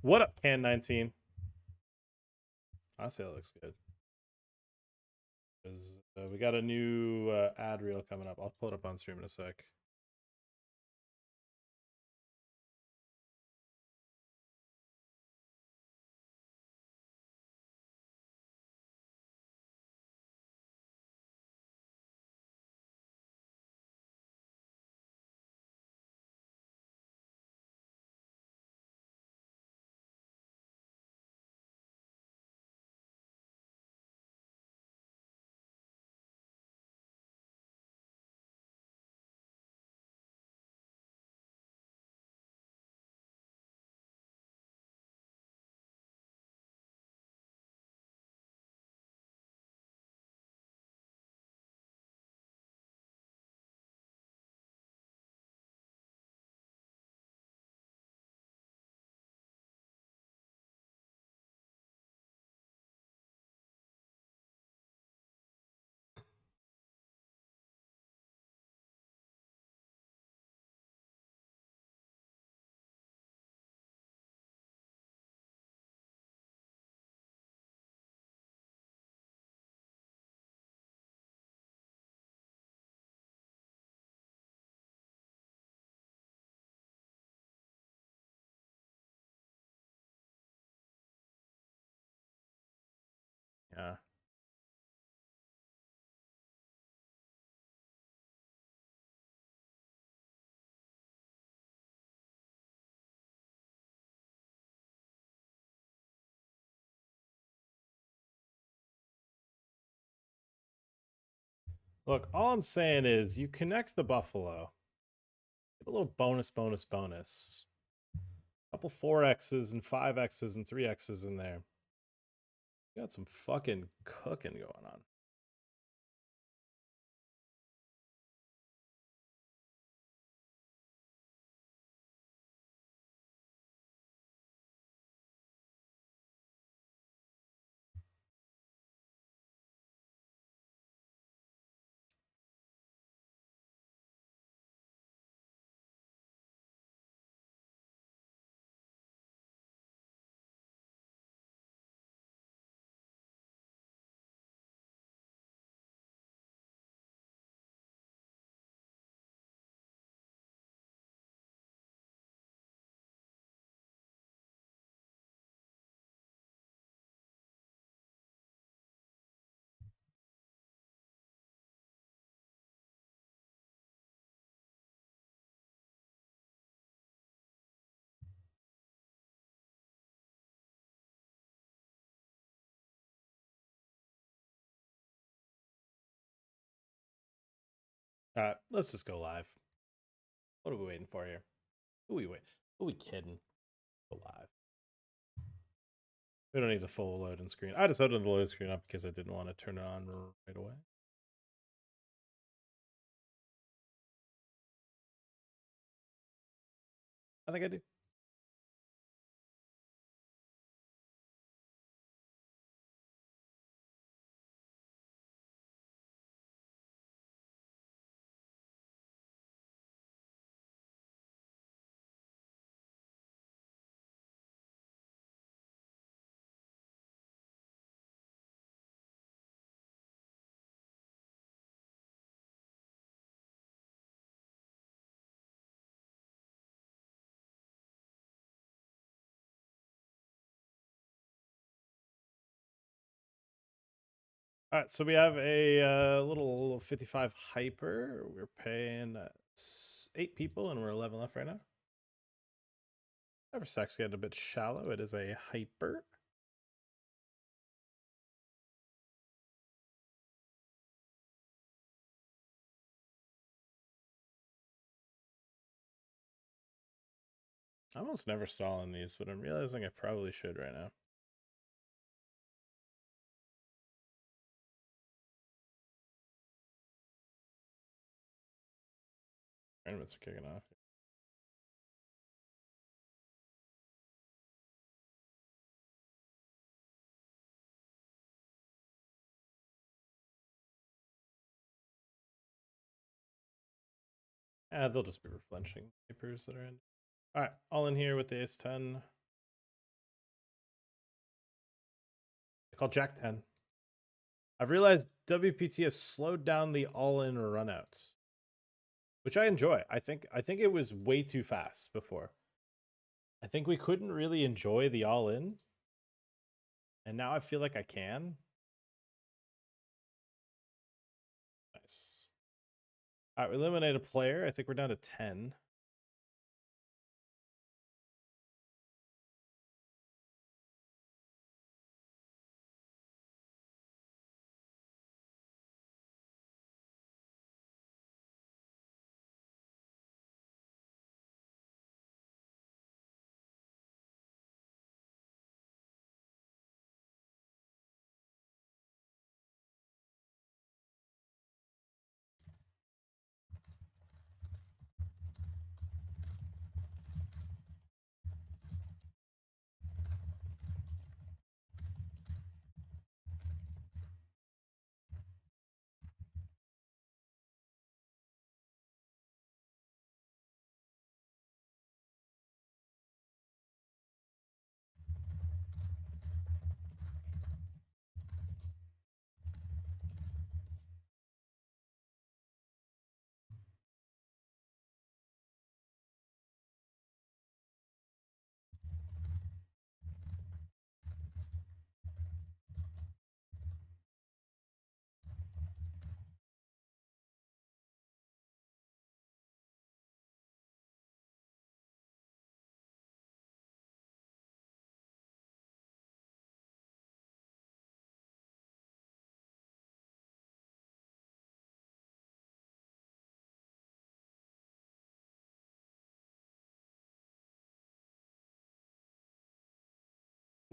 What up, Can 19? Honestly, that looks good. Because we got a new ad reel coming up. I'll pull it up on stream in a sec. Yeah. Look, all I'm saying is you connect the Buffalo. Get a little bonus. A couple 4Xs and 5Xs and 3Xs in there. You got some fucking cooking going on. All right, let's just go live. What are we waiting for here? Who are we kidding? Go live. We don't need the full loading screen. I just opened the load screen up because I didn't want to turn it on right away. I think I do. All right, so we have a little 55 hyper. We're paying 8 people, and we're 11 left right now. Our stack's getting a bit shallow. It is a hyper. I almost never stall in these, but I'm realizing I probably should right now. Tournaments are kicking off. They'll just be replenishing papers that are in. All right, all in here with the ace 10. called Jack 10. I've realized WPT has slowed down the all-in runouts, which I enjoy. I think it was way too fast before. I think we couldn't really enjoy the all-in, and now I feel like I can. Nice. All right, we eliminate a player. I think we're down to 10.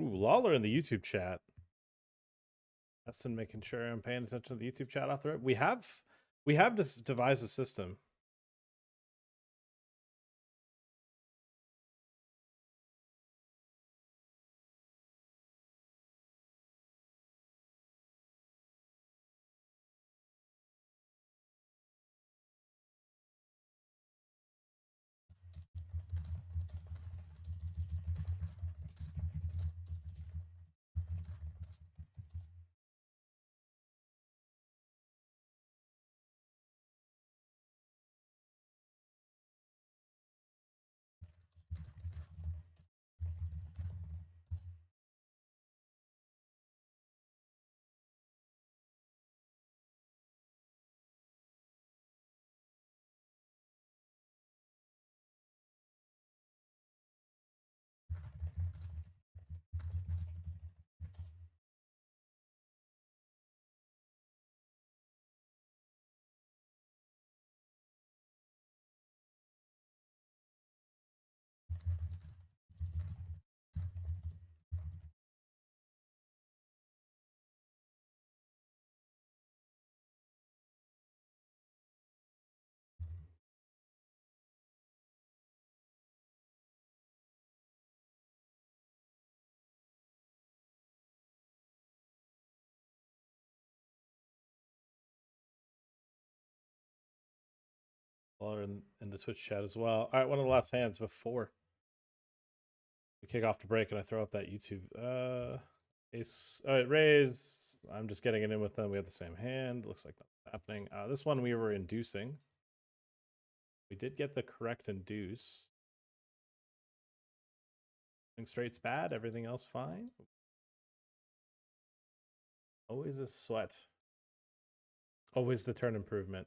Ooh, Lawler in the YouTube chat. Justin making sure I'm paying attention to the YouTube chat off the rip. We have this devised a system. Lawler in the Twitch chat as well. All right, one of the last hands before we kick off the break, and I throw up that YouTube. Ace. All right, raise. I'm just getting it in with them. We have the same hand. Looks like nothing's happening. This one we were inducing. We did get the correct induce. Straight's bad. Everything else fine. Always a sweat. Always the turn improvement.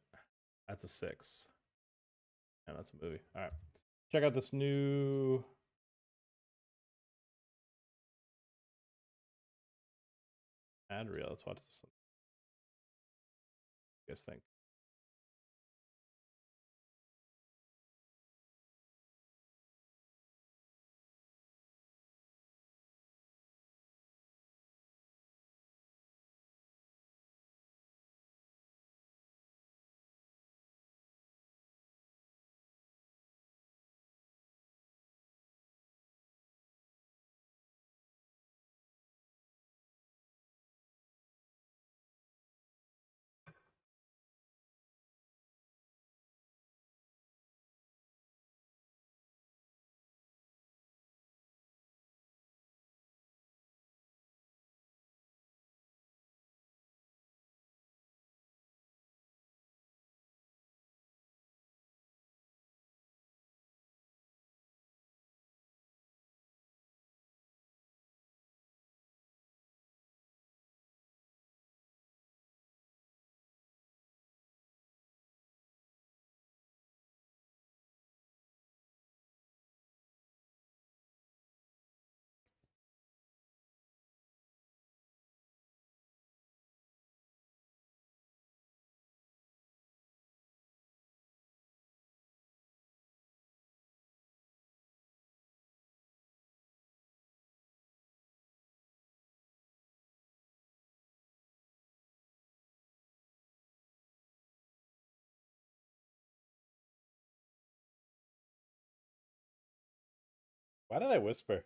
That's a 6. And that's a movie. All right. Check out this new ad reel. Let's watch this one. What do you guys think? Why did I whisper?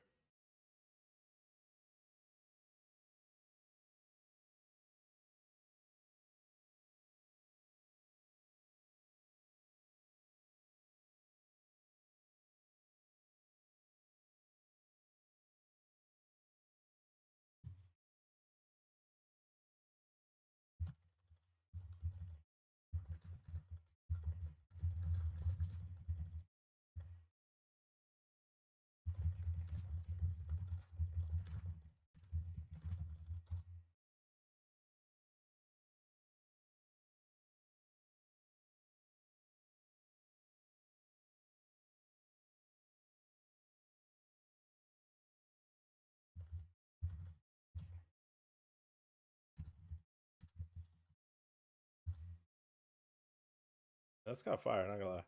That's got fire, not gonna lie.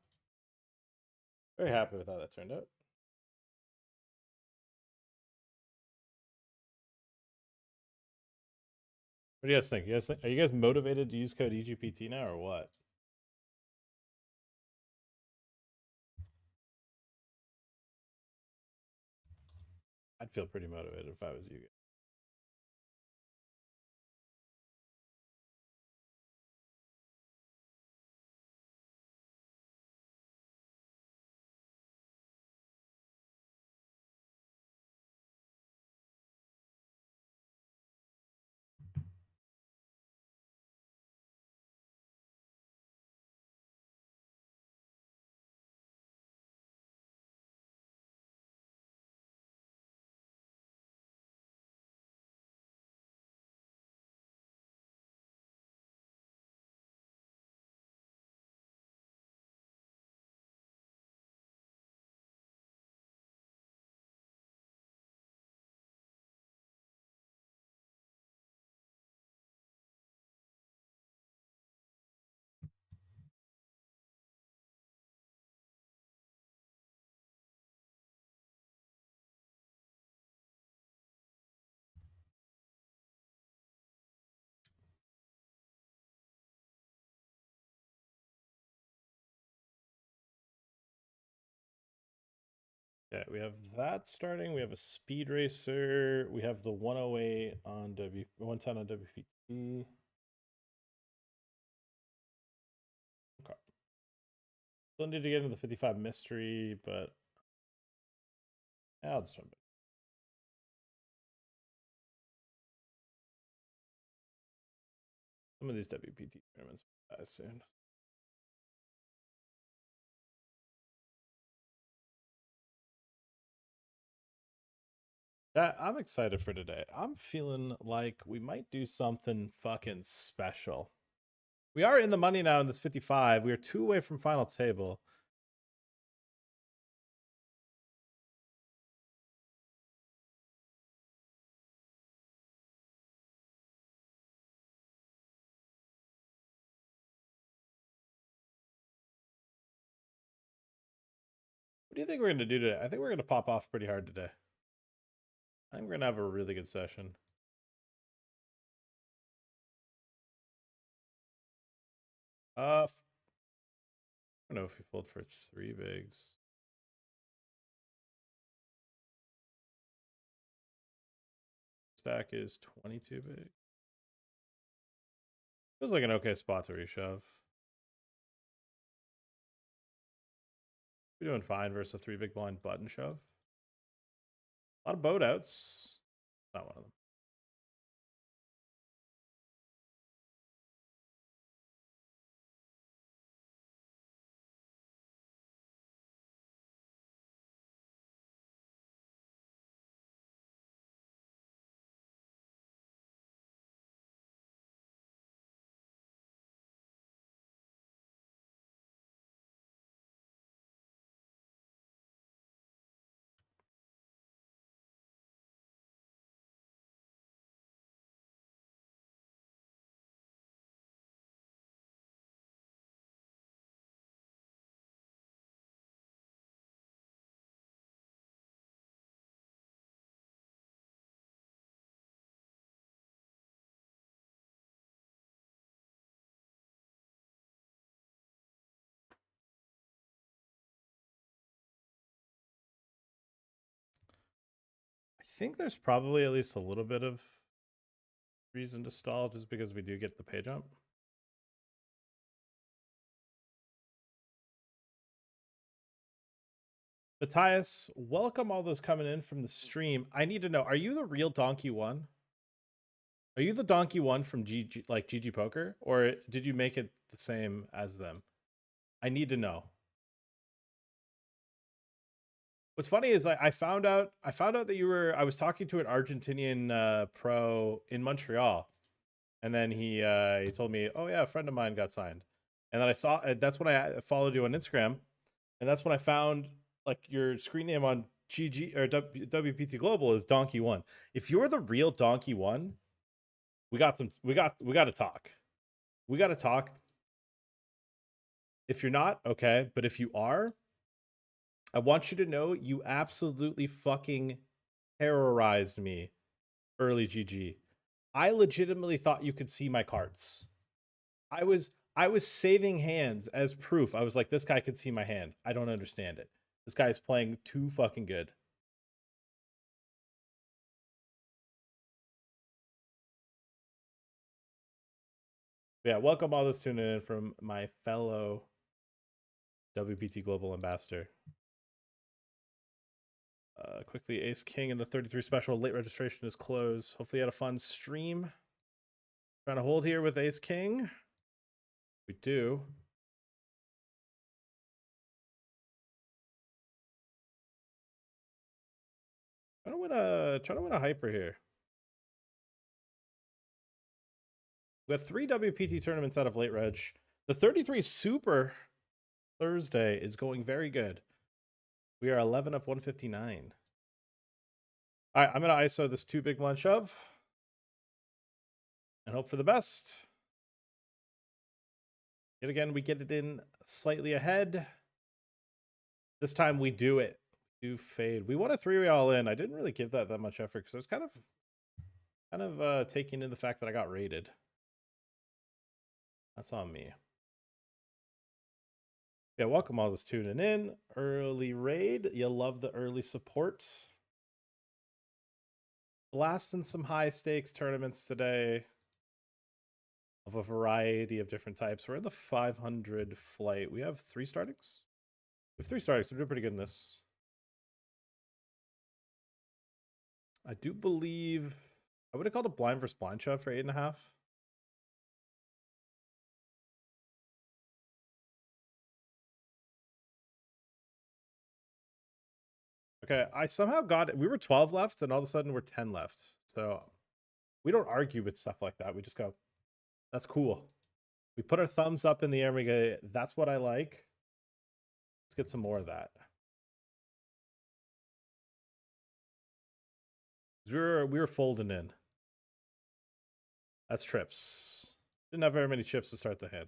Very happy with how that turned out. What do you guys think? Are you guys motivated to use code EGPT now or what? I'd feel pretty motivated if I was you guys. Okay, we have that starting. We have a speed racer. We have the 108 on 110 on WPT. Okay. Still need to get into the 55 mystery, but I'll just jump in. Some of these WPT tournaments die soon. Yeah, I'm excited for today. I'm feeling like we might do something fucking special. We are in the money now in this 55. We are 2 away from final table. What do you think we're going to do today? I think we're going to pop off pretty hard today. I think we're going to have a really good session. I don't know if we fold for 3 bigs. Stack is 22 big. Feels like an okay spot to reshove. We're doing fine versus a 3 big blind button shove. A lot of boat outs. Not one of them. think there's probably at least a little bit of reason to stall just because we do get the pay jump. Matthias, welcome all those coming in from the stream. I need to know, are you the real Donkey One? Are you the Donkey One from GG, like GG Poker? Or did you make it the same as them? I need to know. What's funny is I found out that you were, I was talking to an Argentinian pro in Montreal. And then he told me, oh yeah, a friend of mine got signed. And then I saw, that's when I followed you on Instagram. And that's when I found like your screen name on GG or WPT Global is Donkey One. If you're the real Donkey One, we got to talk. We got to talk. If you're not, okay. But if you are, I want you to know you absolutely fucking terrorized me early GG. I legitimately thought you could see my cards. I was saving hands as proof. I was like, this guy could see my hand. I don't understand it. This guy's playing too fucking good. Yeah, welcome all those tuning in from my fellow WPT Global Ambassador. Quickly, Ace King in the 33 special. Late registration is closed. Hopefully you had a fun stream. Trying to hold here with Ace King. We do. Trying to win a hyper here. We have 3 WPT tournaments out of late reg. The 33 Super Thursday is going very good. We are 11 of 159. All right, I'm going to ISO this 2 big blind shove and hope for the best. Yet again, we get it in slightly ahead. This time we do it. We do fade. We won a 3-way all in. I didn't really give that much effort because I was kind of taking in the fact that I got raided. That's on me. Yeah, welcome all those tuning in. Early raid. You love the early support. Blasting some high stakes tournaments today of a variety of different types. We're in the 500 flight. We have 3 startings. We have 3 startings. We're doing pretty good in this. I do believe I would have called a blind versus blind shove for 8.5. Okay, I somehow got it. We were 12 left, and all of a sudden we're 10 left. So we don't argue with stuff like that. We just go, that's cool. We put our thumbs up in the air and we go, that's what I like. Let's get some more of that. We were folding in. That's trips. Didn't have very many chips to start the hand.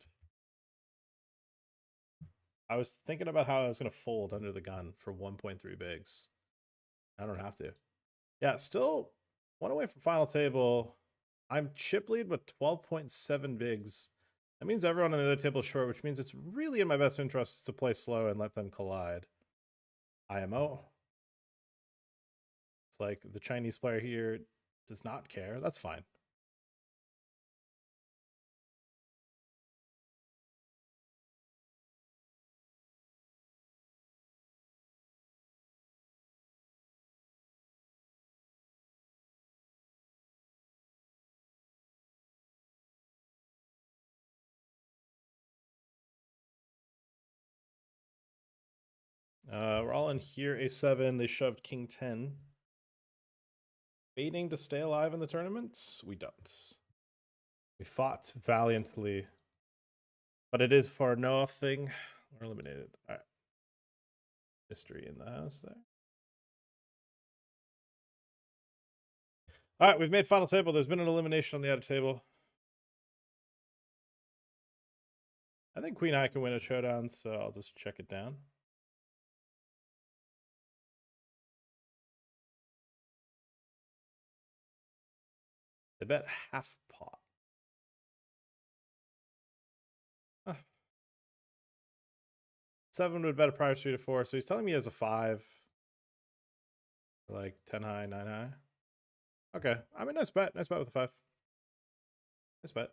I was thinking about how I was going to fold under the gun for 1.3 bigs. I don't have to. Yeah, still 1 away from final table. I'm chip lead with 12.7 bigs. That means everyone on the other table is short, which means it's really in my best interest to play slow and let them collide. IMO. It's like the Chinese player here does not care. That's fine. We're all in here. A7. They shoved King 10. Waiting to stay alive in the tournament? We don't. We fought valiantly. But it is for nothing. We're eliminated. All right. Mystery in the house there. All right, we've made final table. There's been an elimination on the outer table. I think Queen High can win a showdown, so I'll just check it down. They bet half pot. Huh. 7 would bet a prior 3 to 4, so he's telling me he has a 5. Like 10 high, 9 high. Okay. I mean, nice bet. Nice bet with the 5. Nice bet.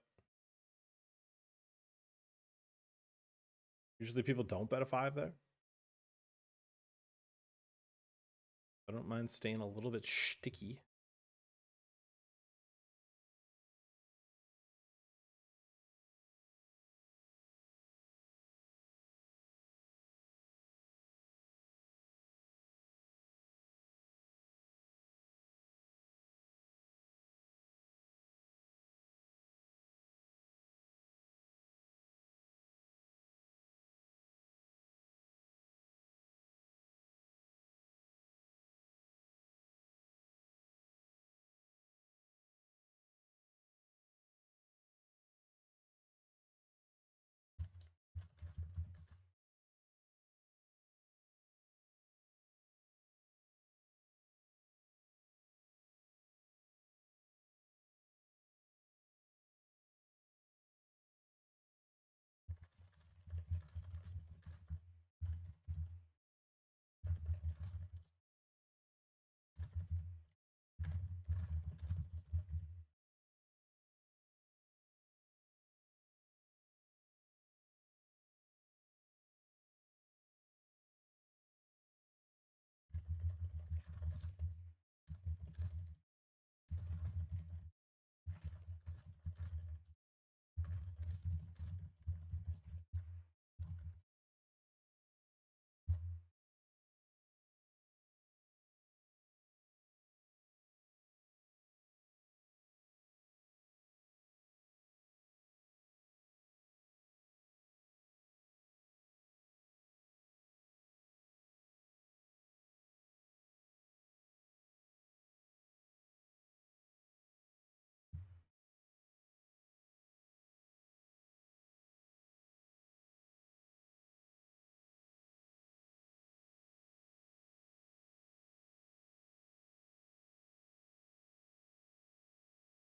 Usually people don't bet a 5 there. I don't mind staying a little bit sticky.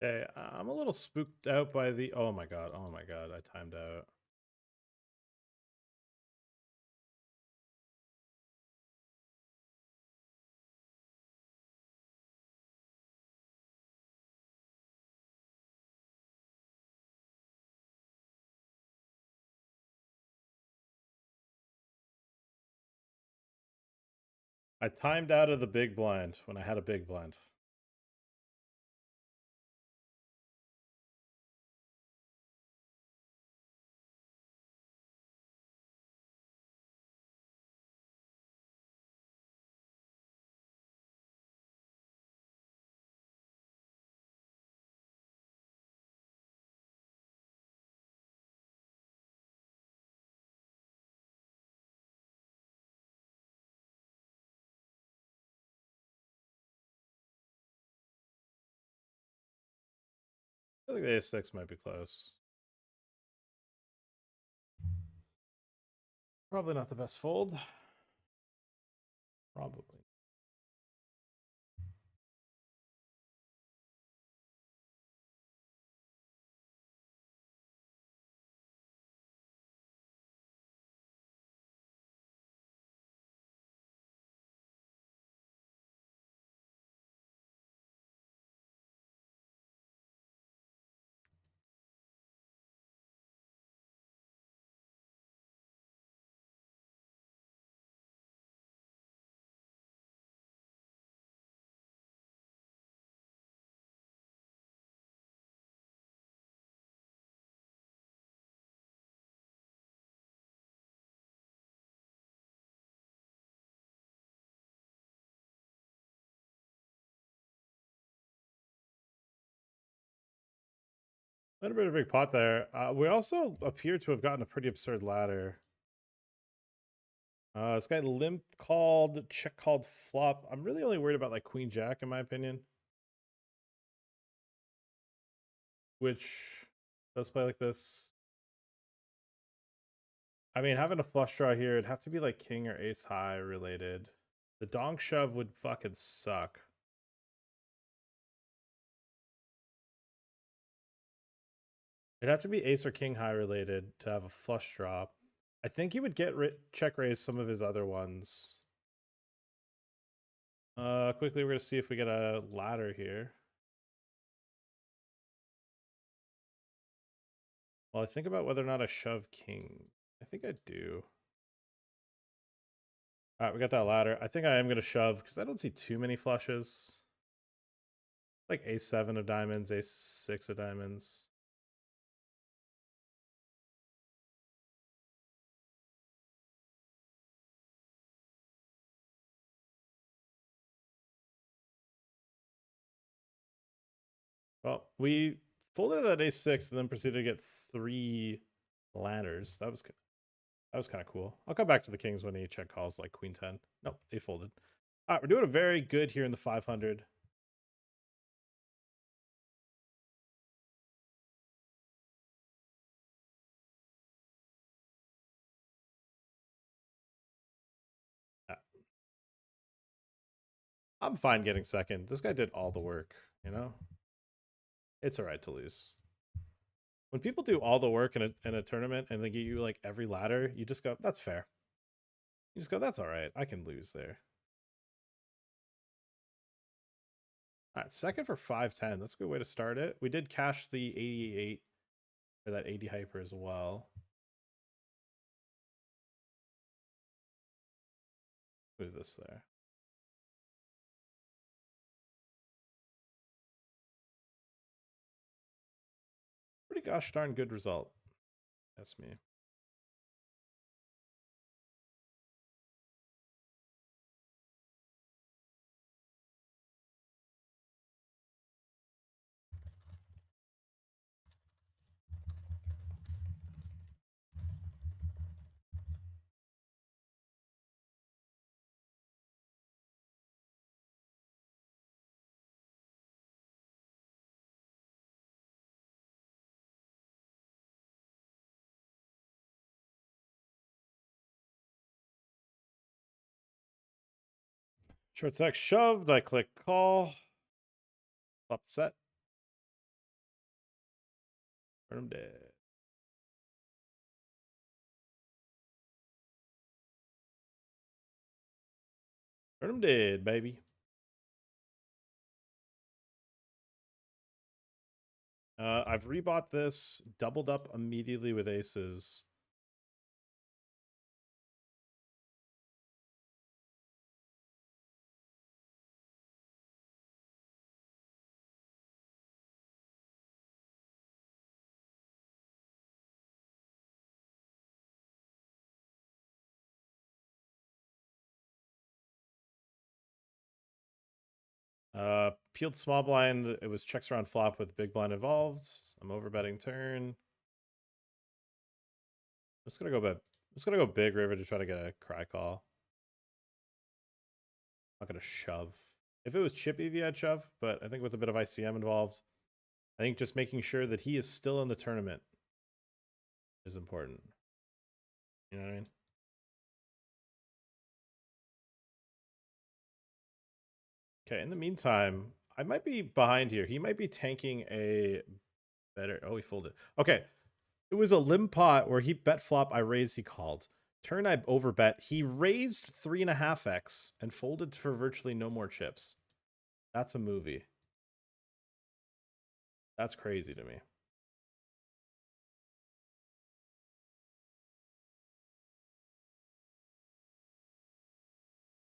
Okay, I'm a little spooked out by the... Oh my god, I timed out. I timed out of the big blind when I had a big blind. I think the ace-6 might be close. Probably not the best fold. Probably. A little bit of a big pot there. We also appear to have gotten a pretty absurd ladder. This guy limp called, check called, flop. I'm really only worried about like queen jack in my opinion, which does play like this. I mean, having a flush draw here, it'd have to be like king or ace high related. The donk shove would fucking suck. It'd have to be ace or king high related to have a flush draw. I think he would get check raise some of his other ones. Quickly, we're gonna see if we get a ladder here. Well, I think about whether or not I shove king. I think I do. All right, we got that ladder. I think I am gonna shove because I don't see too many flushes. Like a7 of diamonds, a6 of diamonds. Well, we folded that a6 and then proceeded to get 3 ladders. That was kind of cool. I'll come back to the kings when he check calls like queen 10. Nope, they folded. All right, we're doing a very good here in the 500. I'm fine getting second. This guy did all the work, you know? It's all right to lose. When people do all the work in a tournament and they give you like every ladder, you just go, that's fair. You just go, that's all right. I can lose there. All right, second for 510. That's a good way to start it. We did cash the 88 or that 80 hyper as well. Who's this there? Pretty gosh darn good result. That's me. Short stack shoved. I click call. Flop set. Turn him dead. Turn him dead, baby. I've rebought this, doubled up immediately with aces. Peeled small blind. It was checks around flop with big blind involved. I'm overbetting turn. I'm just gonna go big. I'm just gonna go big river to try to get a cry call. I'm not gonna shove. If it was chip EV, I'd shove, but I think with a bit of ICM involved, I think just making sure that he is still in the tournament is important. You know what I mean? Okay, in the meantime, I might be behind here. He might be tanking a better. Oh, he folded. Okay. It was a limp pot where he bet flop, I raised, he called. Turn, I overbet. He raised 3.5x and folded for virtually no more chips. That's a movie. That's crazy to me.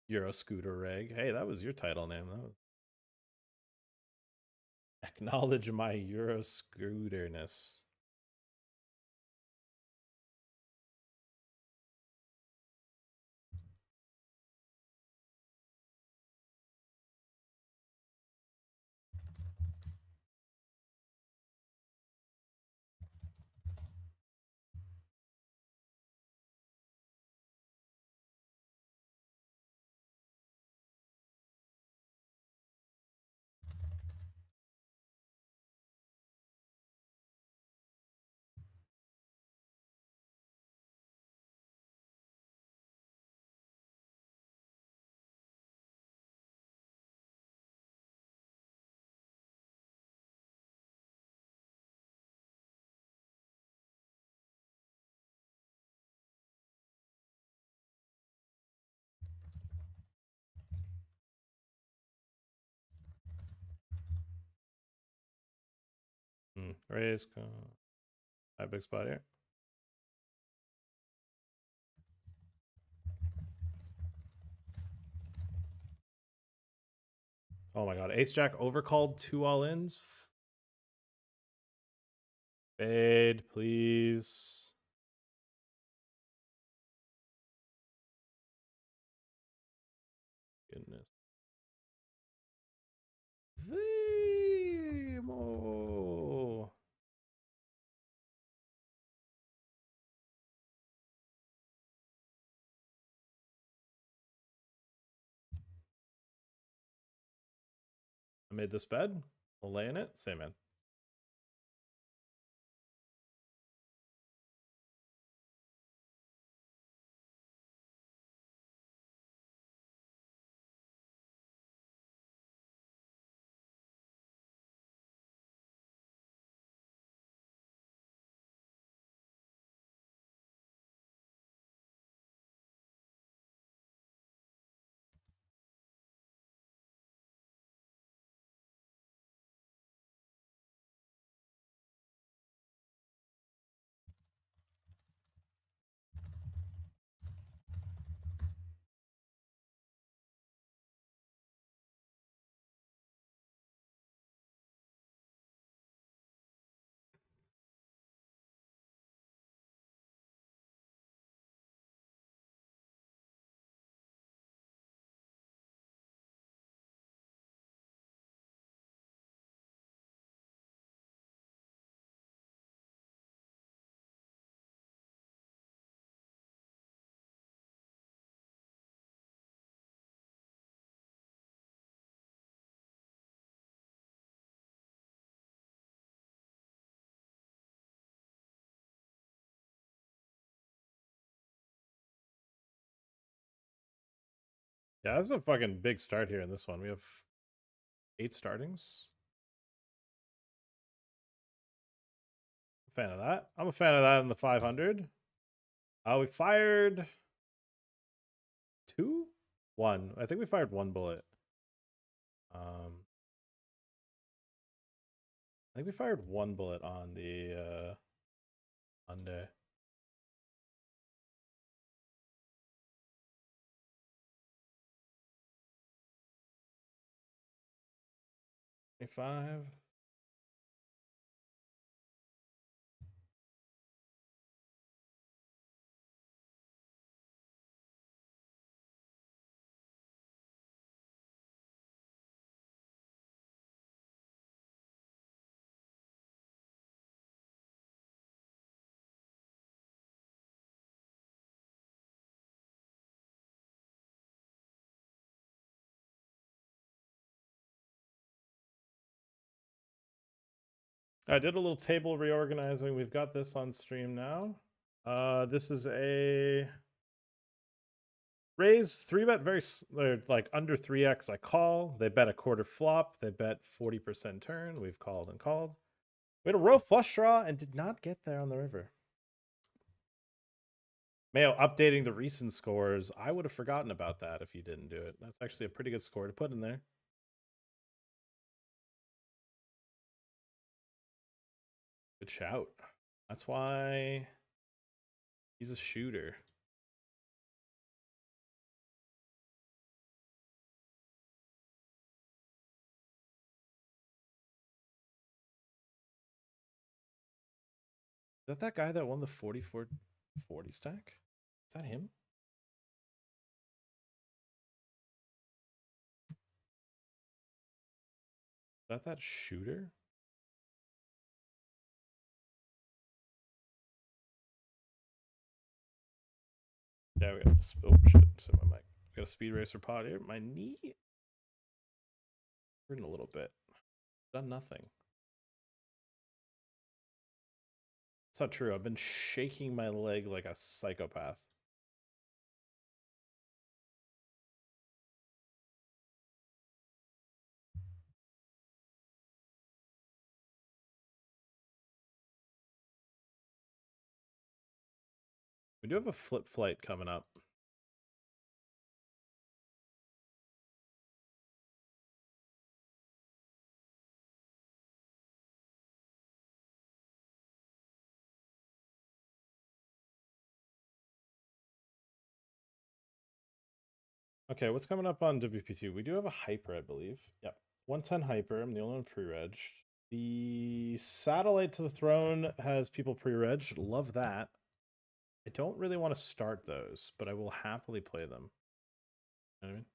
Euro Scooter Reg. Hey, that was your title name. That was... Acknowledge my Euro Scooterness. Raise. High big spot here. Oh my god. Ace jack overcalled 2 all-ins. Fade, please. Goodness. Vimo. I made this bed. We'll lay in it. Same man. Yeah, that's a fucking big start here in this one. We have 8 startings. Fan of that. I'm a fan of that in the 500. We fired 2? 1. I think we fired 1 bullet. I think we fired 1 bullet on the Monday. $25. I did a little table reorganizing. We've got this on stream now. This is a raise 3-bet, very like under 3x. I call. They bet a quarter flop. They bet 40% turn. We've called and called. We had a royal flush draw and did not get there on the river. Mayo updating the recent scores. I would have forgotten about that if you didn't do it. That's actually a pretty good score to put in there. Good shout. That's why he's a shooter. Is that guy that won the 44-40 stack? Is that him? Is that shooter? Yeah, we got this. Oh shit! So my mic. We got a speed racer pod here. My knee hurting a little bit. Done nothing. It's not true. I've been shaking my leg like a psychopath. We do have a flip flight coming up. Okay, what's coming up on WPT? We do have a hyper, I believe. Yep. 110 hyper. I'm the only one pre-reg. The satellite to the throne has people pre-reg. Love that. I don't really want to start those, but I will happily play them. You know what I mean?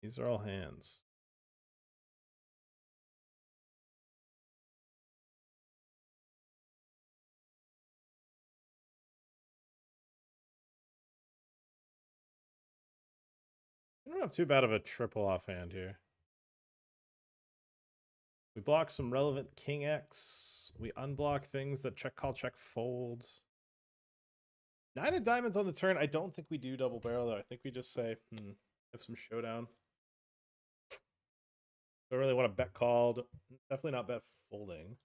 These are all hands. We don't have too bad of a triple offhand here. We block some relevant King X. We unblock things that check call, check fold. 9 of diamonds on the turn. I don't think we do double barrel though. I think we just say, have some showdown. Don't really want to bet called. Definitely not bet folding.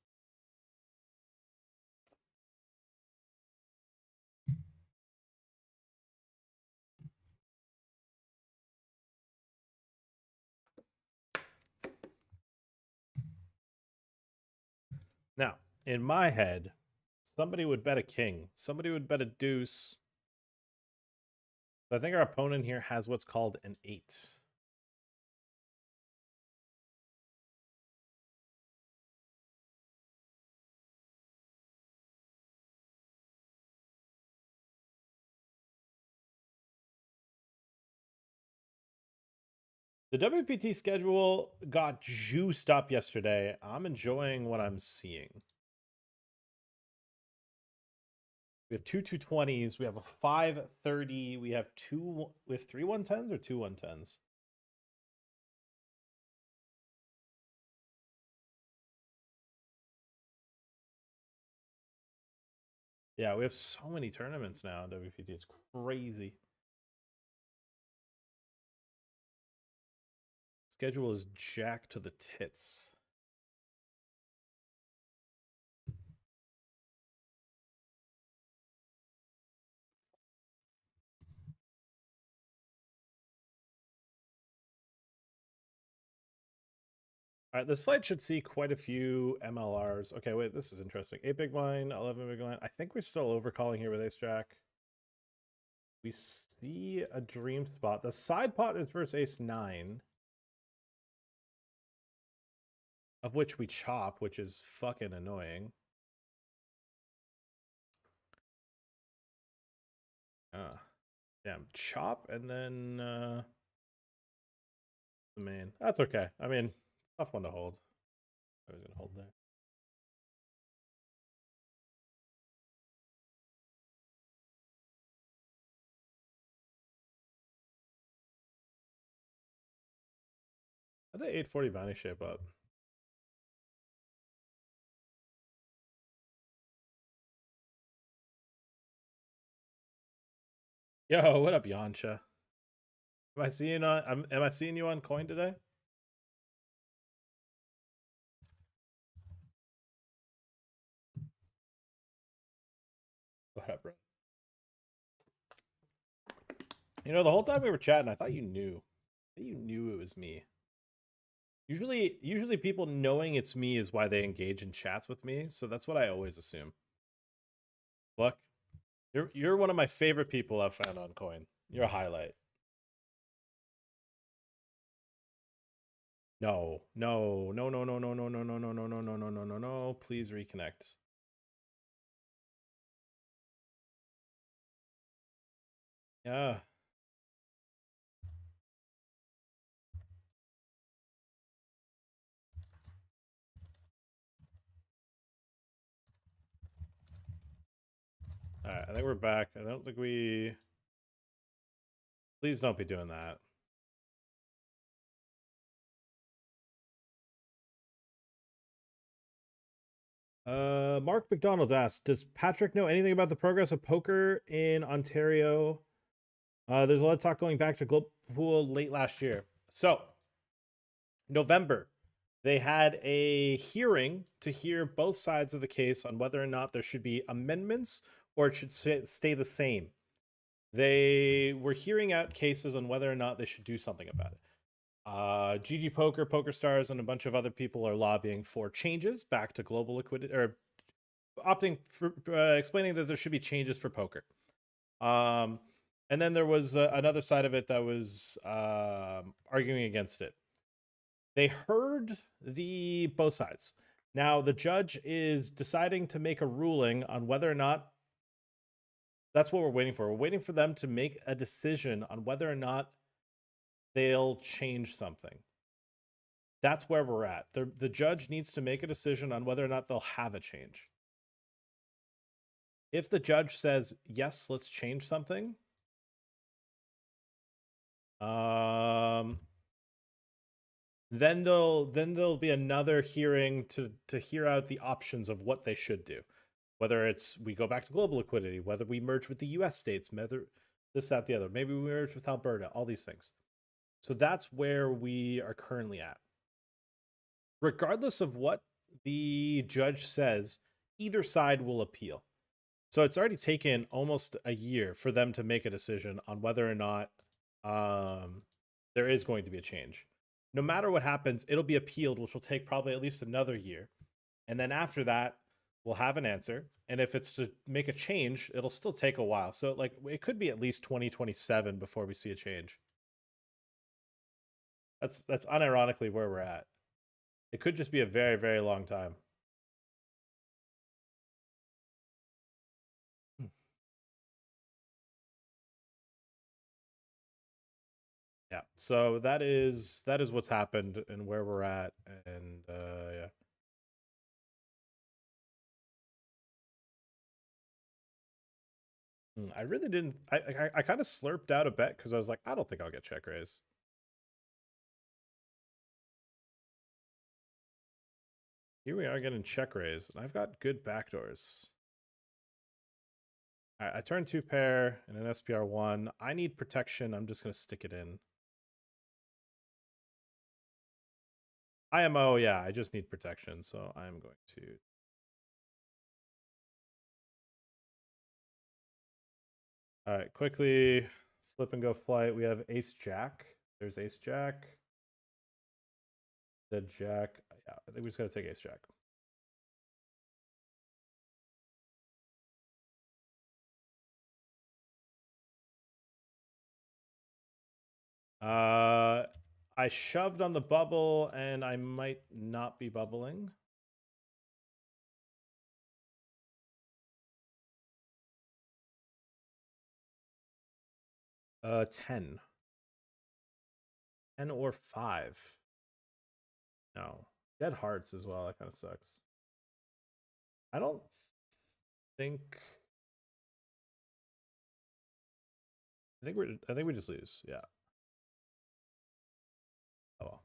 Now, in my head, somebody would bet a king. Somebody would bet a deuce. I think our opponent here has what's called an 8. The WPT schedule got juiced up yesterday. I'm enjoying what I'm seeing. We have two 220s. We have a 530. We have 3 110s or 2 110s. Yeah, we have so many tournaments now in WPT. It's crazy. Schedule is jacked to the tits. All right, this flight should see quite a few MLRs. Okay, wait, this is interesting. 8 big blind, 11 big blind. I think we're still overcalling here with ace jack. We see a dream spot. The side pot is versus ace 9. Of which we chop, which is fucking annoying. Damn, chop and then the main. That's okay. I mean, tough one to hold. I was gonna hold there. How'd the 840 bounty shape up? Yo, what up, Yansha? Am I seeing am I seeing you on coin today? What up, bro? You know, the whole time we were chatting, I thought you knew. You knew it was me. Usually people knowing it's me is why they engage in chats with me, so that's what I always assume. Look, you're one of my favorite people I've found on coin. You're a highlight. No. Please reconnect. Yeah. All right, I think we're back. I don't think we... Please don't be doing that. Mark McDonald's asked, does Patrick know anything about the progress of poker in Ontario? There's a lot of talk going back to Global Pool late last year. So, November, they had a hearing to hear both sides of the case on whether or not there should be amendments or it should stay the same. They were hearing out cases on whether or not they should do something about it. GG Poker, PokerStars, and a bunch of other people are lobbying for changes back to global liquidity, or opting for explaining that there should be changes for poker. And then there was another side of it that was arguing against it. They heard the both sides. Now the judge is deciding to make a ruling on whether or not. That's what we're waiting for. We're waiting for them to make a decision on whether or not they'll change something. That's where we're at. The judge needs to make a decision on whether or not they'll have a change. If the judge says, yes, let's change something, then there'll be another hearing to hear out the options of what they should do. Whether it's we go back to global liquidity, whether we merge with the US states, whether this, that, the other. Maybe we merge with Alberta, all these things. So that's where we are currently at. Regardless of what the judge says, either side will appeal. So it's already taken almost a year for them to make a decision on whether or not there is going to be a change. No matter what happens, it'll be appealed, which will take probably at least another year. And then after that, we'll have an answer. And if it's to make a change, it'll still take a while. So like it could be at least 2027 before we see a change. That's unironically where we're at. It could just be a very, very long time. Yeah. So that is what's happened and where we're at. And yeah. I really didn't. I kind of slurped out a bet because I was like, I don't think I'll get check raise. Here we are getting check raise, and I've got good backdoors. All right, I turn 2 pair and an SPR1. I need protection. I'm just gonna stick it in. IMO, yeah, I just need protection, so I'm going to. All right, quickly flip and go flight. We have Ace Jack. There's Ace Jack. Dead Jack. Yeah, I think we just gotta take Ace Jack. I shoved on the bubble and I might not be bubbling. Uh, 10. 10 or 5. No. Dead hearts as well. That kind of sucks. I don't think. I think we just lose. Yeah. Oh well.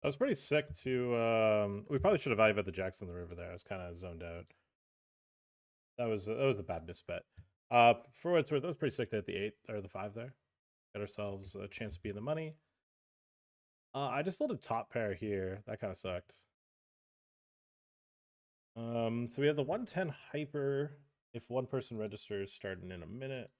I was pretty sick to. We probably should have valued bet the jacks on the river there. I was kind of zoned out. That was a bad misbet. For what it's worth, I was pretty sick to hit the 8 or the 5 there. Got ourselves a chance to be in the money. I just folded top pair here. That kind of sucked. So we have the 110 hyper. If one person registers, starting in a minute.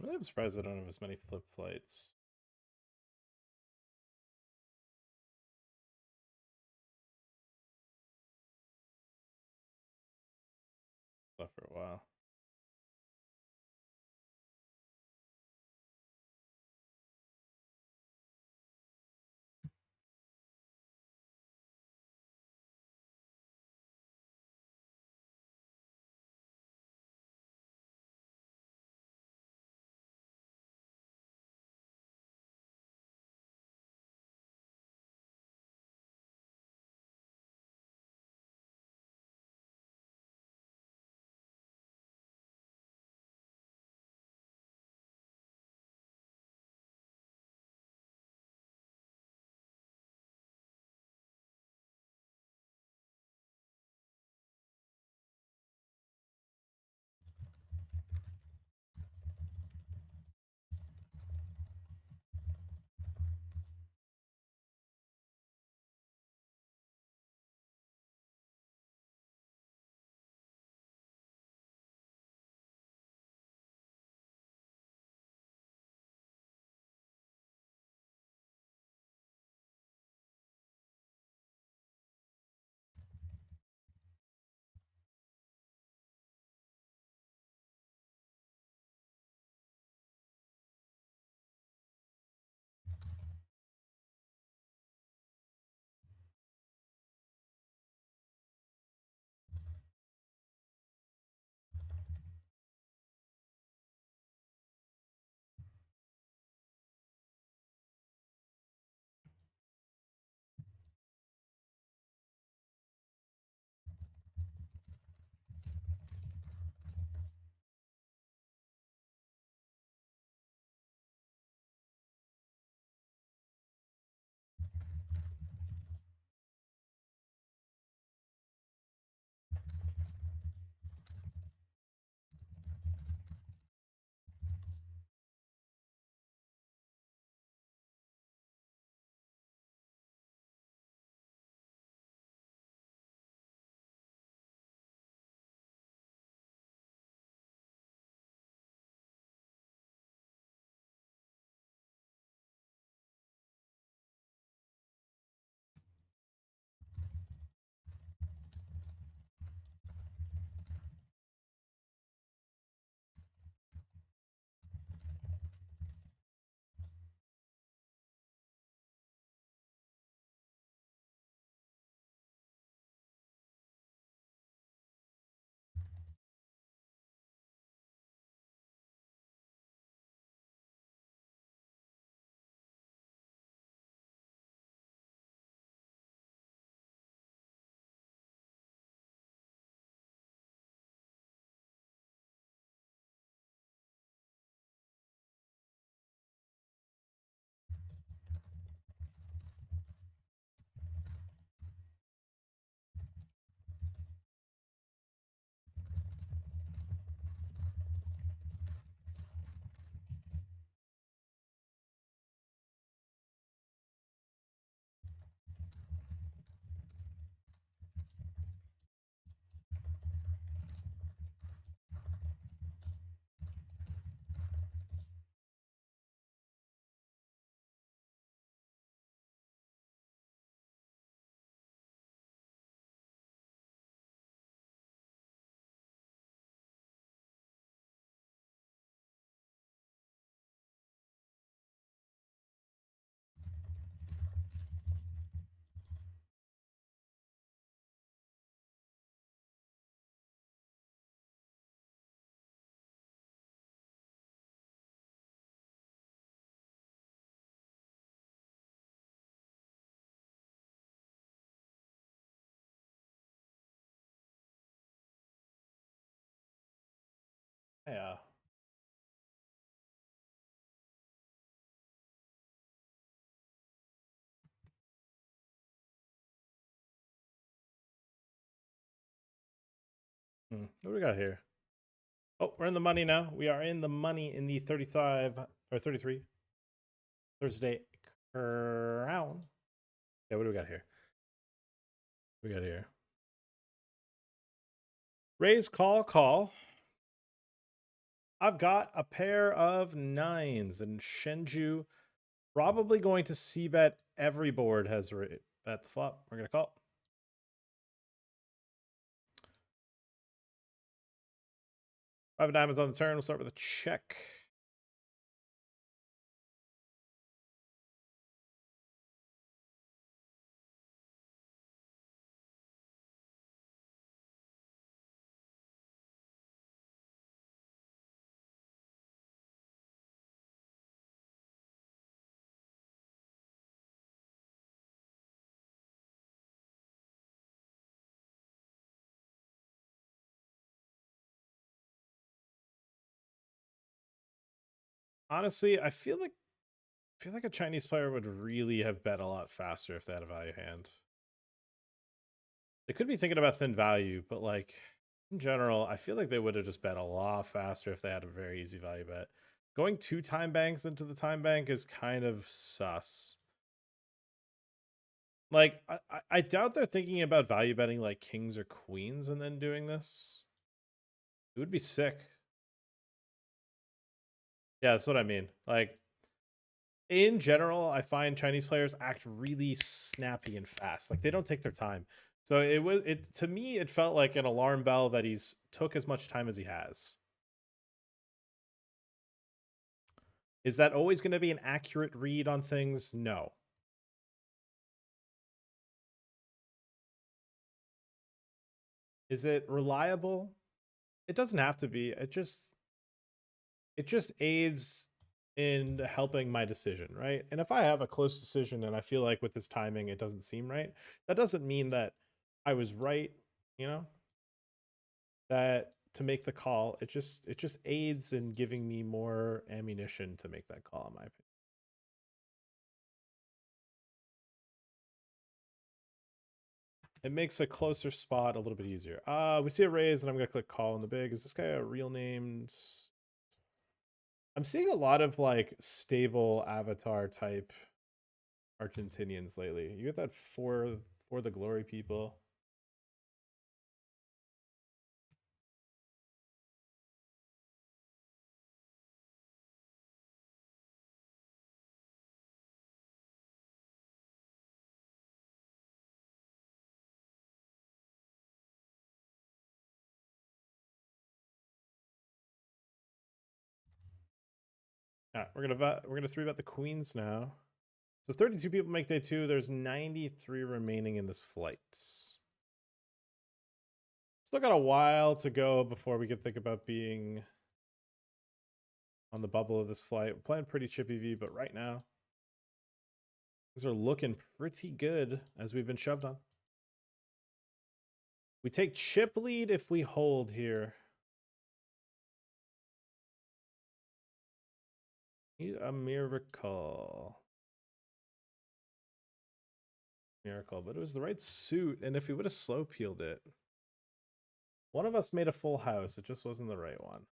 I'm really surprised I don't have as many flip flights. Left for a while. Yeah. What do we got here? Oh, we're in the money now. We are in the money in the 35 or 33 Thursday crown. Yeah, what do we got here? We got here. Raise, call, call. I've got a pair of 9s and Shenju probably going to c-bet every board has bet the flop. We're going to call. Five of diamonds on the turn. We'll start with a check. Honestly, I feel like a Chinese player would really have bet a lot faster if they had a value hand. They could be thinking about thin value, but like in general, I feel like they would have just bet a lot faster if they had a very easy value bet. Going 2 time banks into the time bank is kind of sus. Like, I doubt they're thinking about value betting like kings or queens and then doing this. It would be sick. Yeah, that's what I mean. Like, in general, I find Chinese players act really snappy and fast. Like, they don't take their time. So it to me, it felt like an alarm bell that he's took as much time as he has. Is that always going to be an accurate read on things? No. Is it reliable? It doesn't have to be. It just aids in helping my decision, right? And if I have a close decision and I feel like with this timing it doesn't seem right, that doesn't mean that I was right, you know? That to make the call, it just aids in giving me more ammunition to make that call, in my opinion. It makes a closer spot a little bit easier. We see a raise and I'm gonna click call in the big. Is this guy a real name? I'm seeing a lot of like stable avatar type Argentinians lately. You get that for the glory people. Yeah, we're gonna 3-bet the queens now. So 32 people make day 2. There's 93 remaining in this flight. Still got a while to go before we can think about being on the bubble of this flight. We're playing pretty chippy V, but right now things are looking pretty good as we've been shoved on. We take chip lead if we hold here. Need a miracle. But it was the right suit, and if we would have slow peeled it, one of us made a full house. It just wasn't the right one.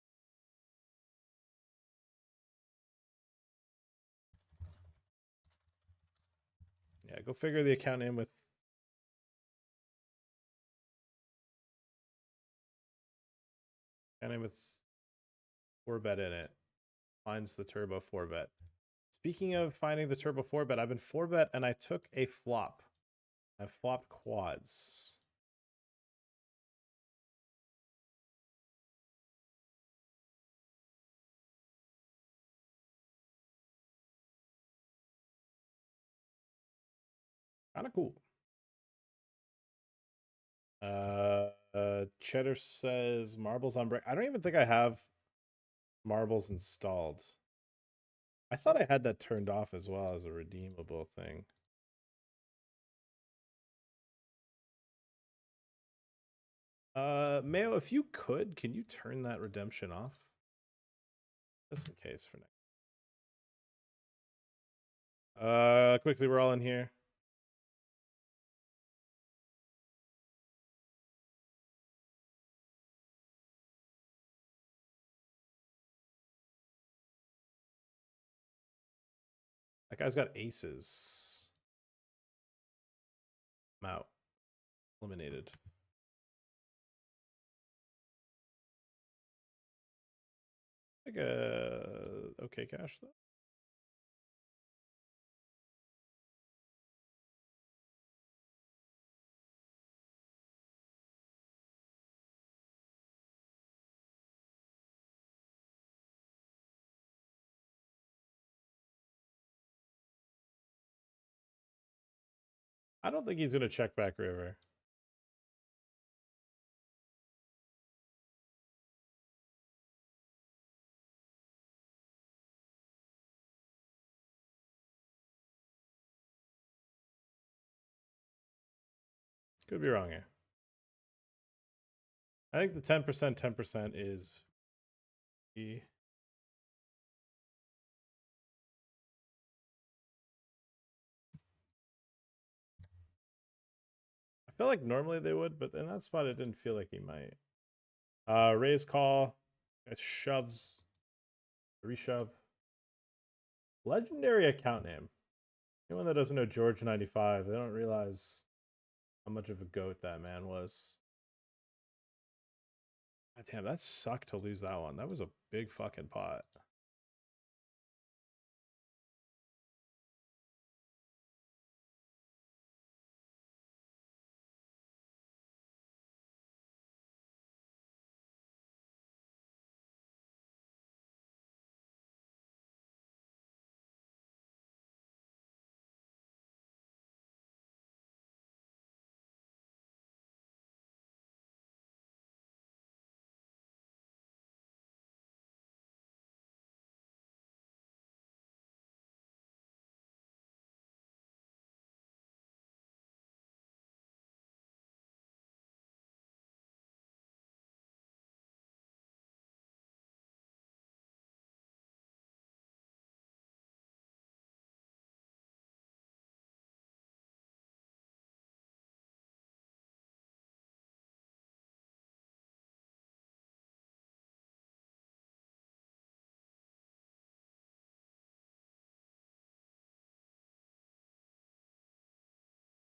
Yeah, go figure the account in with 4-bet in it. Finds the turbo 4-bet. Speaking of finding the turbo 4-bet, I've been 4-bet and I took a flop. I flopped quads. Kind of cool. Cheddar says marbles on break. I don't even think I have marbles installed. I thought I had that turned off as well as a redeemable thing. Mayo, if you could, can you turn that redemption off? Just in case for next. Quickly, we're all in here. That guy's got aces. I'm out. Eliminated. Like a okay cash though. I don't think he's gonna check back river. Could be wrong here. I think the 10% is E. I feel like normally they would, but in that spot it didn't feel like he might. Raise call. It shoves. Reshove. Legendary account name. Anyone that doesn't know George95, they don't realize how much of a goat that man was. God damn, that sucked to lose that one. That was a big fucking pot.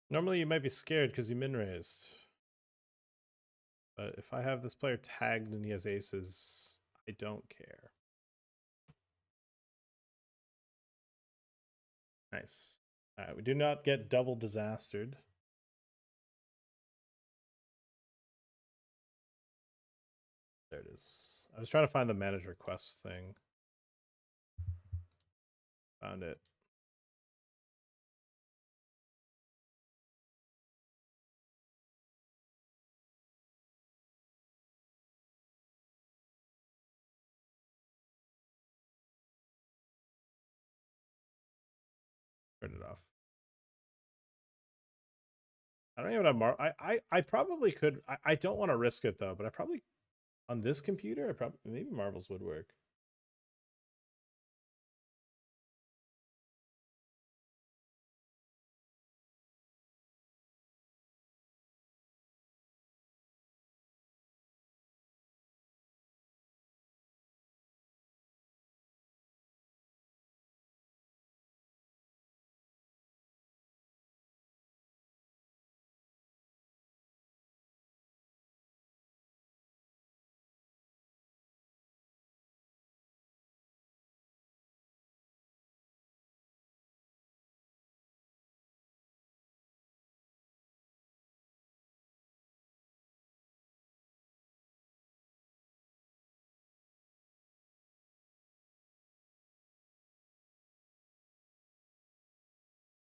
Normally you might be scared because you min raised. But if I have this player tagged and he has aces, I don't care. Nice. Alright, we do not get double disastered. There it is. I was trying to find the manage request thing. Found it. Turn it off. I don't even have I probably could. I don't want to risk it though, but I probably on this computer, I probably maybe marbles would work.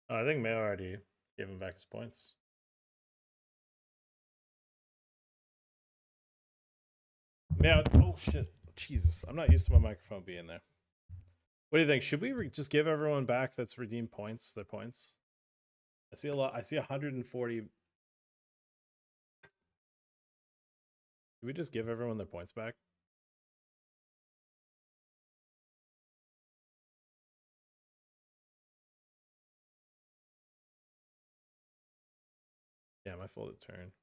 Oh, I think Mayo already gave him back his points. Mayo, oh shit, Jesus! I'm not used to my microphone being there. What do you think? Should we just give everyone back that's redeemed points their points? I see a lot. I see 140. Should we just give everyone their points back? I folded turn.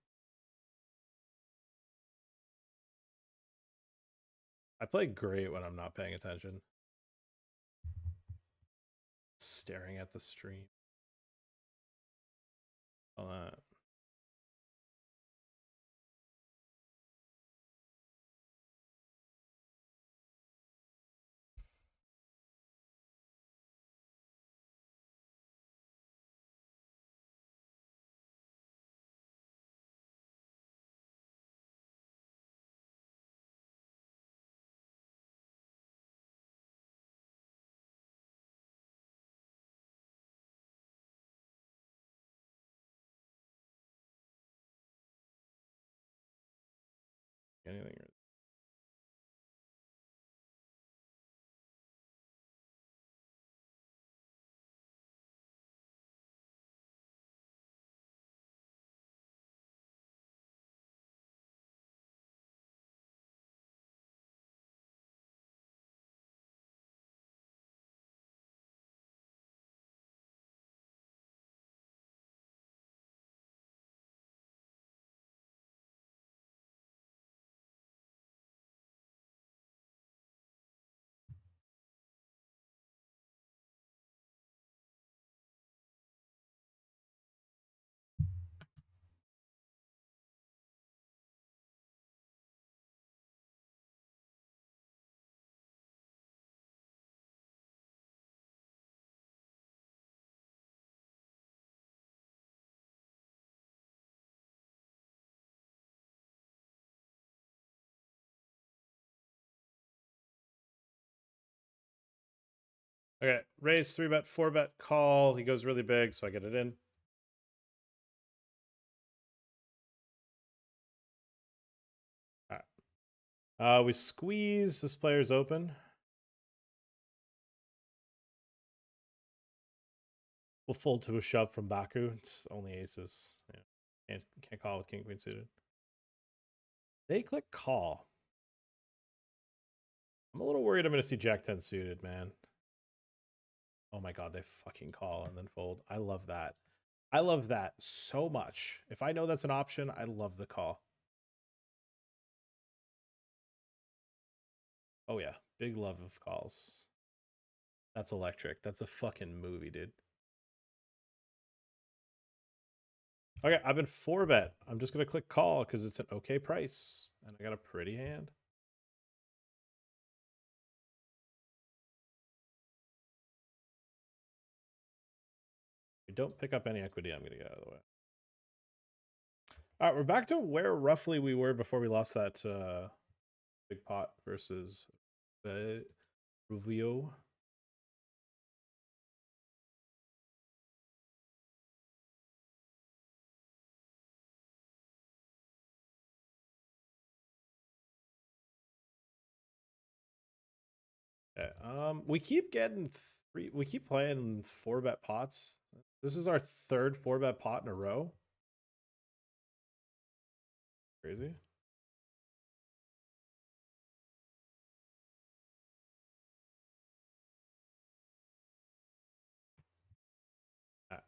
I play great when I'm not paying attention. Staring at the stream. All that. Anything. Okay, raise 3-bet, 4-bet, call. He goes really big, so I get it in. All right. We squeeze. This player's open. We'll fold to a shove from Baku. It's only aces. Yeah. Can't call with king queen suited. They click call. I'm a little worried I'm going to see jack 10 suited, man. Oh my god, they fucking call and then fold. I love that. I love that so much. If I know that's an option, I love the call. Oh yeah, big love of calls. That's electric. That's a fucking movie, dude. Okay, I've been 4-bet. I'm just going to click call because it's an okay price. And I got a pretty hand. If we don't pick up any equity, I'm going to get out of the way. All right, we're back to where roughly we were before we lost that big pot versus Ruvio. Okay, we keep getting we keep playing 4-bet pots. This is our third 4-bet pot in a row. Crazy. Ah.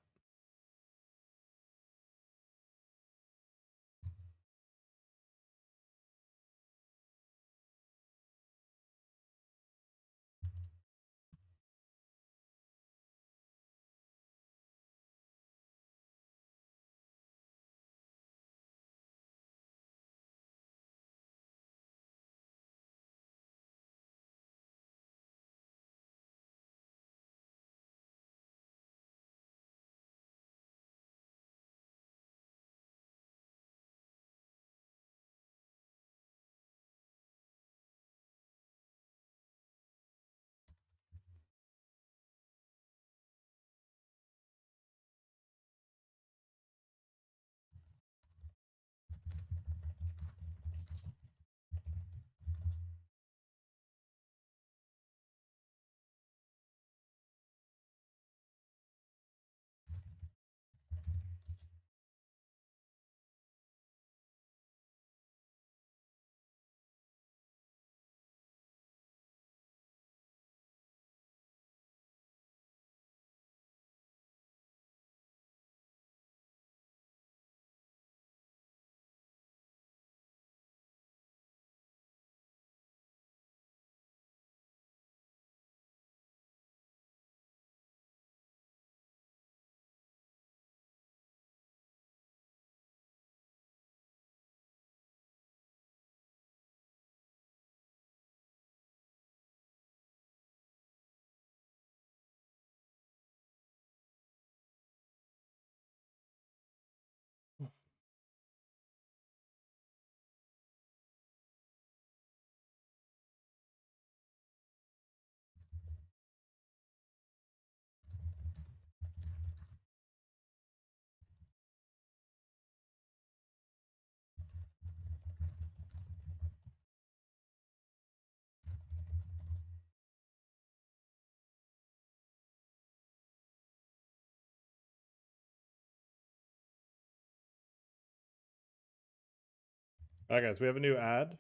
All right, guys, we have a new ad.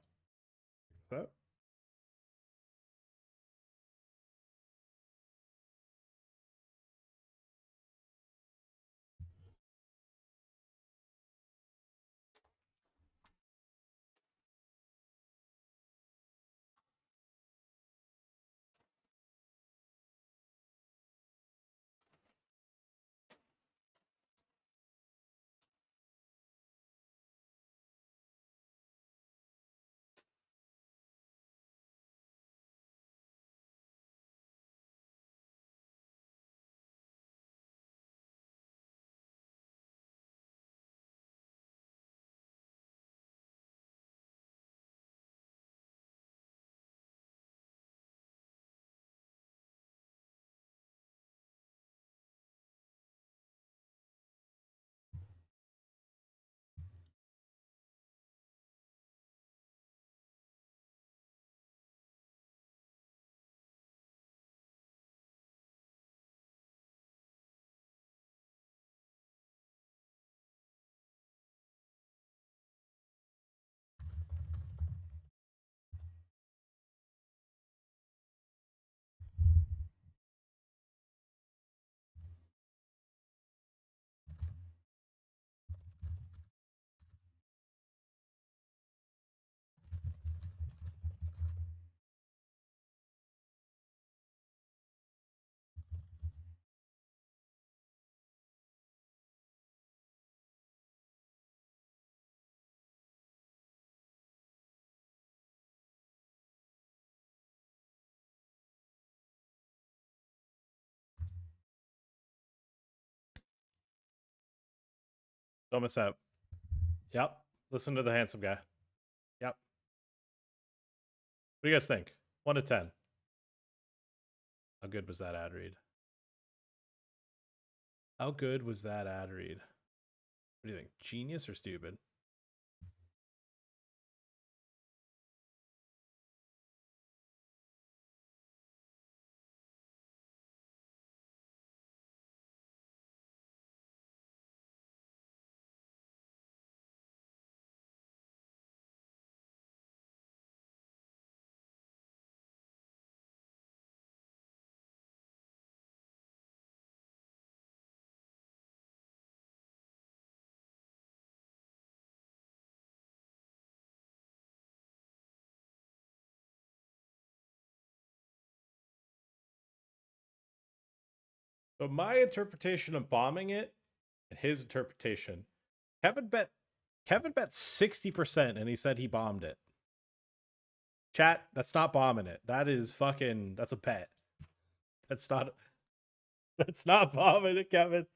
So. Don't miss out. Yep. Listen to the handsome guy. Yep. What do you guys think? 1 to 10. How good was that ad read? How good was that ad read? What do you think? Genius or stupid? So my interpretation of bombing it and his interpretation, Kevin bet 60% and he said he bombed it. Chat, that's not bombing it. That is fucking, that's a bet. That's not bombing it, Kevin.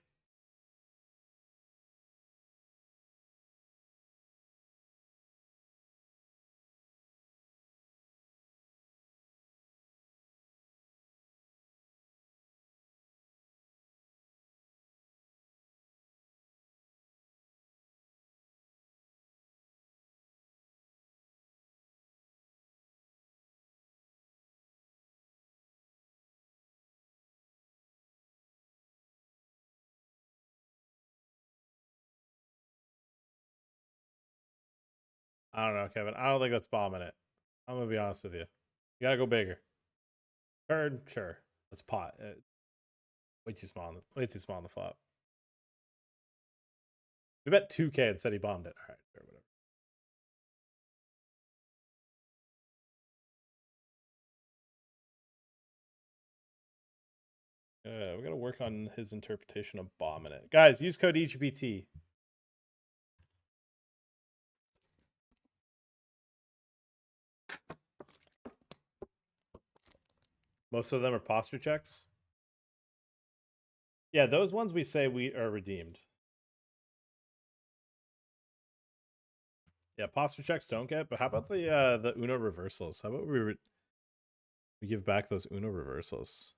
I don't know, Kevin. I don't think that's bombing it. I'm gonna be honest with you. You gotta go bigger. Turn, sure. Let's pot. Way too small. Way too small on the flop. We bet 2K and said he bombed it. All right, sure, whatever. We gotta work on his interpretation of bombing it. Guys, use code EGPT. Most of them are posture checks. Yeah, those ones we say we are redeemed. Yeah, posture checks don't get, but how about the Uno reversals? How about we give back those Uno reversals?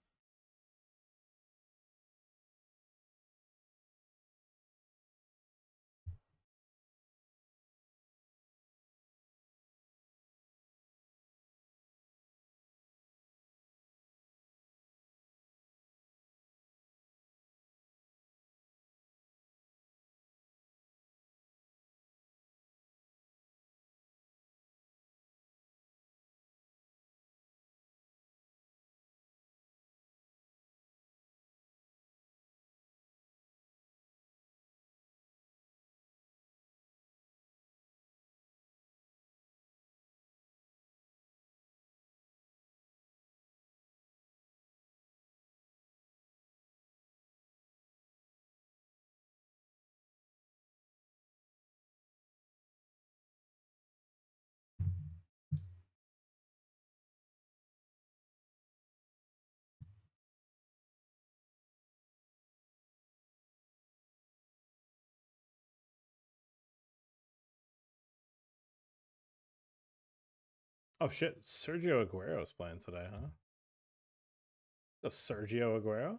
Oh shit, Sergio Aguero's playing today, huh? Oh, Sergio Aguero?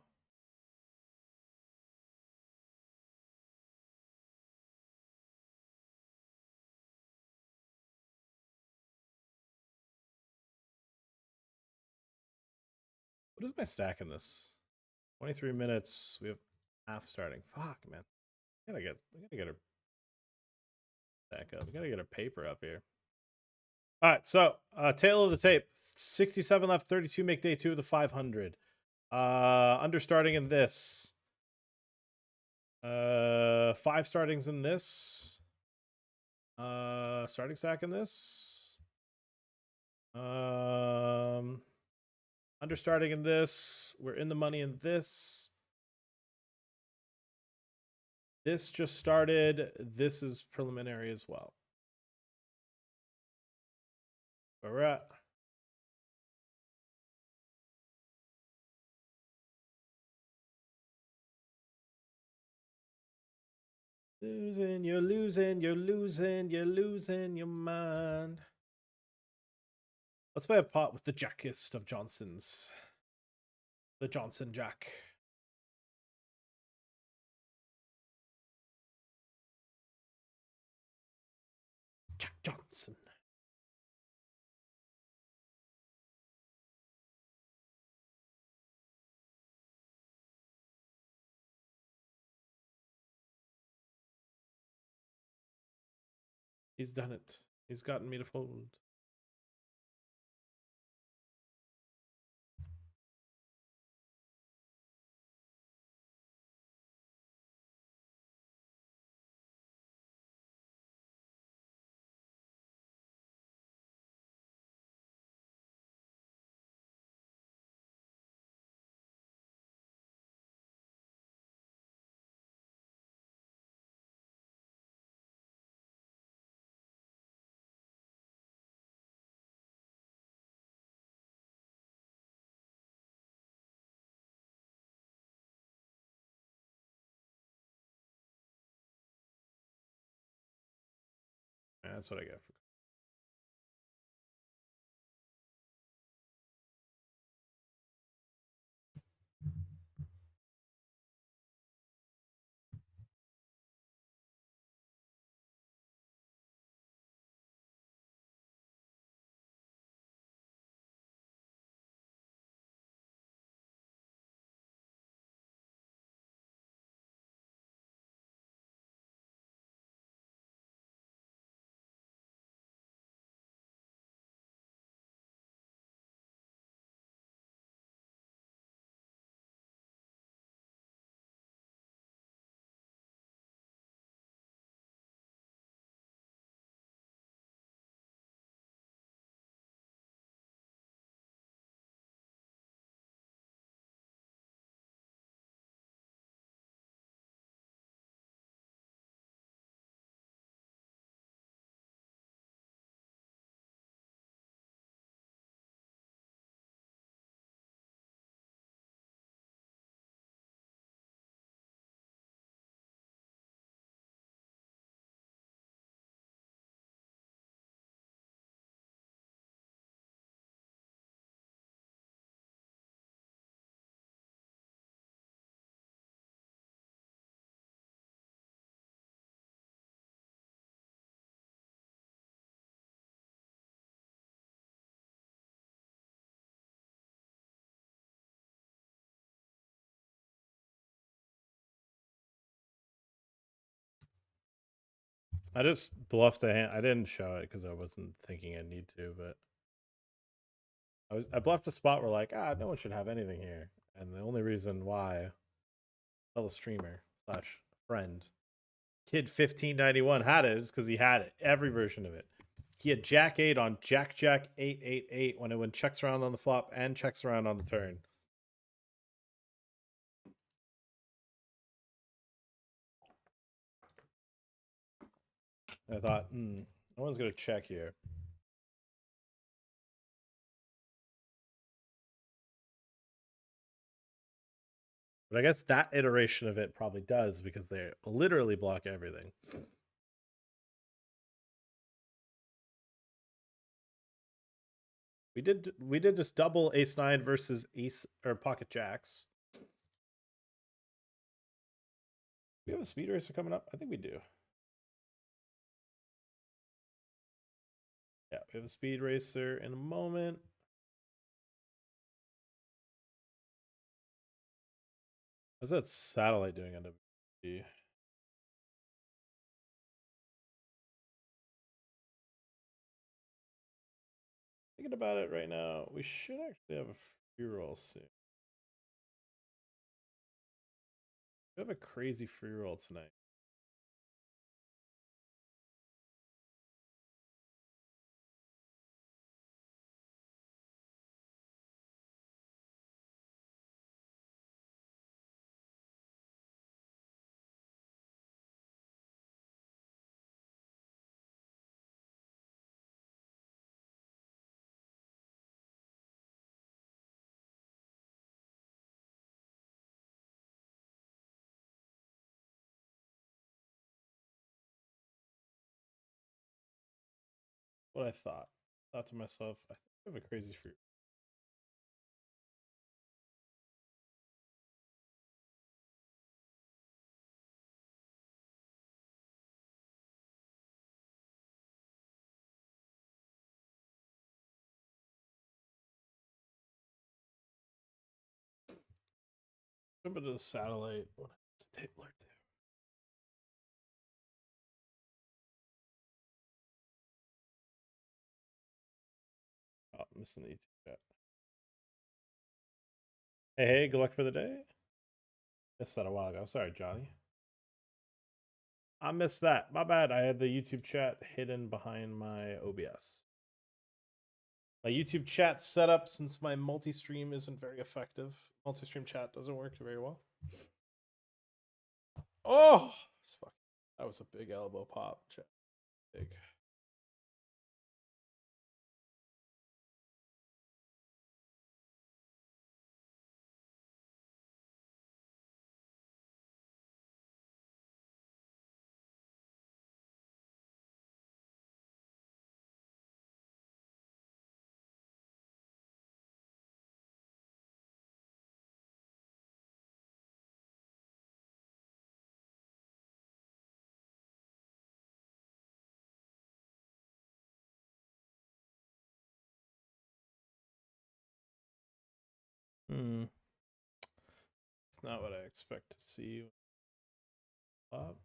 What is my stack in this? 23 minutes. We have half starting. Fuck, man. We gotta get our stack up. We gotta get our paper up here. All right, so tail of the tape. 67 left, 32 make day 2 of the 500. Understarting in this. 5 startings in this. Starting stack in this. Understarting in this. We're in the money in this. This just started. This is preliminary as well. Where we're at. Losing, you're losing, you're losing, you're losing your mind. Let's play a pot with the jackest of Johnsons. The Johnson Jack. Jack Johnson. He's done it. He's gotten me to fold. Yeah, that's what I get for. I just bluffed the hand. I didn't show it because I wasn't thinking I'd need to, but I bluffed a spot where like, no one should have anything here. And the only reason why fellow streamer slash friend Kid 1591 had it is because he had it. Every version of it. He had Jack 8 on Jack 888 when it went checks around on the flop and checks around on the turn. I thought, no one's gonna check here. But I guess that iteration of it probably does because they literally block everything. We did just double ace nine versus ace or pocket jacks. We have a speed racer coming up. I think we do. Yeah, we have a speed racer in a moment. How's that satellite doing on WPT? Thinking about it right now, we should actually have a free roll soon. We have a crazy free roll tonight. What I thought to myself, I think I have a crazy free. Remember the satellite table or two. Oh, I'm missing the YouTube chat. Hey, good luck for the day. Missed that a while ago. Sorry, Johnny. I missed that. My bad. I had the YouTube chat hidden behind my OBS. My YouTube chat setup, since my multi-stream isn't very effective, multi-stream chat doesn't work very well. Oh, fuck. That was a big elbow pop. Chat. Big. It's not what I expect to see. Pop.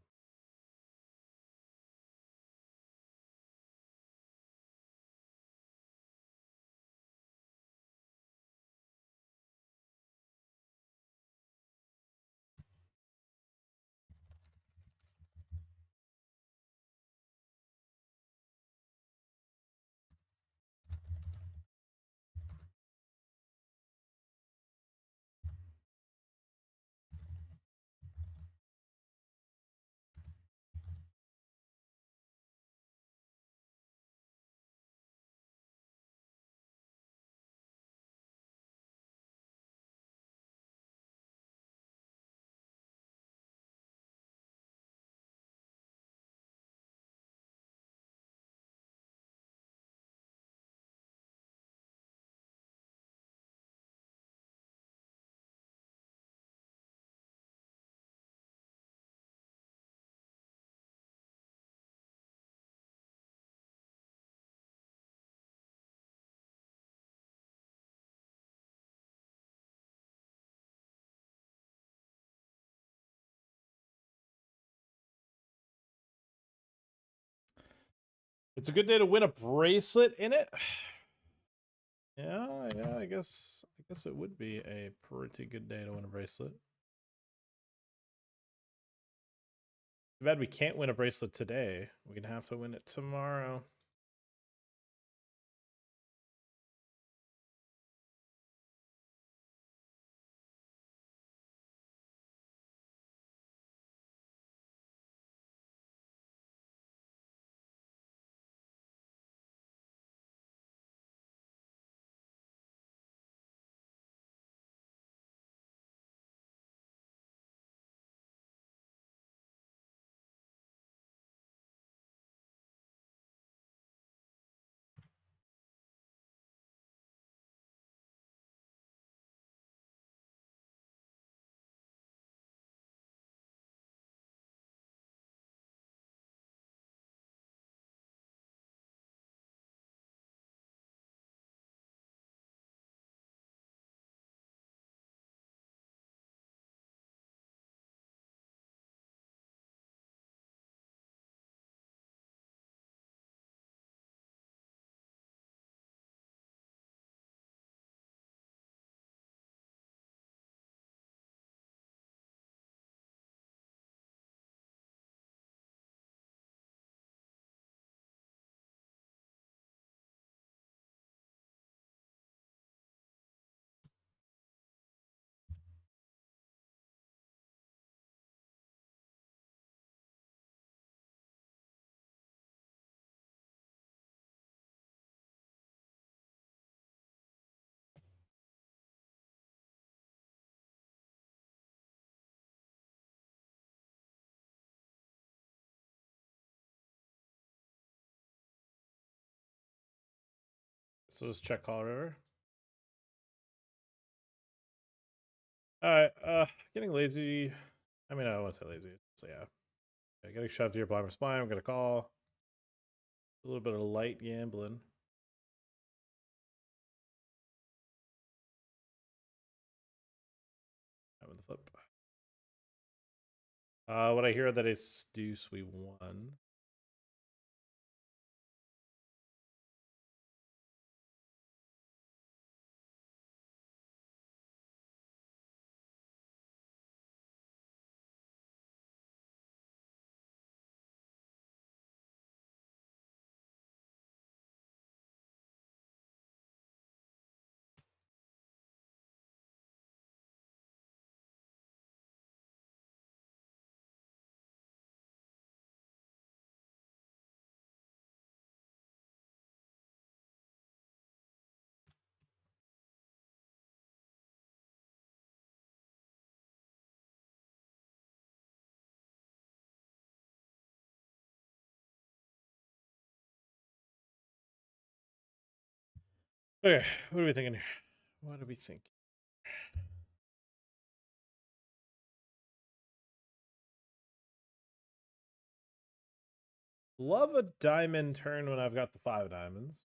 It's a good day to win a bracelet in it. Yeah, I guess it would be a pretty good day to win a bracelet. Too bad we can't win a bracelet today. We're gonna have to win it tomorrow. So just check call river. Alright, getting lazy. I mean, I don't want to say lazy. So yeah. Getting shoved to your blind spine. I'm gonna call. A little bit of light gambling. Having the flip. When I hear that it's deuce, we won. Okay, what are we thinking here? What do we think? Love a diamond turn when I've got the 5 diamonds.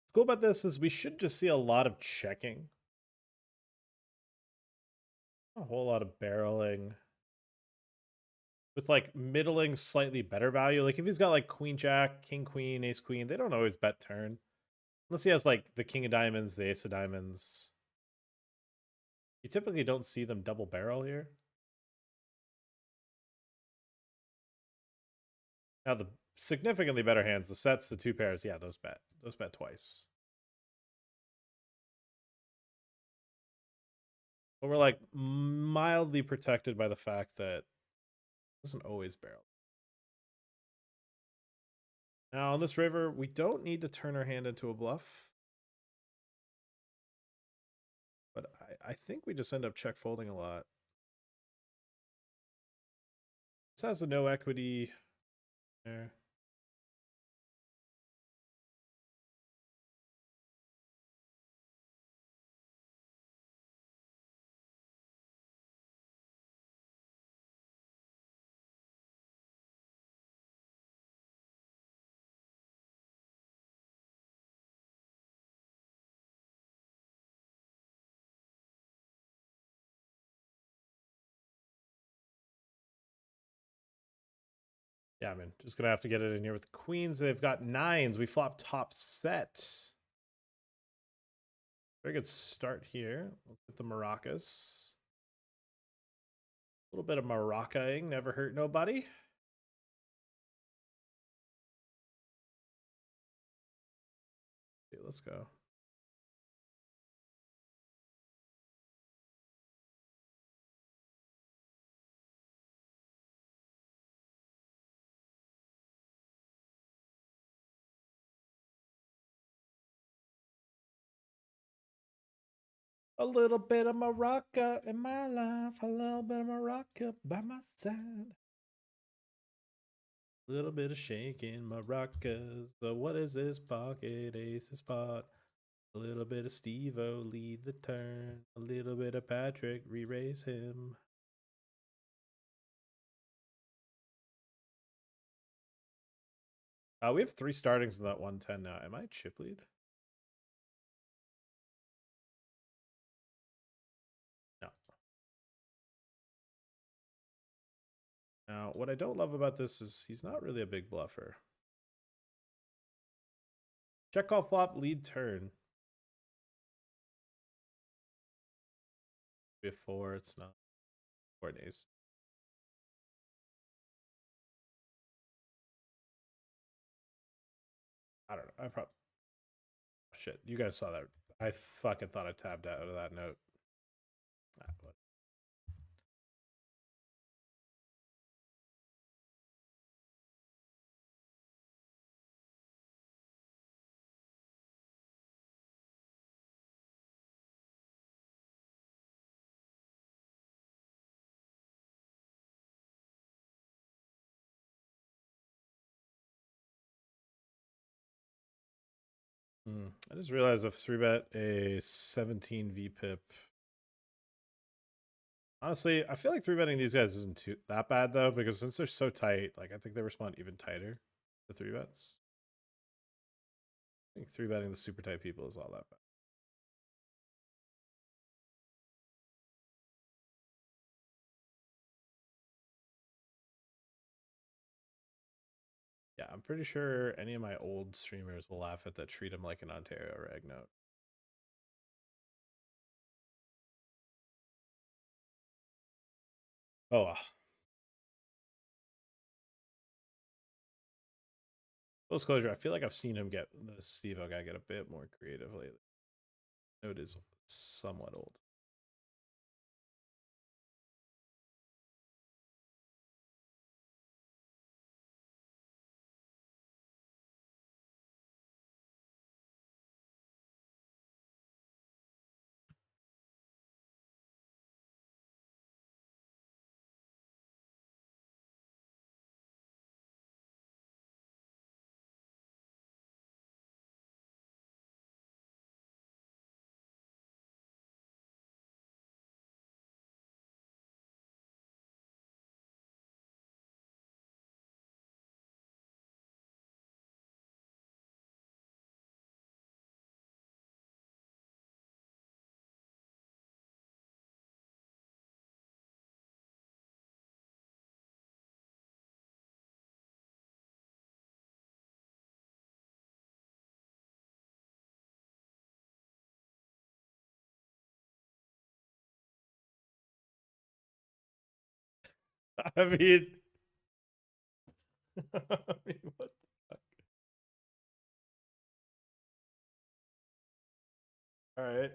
What's cool about this is we should just see a lot of checking. A whole lot of barreling. With like middling, slightly better value. Like if he's got like queen jack, king queen, ace queen, they don't always bet turn. Unless he has like the king of diamonds, the ace of diamonds. You typically don't see them double barrel here. Now the significantly better hands, the sets, the 2 pairs, yeah, those bet. Those bet twice. But we're like mildly protected by the fact that it doesn't always barrel. Now on this river, we don't need to turn our hand into a bluff. But I think we just end up check folding a lot. This has a no equity there. Yeah, I mean, just gonna have to get it in here with the queens. They've got 9s. We flop top set. Very good start here. Let's get the maracas. A little bit of maracaing never hurt nobody. Okay, let's go. A little bit of maraca in my life. A little bit of maraca by my side. A little bit of shaking maracas. So what is this pocket ace spot? A little bit of Steve-O, lead the turn. A little bit of Patrick, re-raise him. We have 3 startings in that 110 now. Am I chip lead? No. Now, what I don't love about this is he's not really a big bluffer. Check call flop, lead turn. We have 4, it's not. 4 days. I don't know. I probably. Shit, you guys saw that. I fucking thought I tabbed out of that note. I just realized I've 3-bet a 17 VPIP. Honestly, I feel like 3-betting these guys isn't too that bad though, because since they're so tight, like I think they respond even tighter to 3-bets. I think 3-betting the super tight people is all that bad. Yeah, I'm pretty sure any of my old streamers will laugh at that treat him like an Ontario rag note. Oh, full disclosure, I feel like I've seen him get the Steve-O guy get a bit more creative lately. Note is somewhat old. I mean, I mean, what the fuck? All right.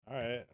All right.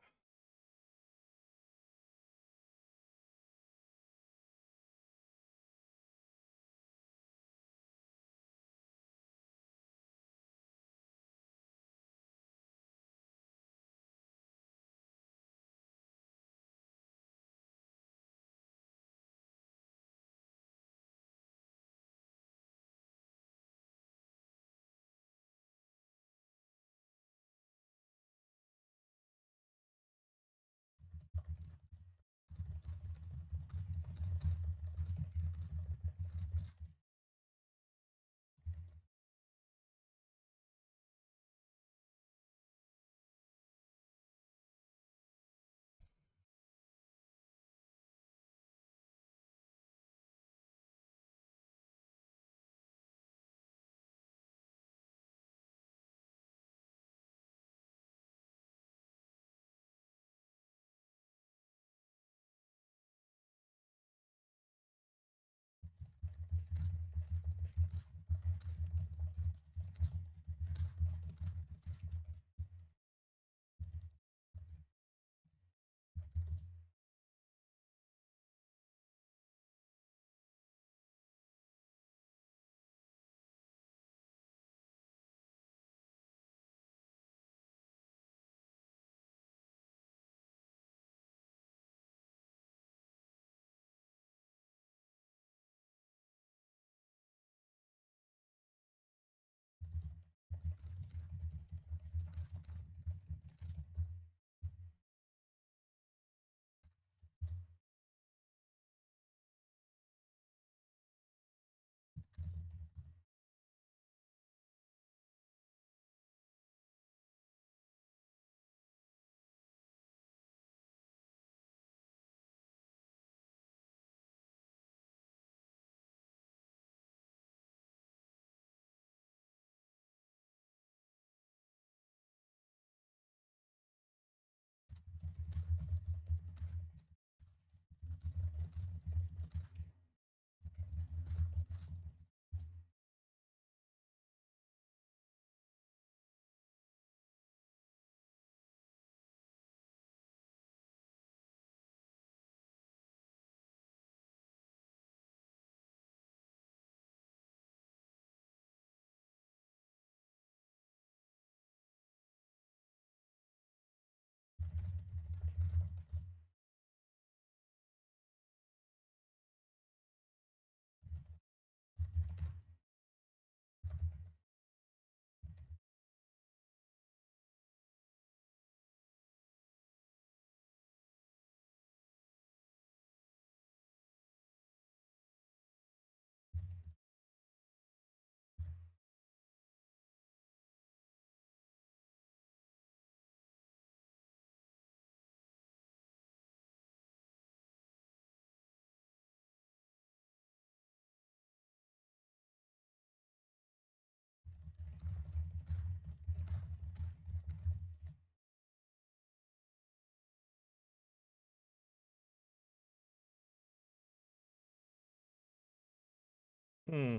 Hmm.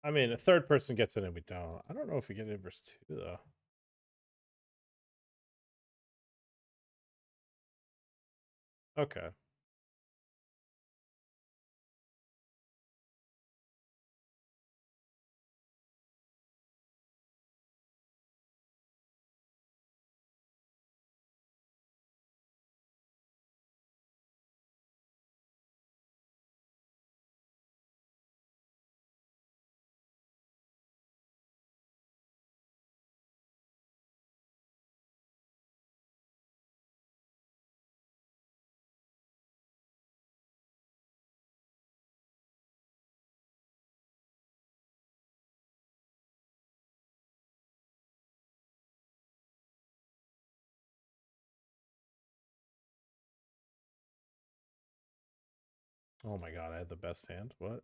I mean, a third person gets it and we don't. I don't know if we get it versus 2, though. Okay. Oh my god, I had the best hand. What?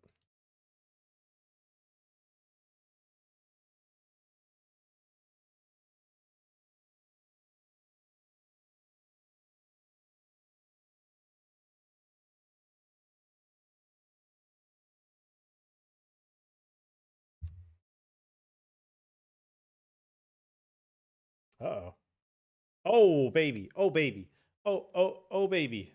Uh-oh. Oh, baby. Oh, baby. Oh, baby.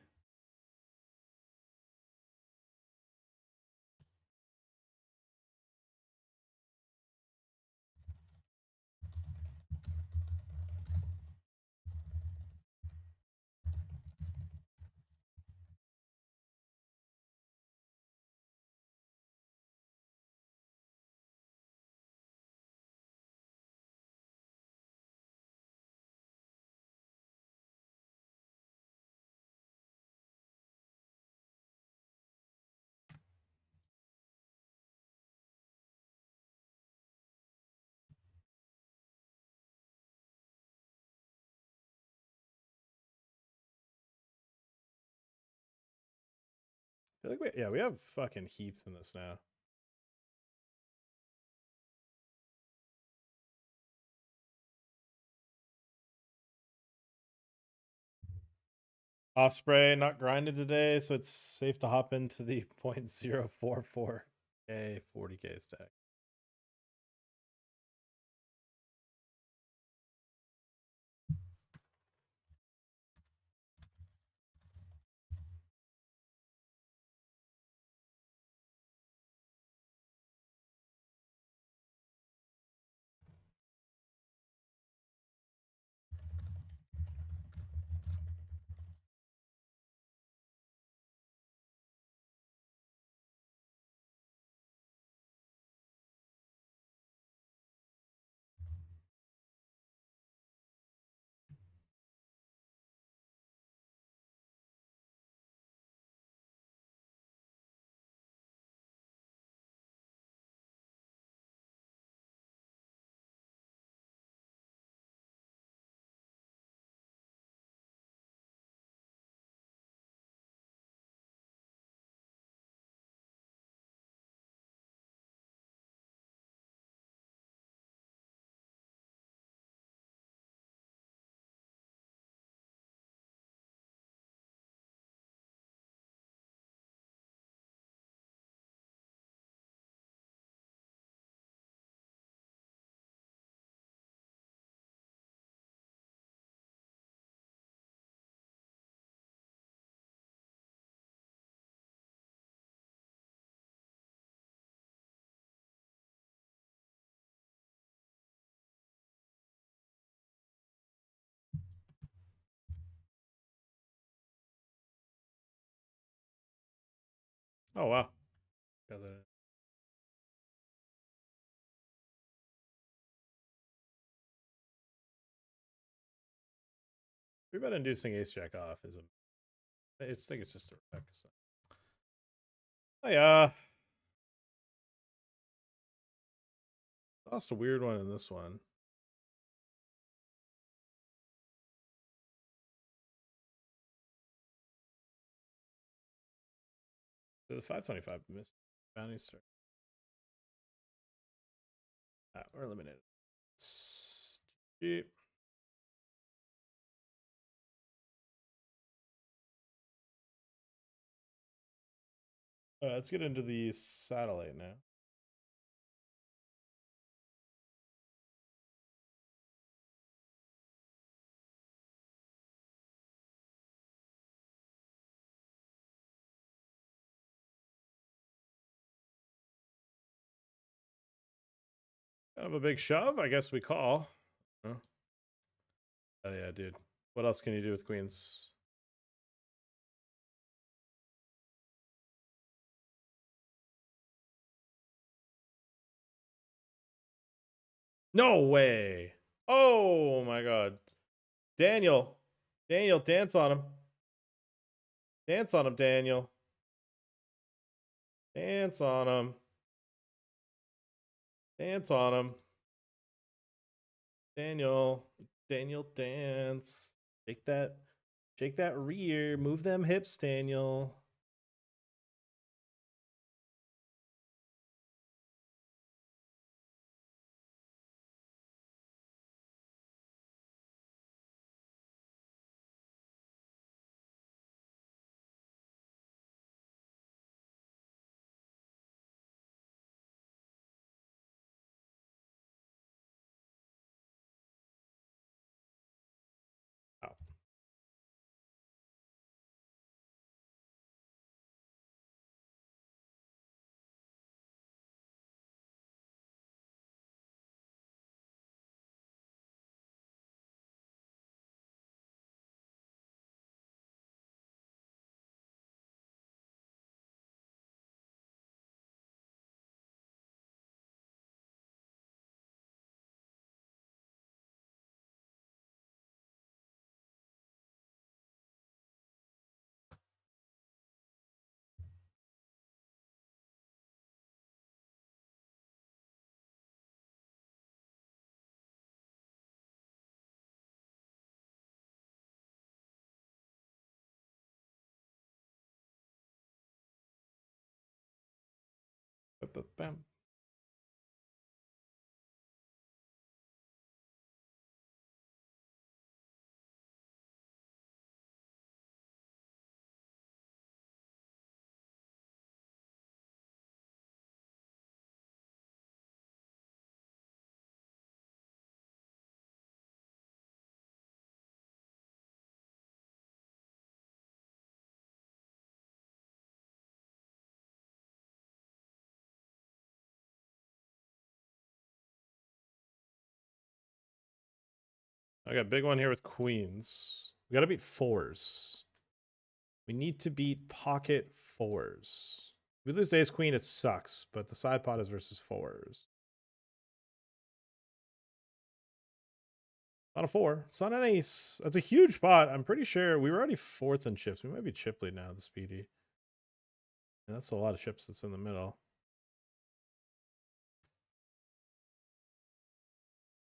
I feel like we have fucking heaps in this now. Osprey not grinded today, so it's safe to hop into the 0.044k 40k stack. Oh wow. Got that. Three bet inducing ace jack off is a. I think it's just a wreck. So. Oh yeah. Lost a weird one in this one. The 525 missed bounty start. We're eliminated. Cheap. Let's get into the satellite now. Kind of a big shove. I guess we call. Huh? Oh yeah, dude. What else can you do with queens? No way. Oh my god. Daniel. Daniel, dance on him. Dance on him, Daniel. Dance on him. Dance on him. Daniel. Daniel, dance. Shake that. Shake that rear. Move them hips, Daniel. Wow. Bam. I got a big one here with queens. We got to beat fours. We need to beat pocket fours. If we lose to ace queen, it sucks, but the side pot is versus fours. Not a four. It's not an ace. That's a huge pot. I'm pretty sure we were already fourth in chips. We might be chip lead now, the speedy. And that's a lot of chips that's in the middle.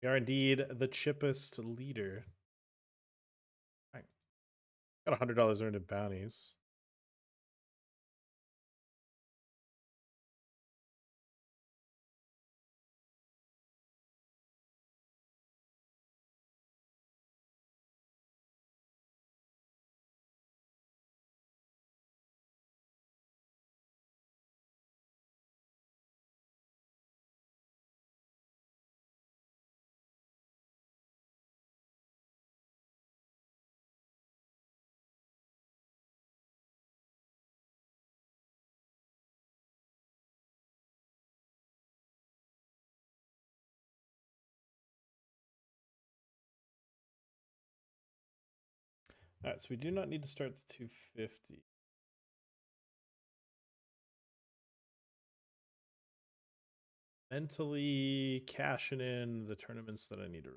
We are indeed the chippest leader. Right. Got $100 earned in bounties. All right, so we do not need to start the 250. Mentally cashing in the tournaments that I need to.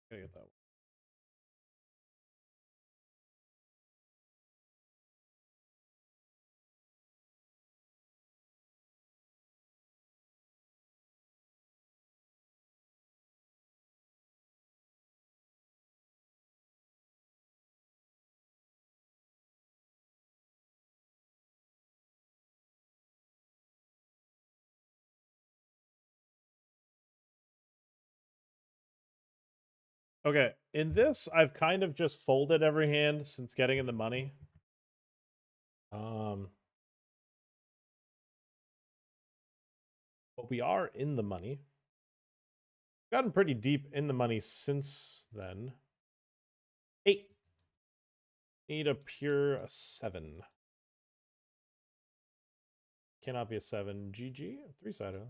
Gotta get that one. Okay, in this, I've kind of just folded every hand since getting in the money. But we are in the money. Gotten pretty deep in the money since then. 8. Need a pure 7. Cannot be a 7. GG. 3-sider.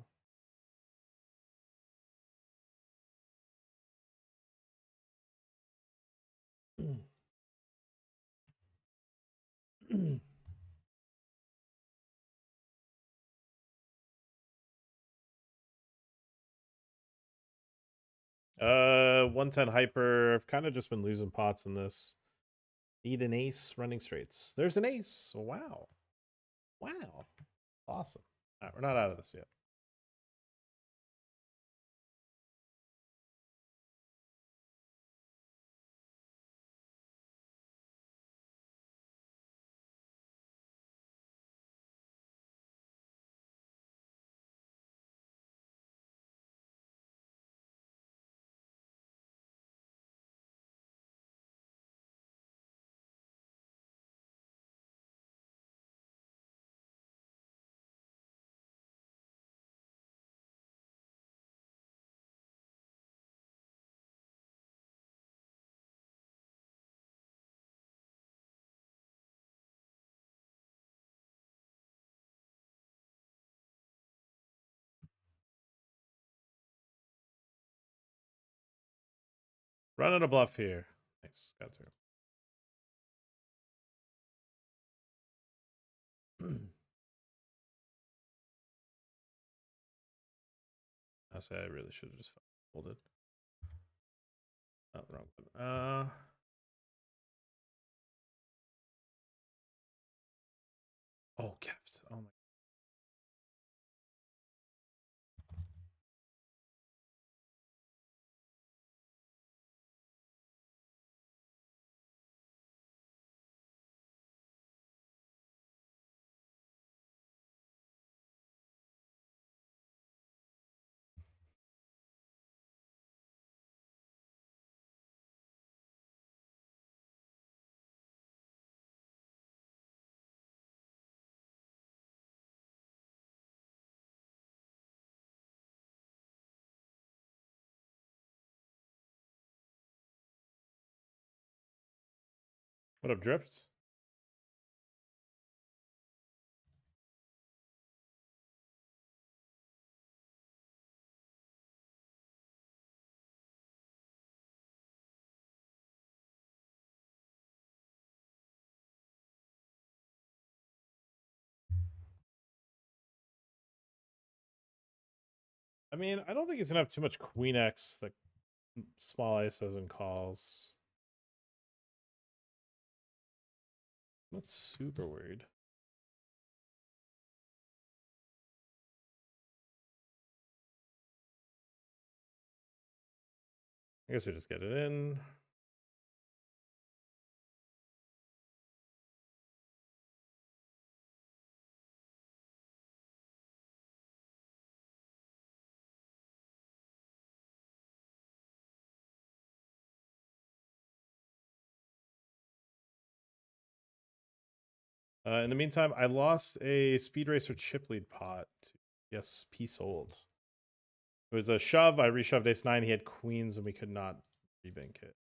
Uh, 110 hyper. I've kind of just been losing pots in this. Need an ace running straights. There's an ace. Wow. Wow. Awesome. All right, we're not out of this yet. Running a bluff here. Nice. Got through. I say I really should have just folded. Oh, wrong one. Oh, kept. Oh my. What up, Drift? I mean, I don't think he's gonna have too much Queen X, like small ISOs and calls. That's super weird. I guess we just get it in. In the meantime, I lost a Speed Racer chip lead pot. Yes, P sold. It was a shove. I reshoved ace 9. He had queens, and we could not rebank it.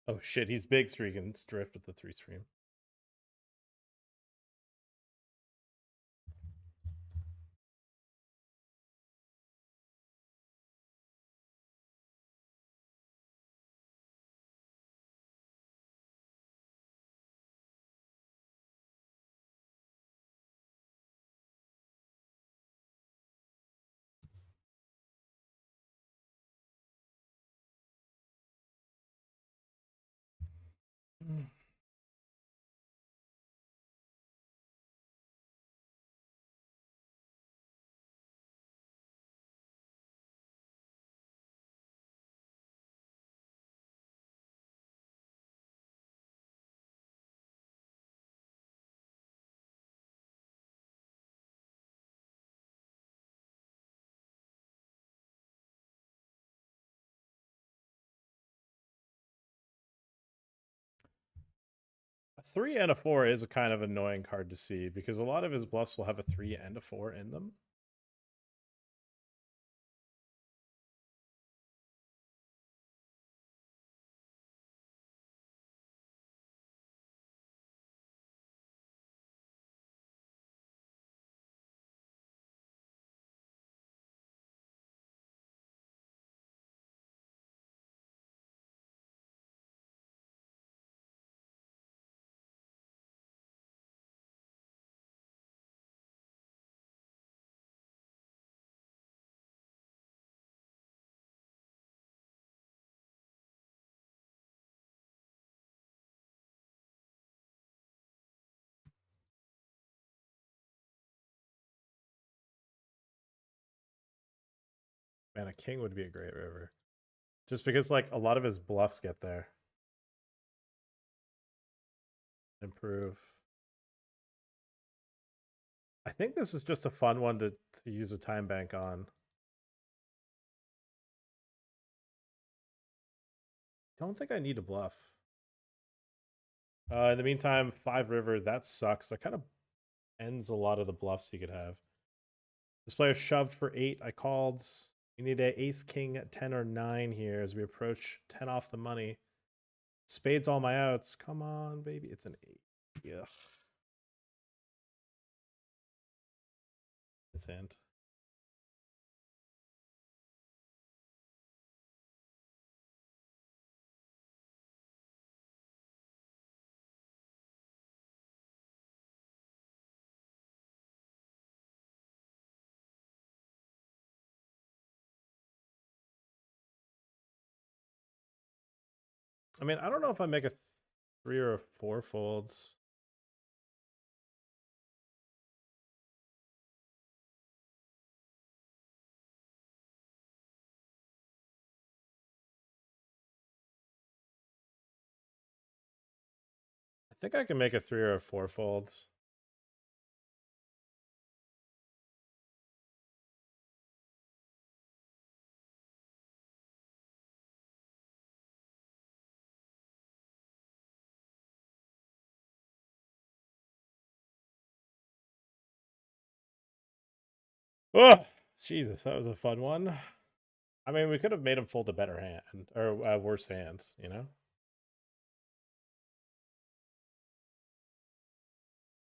Oh shit, he's big streaking. Drift with the 3 stream. A 3 and a 4 is a kind of annoying card to see because a lot of his bluffs will have a 3 and a 4 in them. Man, a king would be a great river. Just because like a lot of his bluffs get there. Improve. I think this is just a fun one to use a time bank on. Don't think I need to bluff. In the meantime, 5 river, that sucks. That kind of ends a lot of the bluffs he could have. This player shoved for 8. I called. We need a ace, king, 10 or 9 here as we approach 10 off the money. Spades all my outs. Come on, baby. It's an 8. Ugh. This hand. I mean, I don't know if I make a 3 or a 4 folds. I think I can make a 3 or a 4 fold. Oh, Jesus, that was a fun one. I mean, we could have made him fold a better hand or worse hands, you know?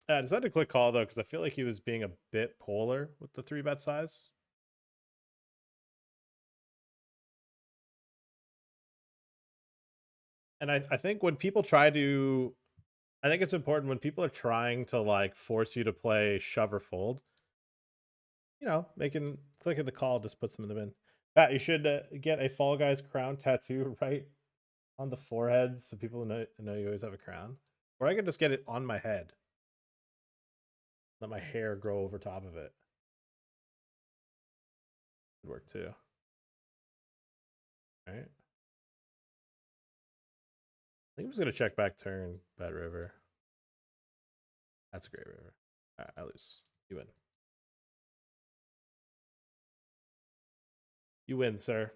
I decided to click call though because I feel like he was being a bit polar with the 3-bet size. And I think when people try to, I think it's important when people are trying to like force you to play shove or fold, you know, clicking the call just puts them in the bin. Pat, you should get a Fall Guys crown tattoo right on the forehead so people know you always have a crown. Or I could just get it on my head. Let my hair grow over top of it. Would work too. All right. I think I'm just gonna check back turn, bet river. That's a great river. I lose. You win. You win, sir.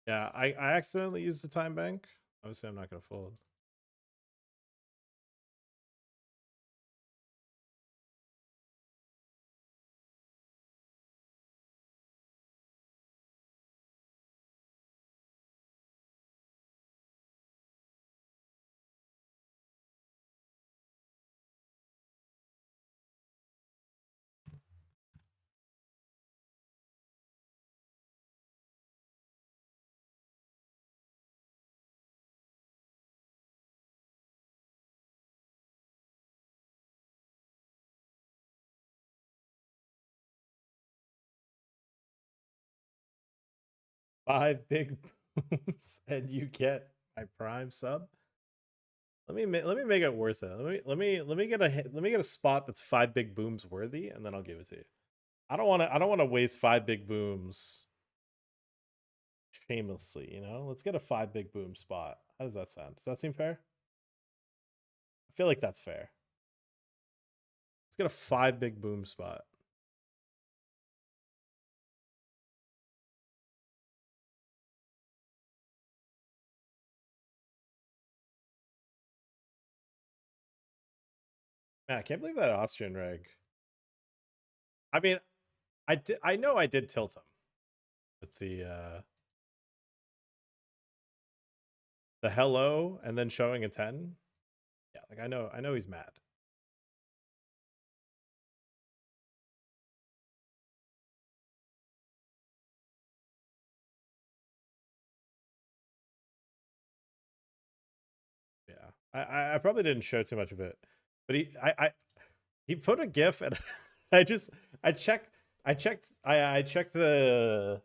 Yeah, I accidentally used the time bank. Obviously, I'm not going to fold. Five big booms and you get my prime sub. Let me make it worth it. Let me get a spot that's five big booms worthy, and then I'll give it to you. I don't want to waste five big booms shamelessly. Let's get a five big boom spot. How does that sound? Does that seem fair? I feel like that's fair. Let's get a five big boom spot. Man, I can't believe that Austrian reg. I mean, I know I did tilt him with the hello and then showing a 10. Yeah, like I know he's mad. Yeah. I probably didn't show too much of it. But he put a GIF and I checked the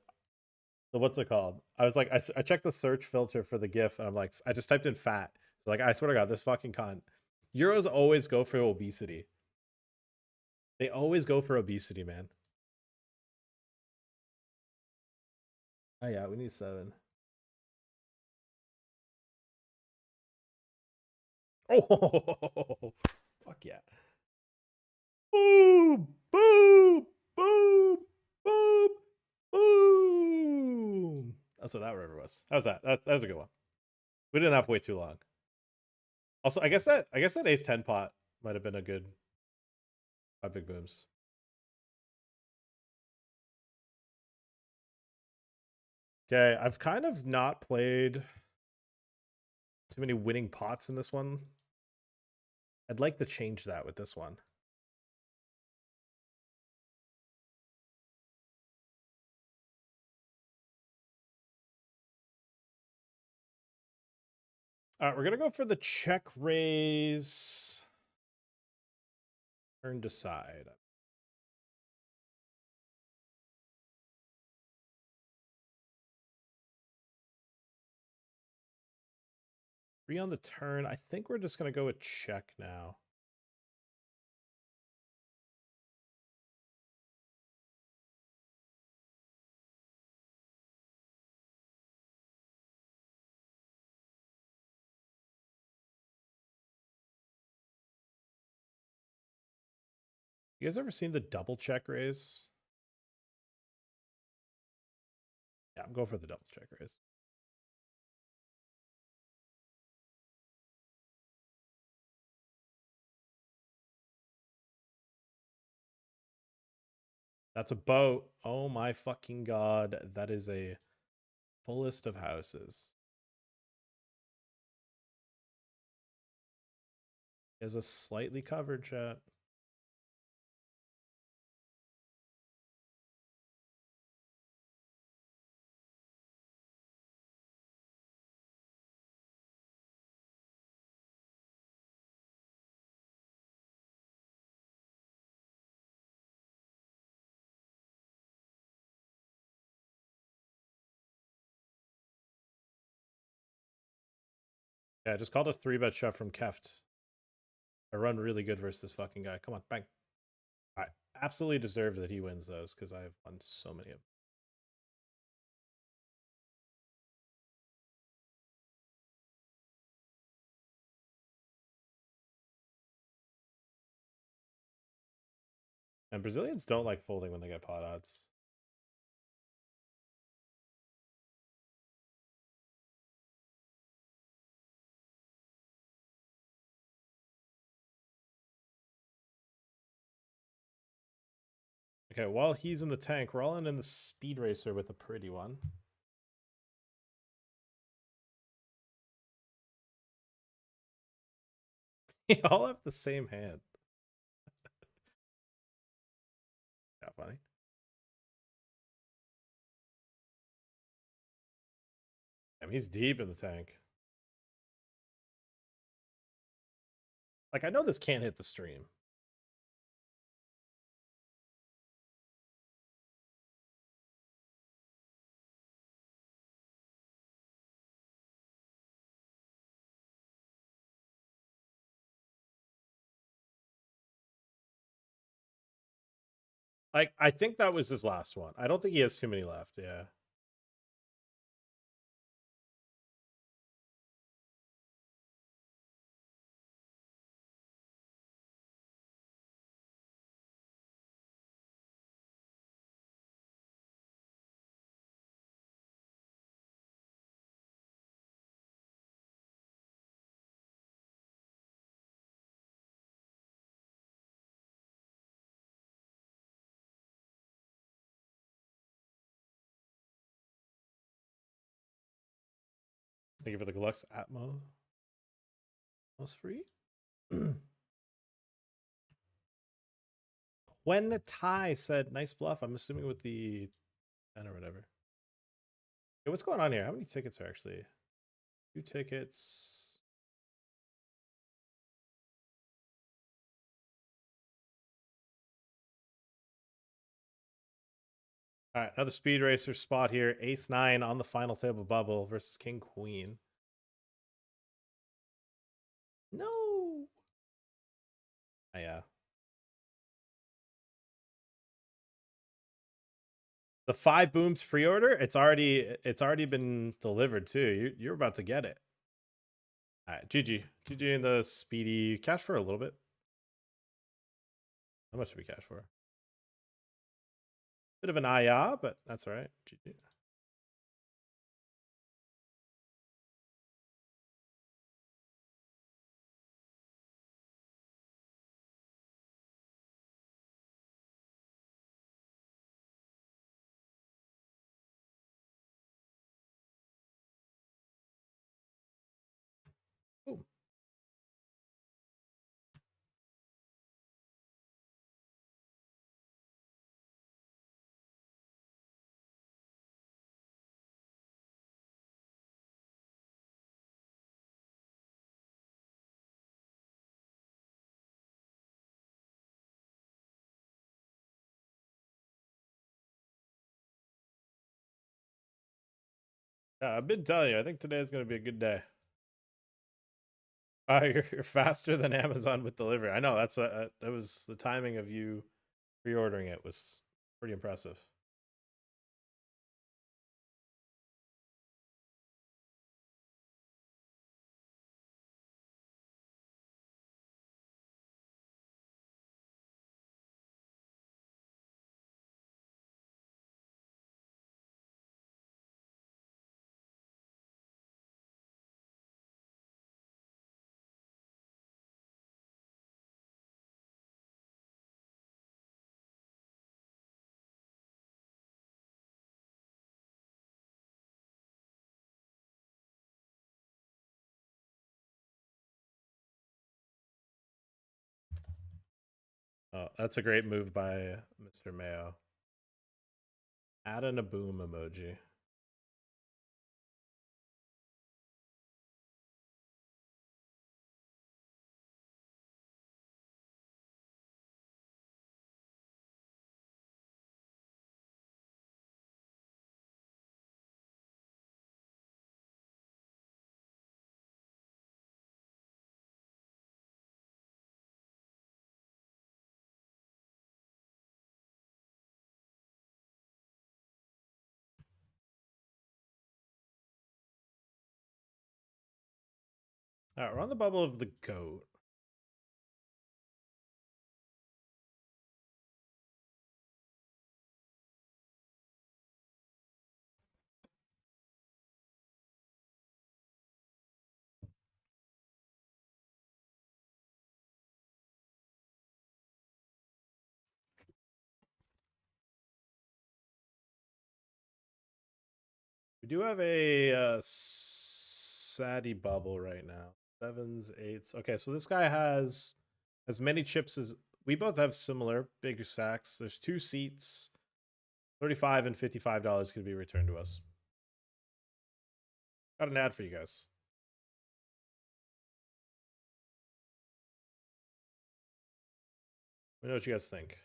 what's it called? I was like, I checked the search filter for the GIF and I'm like, I just typed in fat. Like, I swear to God, this fucking cunt. Euros always go for obesity. They always go for obesity, man. Oh yeah, we need 7. Oh, fuck yeah. Boom, boom, boom, boom, boom. That's what that river was. How's that? That was a good one. We didn't have to wait too long. Also, I guess that ace 10 pot might have been a good 5 big booms. Okay, I've kind of not played too many winning pots in this one. I'd like to change that with this one. All right, we're gonna go for the check raise. Turn decide. Three on the turn. I think we're just gonna go with check now. You guys ever seen the double check raise? Yeah, I'm going for the double check raise. That's a boat. Oh my fucking god. That is a fullest of houses. He has a slightly covered chat. Yeah, I just called a 3-bet shove from Keft. I run really good versus this fucking guy. Come on, bang. I absolutely deserve that he wins those because I've won so many of them. And Brazilians don't like folding when they get pot odds. Okay, while he's in the tank, we're all in the speed racer with a pretty one. We all have the same hand. Yeah, funny. I mean, he's deep in the tank. Like, I know this can't hit the stream. Like, I think that was his last one. I don't think he has too many left. Yeah. Thank you for the Galux Atmo. Most free? When Ty said nice bluff, I'm assuming with the 10 or whatever. Hey, what's going on here? How many tickets are actually? 2 tickets. All right, another speed racer spot here. Ace 9 on the final table bubble versus King Queen. No. Oh, yeah. The 5 booms pre-order, it's already been delivered too. You're about to get it. All right, GG. GG in the speedy. Cash for a little bit. How much did we cash for? Bit of an IA, but that's all right. GG. Boom. Yeah, I've been telling you, I think today is going to be a good day. You're faster than Amazon with delivery. I know that was the timing of you pre-ordering it was pretty impressive. Oh, that's a great move by Mr. Mayo. Add in a boom emoji. All right, we're on the bubble of the goat. We do have a Sadie bubble right now. 7s, 8s. Okay, so this guy has as many chips as we both have similar big sacks. There's 2 seats. $35 and $55 could be returned to us. Got an ad for you guys. Let me know what you guys think.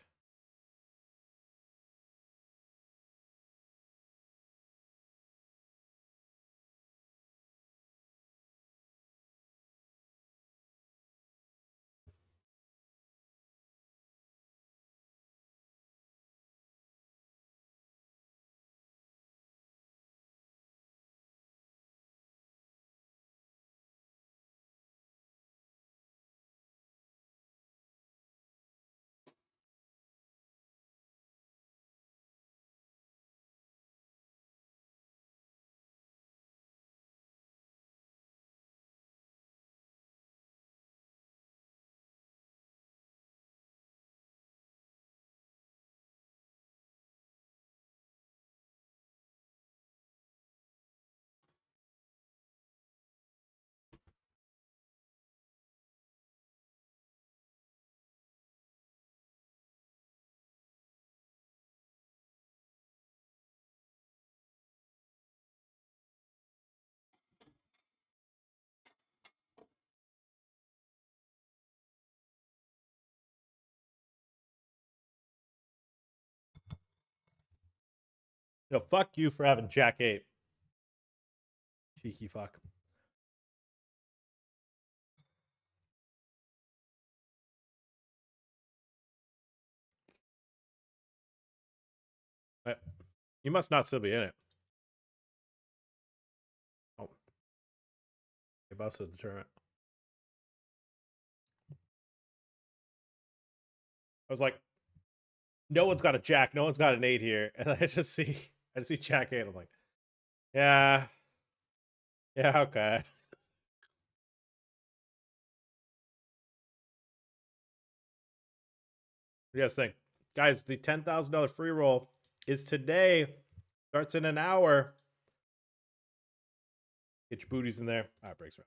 Yo, fuck you for having Jack 8. Cheeky fuck. You must not still be in it. Oh. You busted the tournament. I was like, no one's got a Jack, no one's got an 8 here. And I just see Jack 8. I'm like, yeah. Yeah, okay. What do you guys think? Guys, the $10,000 free roll is today. Starts in an hour. Get your booties in there. All right, breaks right.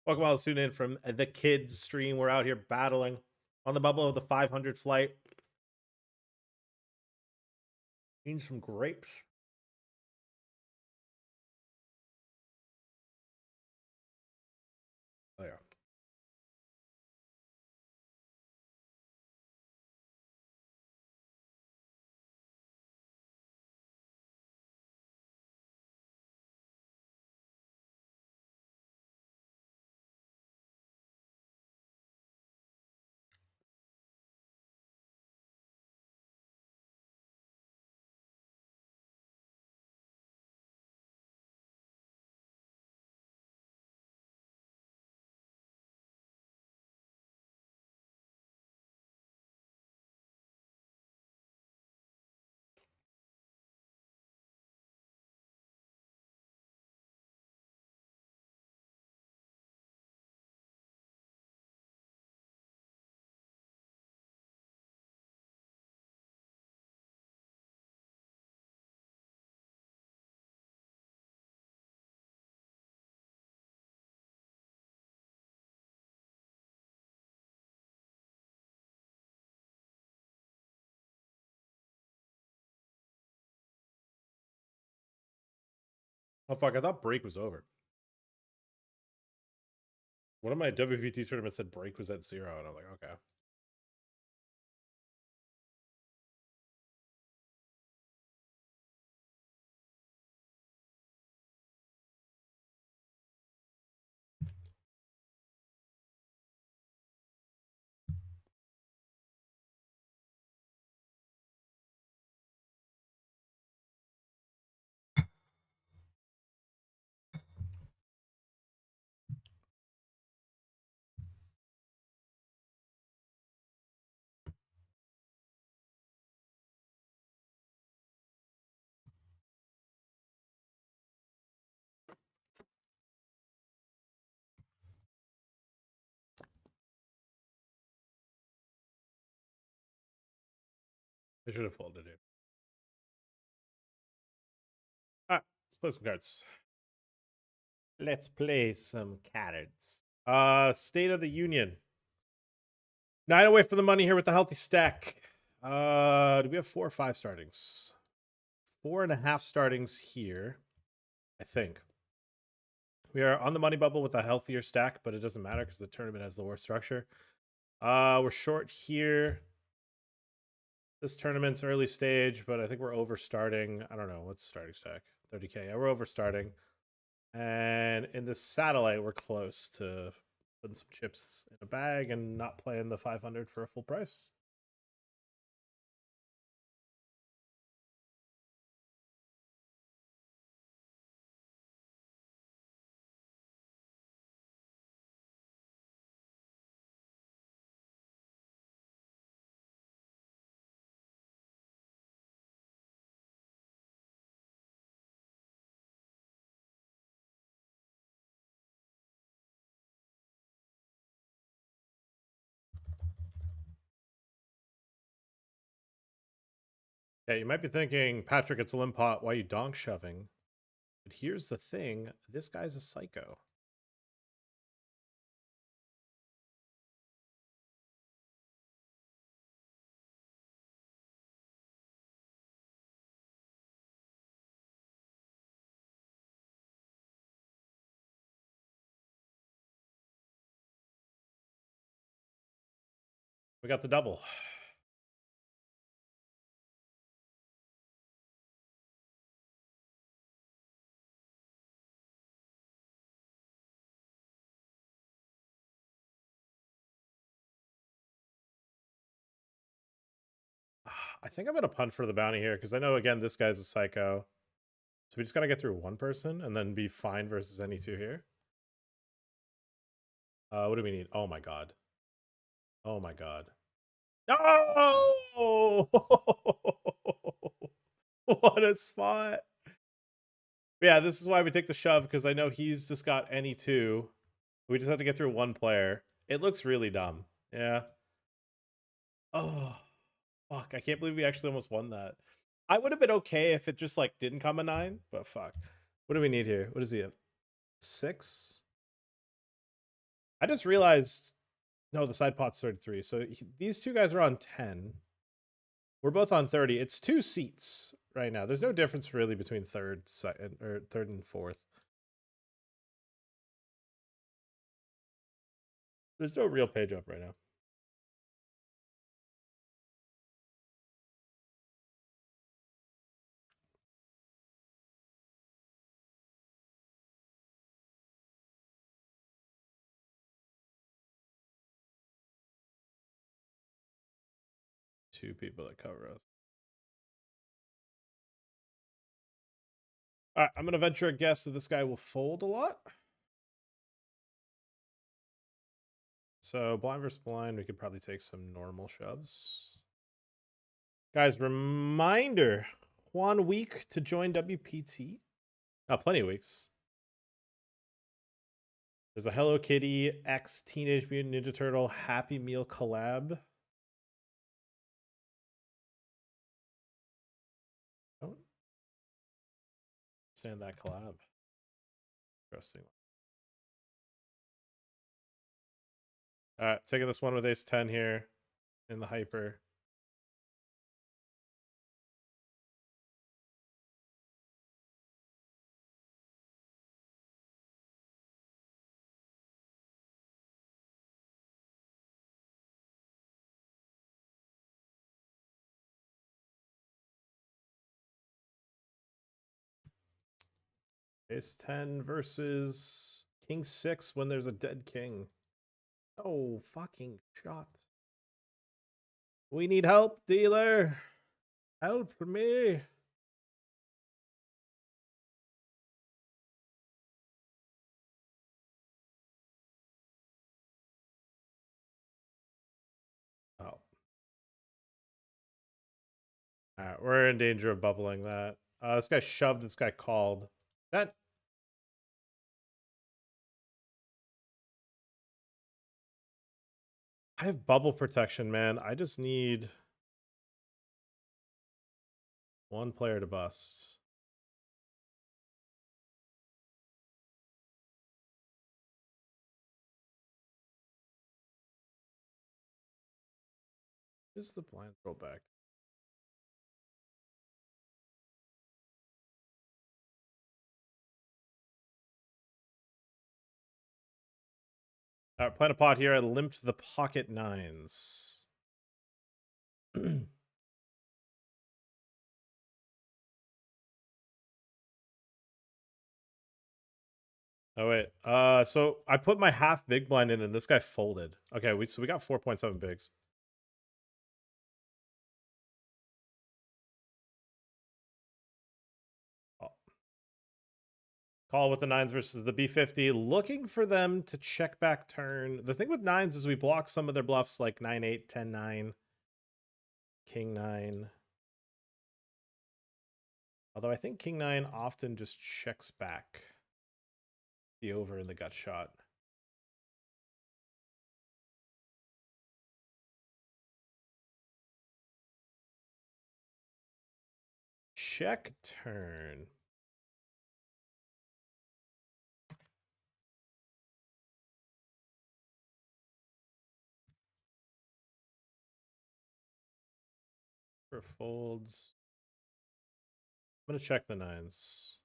Welcome all student in from the kids stream. We're out here battling on the bubble of the 500 flight. Eating some grapes. Oh yeah. Oh fuck, I thought break was over. One of my WPT tournaments said break was at 0, and I'm like, okay. I should have folded it. play some cards. Let's play some cards. State of the Union. 9 away from the money here with the healthy stack. Do we have 4 or 5 startings? 4.5 startings here, I think. We are on the money bubble with a healthier stack, but it doesn't matter because the tournament has the worst structure. We're short here. This tournament's early stage, but I think we're over starting. I don't know. What's starting stack? 30K. Yeah, we're over starting. And in the satellite, we're close to putting some chips in a bag and not playing the 500 for a full price. Yeah, you might be thinking, Patrick, it's a limp pot. Why are you donk shoving? But here's the thing. This guy's a psycho. We got the double. I think I'm going to punt for the bounty here because I know, again, this guy's a psycho. So we just got to get through one person and then be fine versus any two here. What do we need? Oh, my God. Oh, my God. No! What a spot. Yeah, this is why we take the shove, because I know he's just got any two. We just have to get through one player. It looks really dumb. Yeah. Oh, fuck. I can't believe we actually almost won that. I would have been okay if it just, like, didn't come a 9, but fuck. What do we need here? What is he at? 6? I just realized... No, the side pot's 33. So these two guys are on 10. We're both on 30. It's 2 seats right now. There's no difference really between third and fourth. There's no real page up right now. Two people that cover us. All right, I'm going to venture a guess that this guy will fold a lot. So blind versus blind, we could probably take some normal shoves. Guys, reminder, 1 week to join WPT. Oh, plenty of weeks. There's a Hello Kitty X Teenage Mutant Ninja Turtle Happy Meal collab. Don't understand that collab. Interesting. All right, taking this one with ace 10 here in the hyper. Ace 10 versus King 6 when there's a dead king. Oh, fucking shot. We need help, dealer. Help me. Oh. All right, we're in danger of bubbling that. This guy shoved, this guy called. That... I have bubble protection, man. I just need one player to bust. Is the blind roll back? All right, playing a pot here. I limped the pocket nines. Oh wait. So I put my half big blind in, and this guy folded. Okay, so we got 4.7 bigs. Oh. Call with the nines versus the B50, looking for them to check back turn. The thing with nines is we block some of their bluffs like 9-8, 10-9, King 9. Although I think King 9 often just checks back the over in the gut shot. Check turn. For folds. I'm going to check the nines.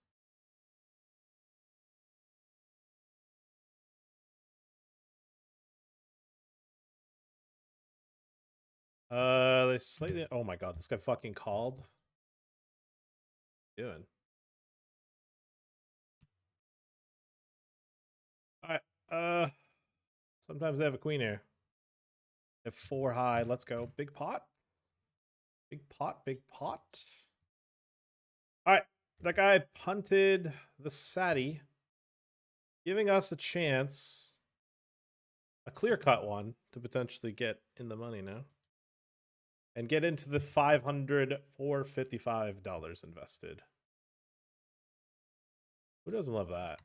They slightly. Oh my god, this guy fucking called. What are you doing? All right. Sometimes they have a queen here. They have 4 high. Let's go. Big pot. Big pot. Big pot. All right. That guy punted the Sati, giving us a chance, a clear-cut one, to potentially get in the money now. And get into the $455 invested. Who doesn't love that?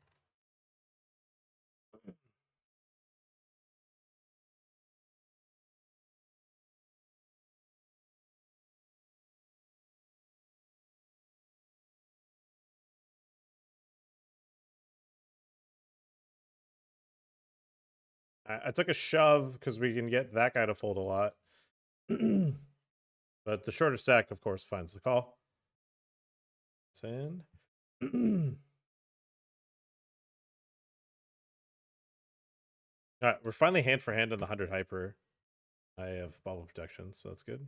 I took a shove because we can get that guy to fold a lot. But the shorter stack, of course, finds the call. Sand. Alright, we're finally hand for hand in the 100 hyper. I have bubble protection, so that's good.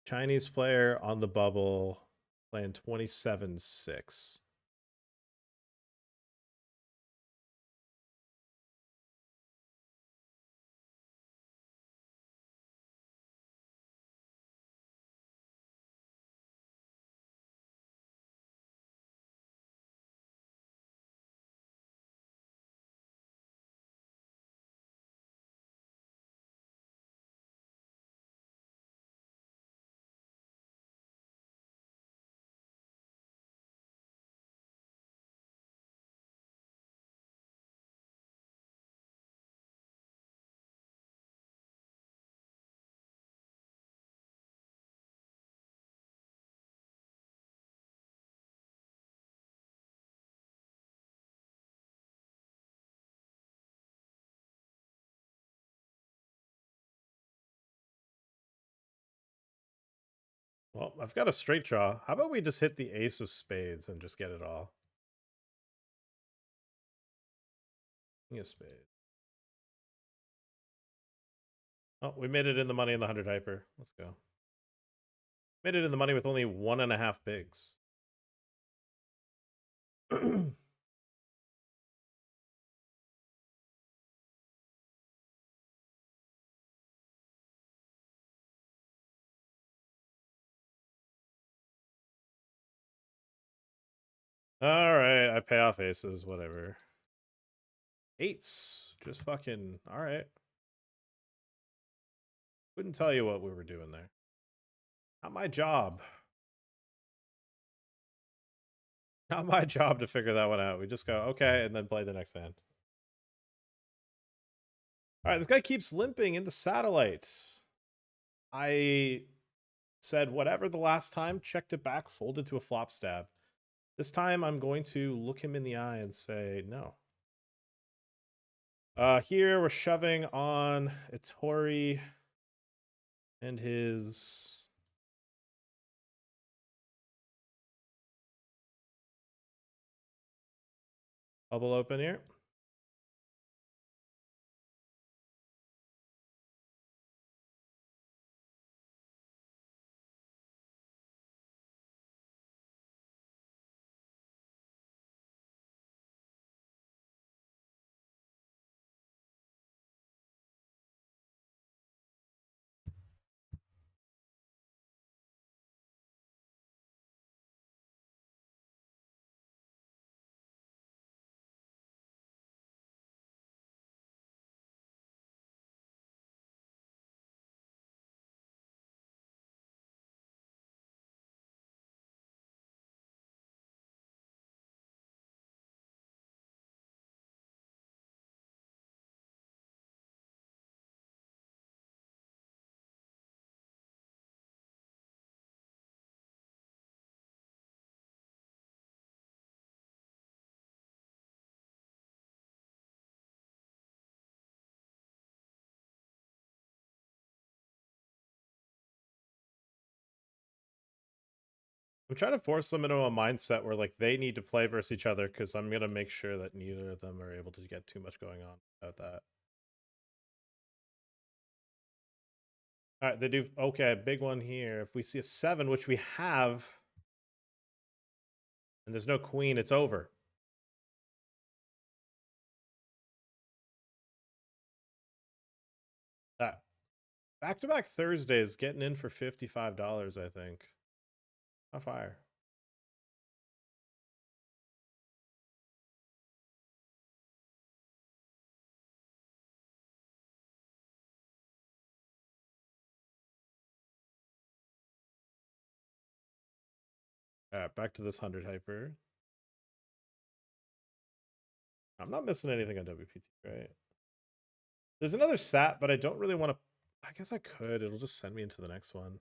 Chinese player on the bubble playing 27-6. Well, I've got a straight draw. How about we just hit the ace of spades and just get it all? King of spades. Oh, we made it in the money in the 100 hyper. Let's go. Made it in the money with only 1.5 bigs. All right, I pay off aces, whatever. Eights, just fucking, all right. Couldn't tell you what we were doing there. Not my job. Not my job to figure that one out. We just go, okay, and then play the next hand. All right, this guy keeps limping in the satellite. I said whatever the last time, checked it back, folded to a flop stab. This time I'm going to look him in the eye and say no. Here we're shoving on Ittori and his bubble open here. I'm trying to force them into a mindset where like they need to play versus each other because I'm gonna make sure that neither of them are able to get too much going on about that. All right, they do okay. Big one here. If we see a 7, which we have, and there's no queen, it's over. Back-to-back Thursdays getting in for $55, I think. On fire. All right, back to this 100 hyper. I'm not missing anything on WPT, right? There's another sat, but I don't really want to. I guess I could. It'll just send me into the next one.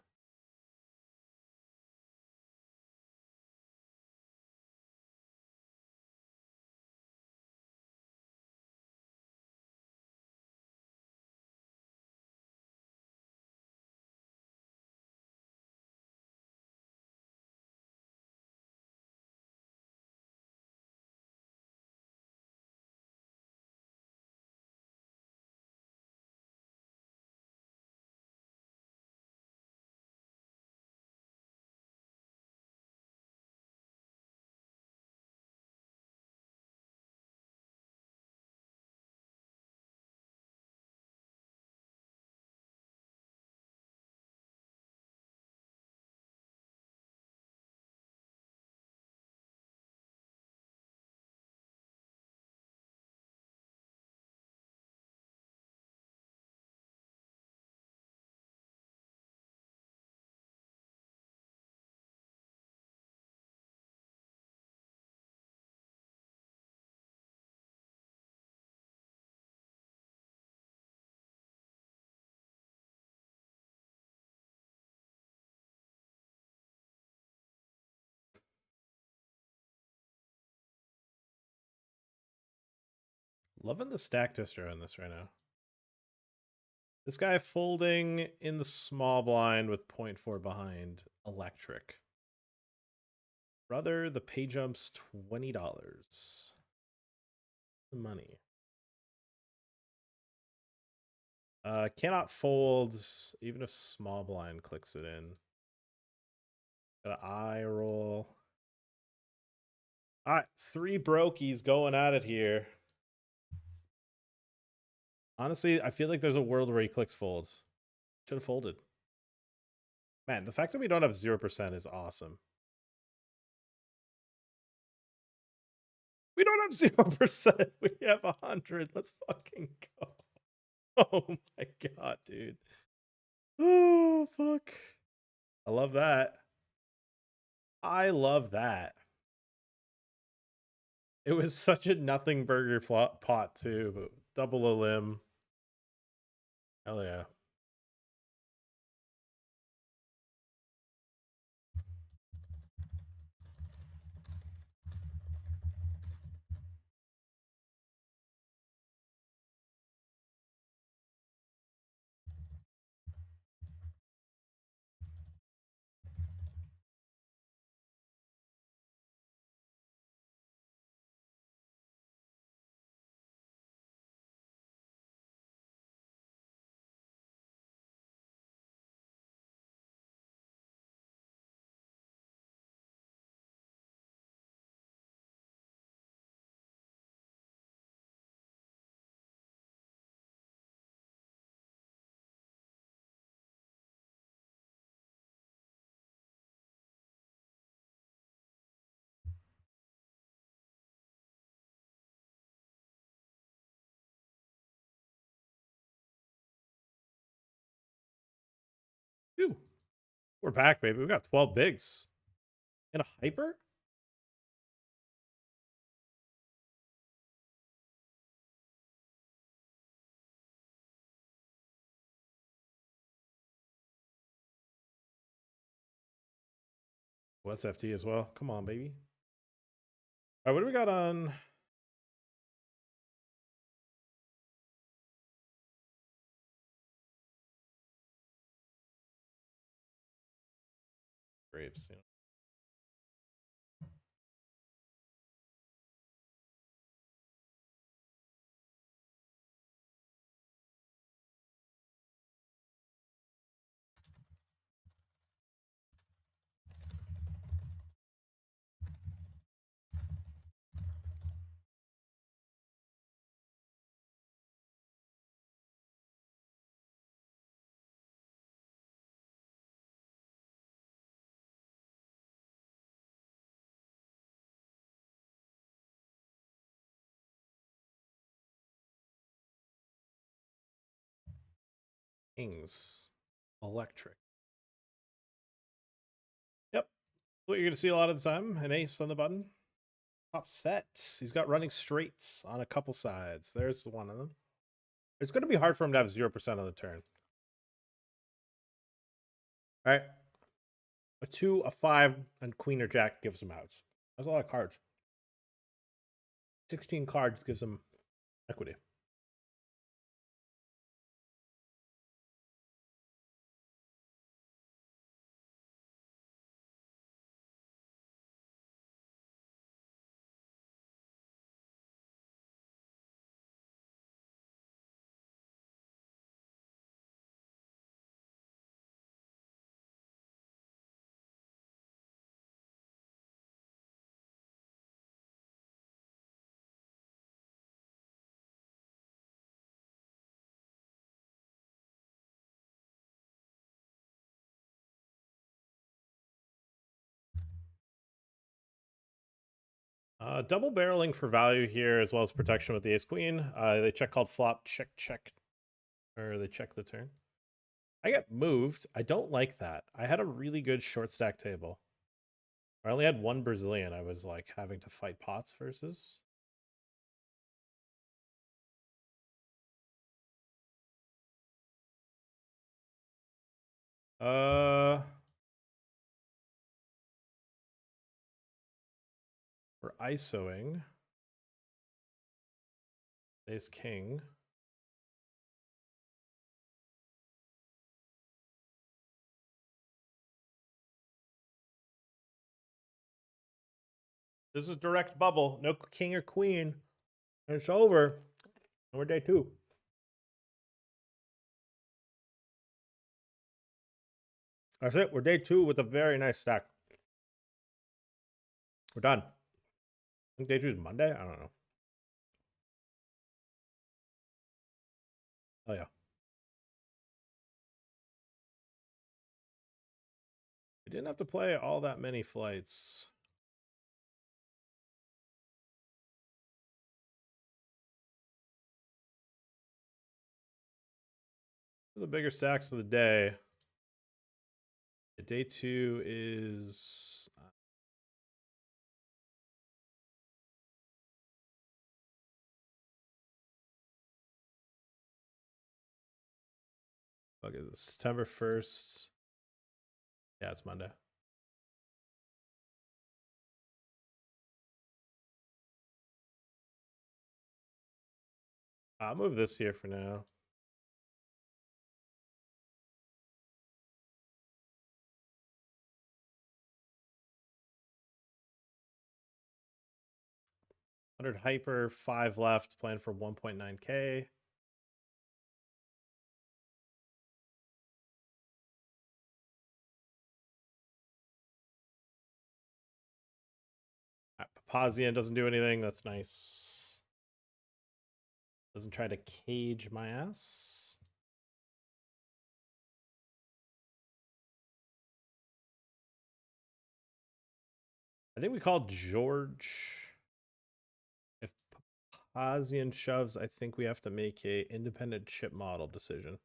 Loving the stack distro on this right now. This guy folding in the small blind with 0.4 behind. Electric. Brother, the pay jump's $20. The money. Cannot fold even if small blind clicks it in. Got an eye roll. All right, 3 brokies going at it here. Honestly, I feel like there's a world where he clicks folds. Should have folded. Man, the fact that we don't have 0% is awesome. We don't have 0%. We have 100. Let's fucking go. Oh my god, dude. Oh, fuck. I love that. I love that. It was such a nothing burger pot, too, but double a limb. Hell yeah. We're back, baby. We got 12 bigs. And a hyper? What's FT as well? Come on, baby. All right, what do we got on? Grapes. Yeah. Kings. Electric. Yep. What you're going to see a lot of the time. An ace on the button. Top set. He's got running straights on a couple sides. There's one of them. It's going to be hard for him to have 0% on the turn. All right. A 2, a 5, and queen or jack gives him outs. That's a lot of cards. 16 cards gives him equity. Double barreling for value here, as well as protection with the ace queen. They check called flop, check, check. Or they check the turn. I get moved. I don't like that. I had a really good short stack table. I only had one Brazilian. I was like having to fight pots versus. We're ISOing. Ace king. This is direct bubble. No king or queen. And it's over. And we're day 2. That's it. We're day 2 with a very nice stack. We're done. I think day 2 is Monday. I don't know. Oh, yeah. We didn't have to play all that many flights. The bigger stacks of the day. Day 2 is what is it? September 1st. Yeah, it's Monday. I'll move this here for now. $100 hyper, 5 left, plan for 1.9K. Papazian doesn't do anything. That's nice. Doesn't try to cage my ass. I think we called George. If Papazian shoves, I think we have to make a independent chip model decision.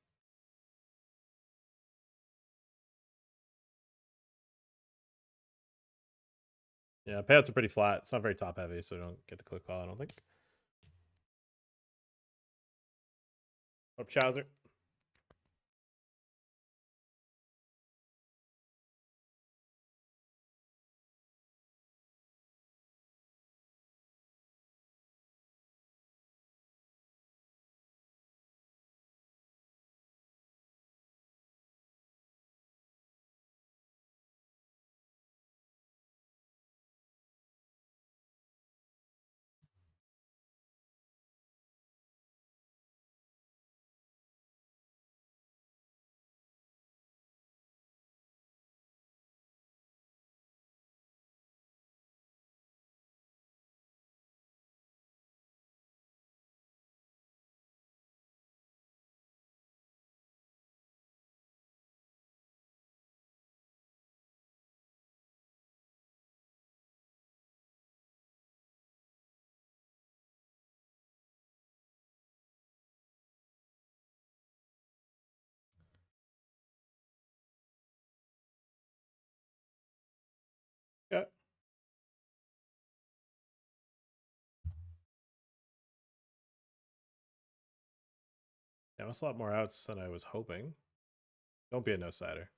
Yeah, payouts are pretty flat. It's not very top heavy, so we don't get the click call, I don't think. Up Chowser. Yeah. Yeah, that's a lot more outs than I was hoping. Don't be a no-sider.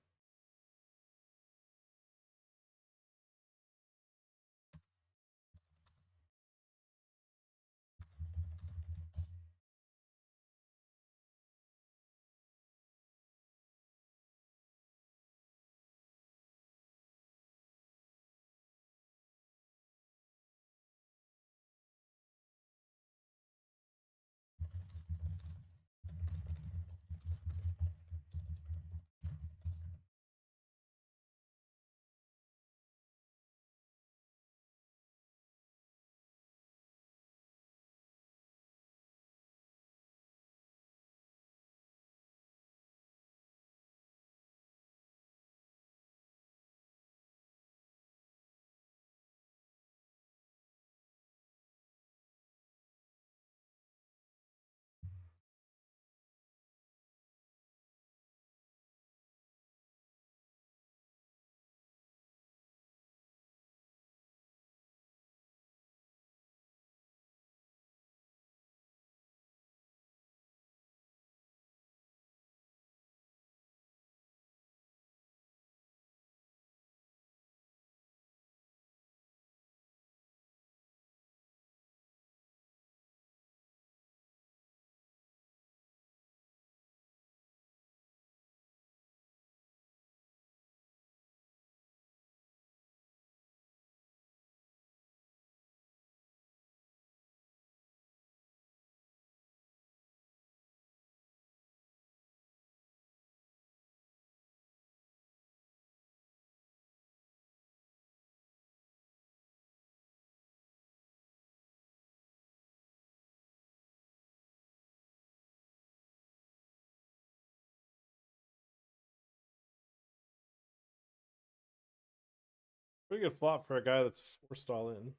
Pretty good flop for a guy that's forced all in.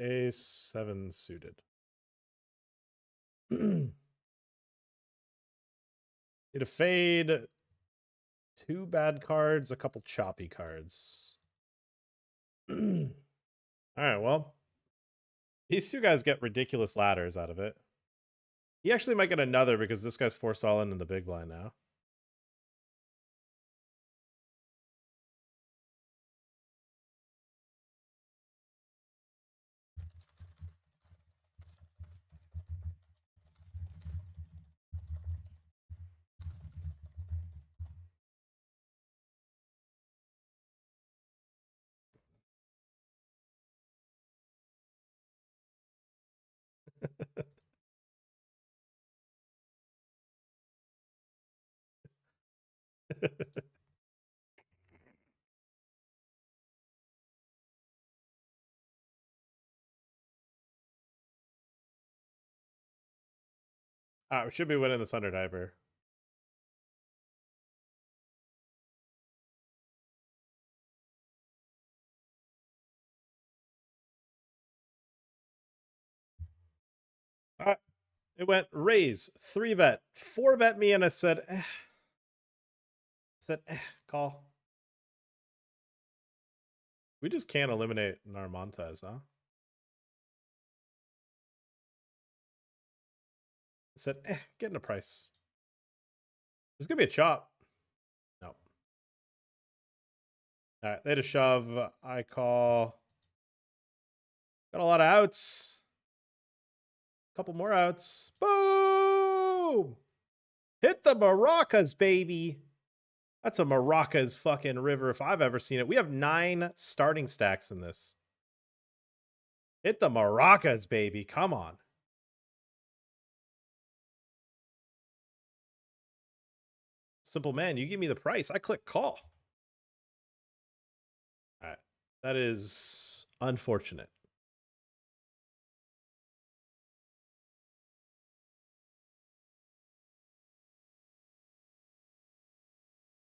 A7 suited. Need a fade. 2 bad cards, a couple choppy cards. All right, well, these two guys get ridiculous ladders out of it. He actually might get another because this guy's forced all in the big blind now. We should be winning this under diaper. It went raise, 3-bet, 4-bet me, and I said, call. We just can't eliminate Narmontes, huh? I said, getting a price. There's gonna be a chop. No. All right, they had a shove. I call. Got a lot of outs. Couple more outs. Boom! Hit the maracas, baby. That's a maracas fucking river if I've ever seen it. We have 9 starting stacks in this. Hit the maracas, baby. Come on. Simple man, you give me the price. I click call. All right. That is unfortunate.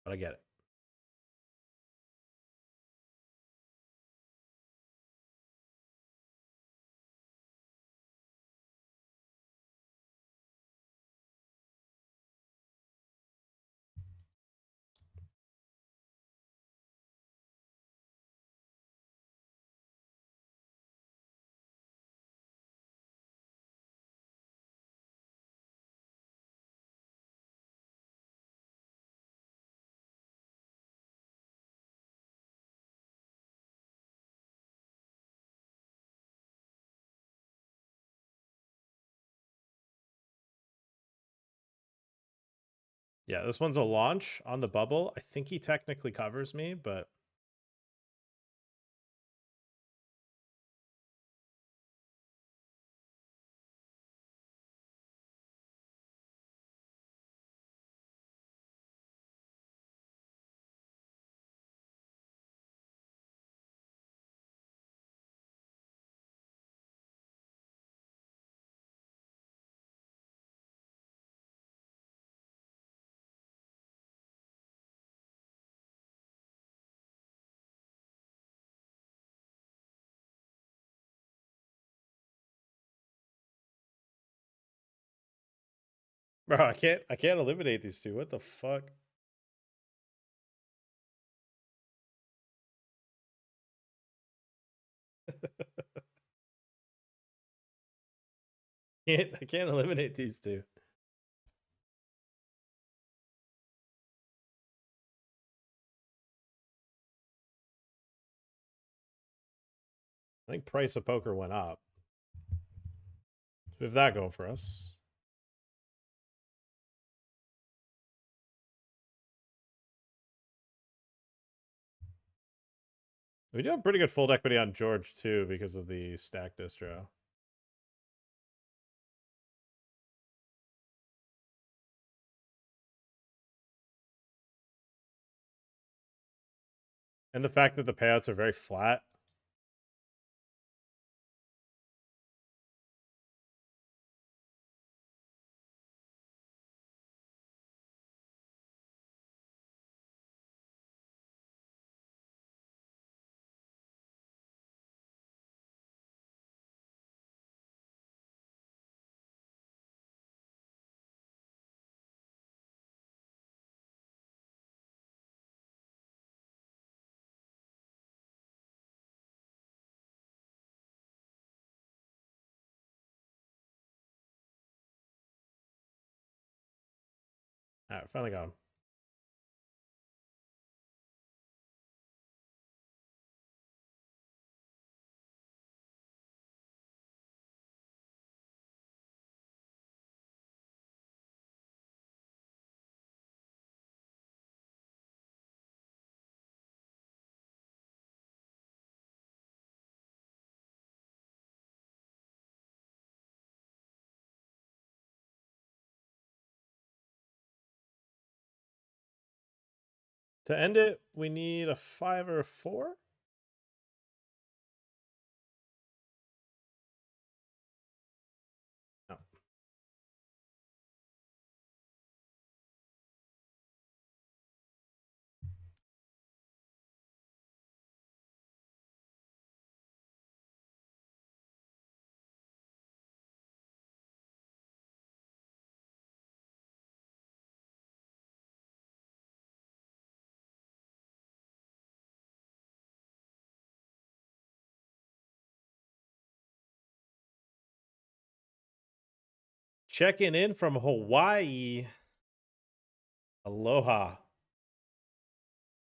But I get it. Yeah, this one's a launch on the bubble. I think he technically covers me, but bro, I can't eliminate these two. What the fuck? I can't eliminate these two. I think price of poker went up. So we have that going for us. We do have pretty good fold equity on George too because of the stack distro. And the fact that the payouts are very flat. All right, finally got him. To end it, we need a 5 or a 4. No. Checking in from Hawaii. Aloha.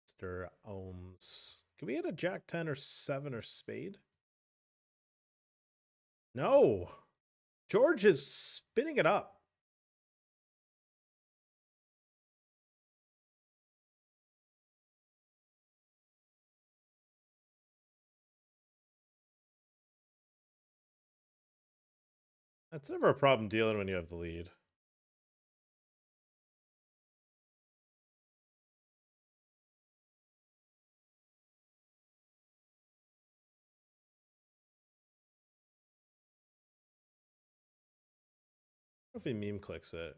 Mr. Ohms. Can we hit a Jack 10 or 7 or spade? No. George is spinning it up. That's never a problem dealing when you have the lead. What if he meme clicks it?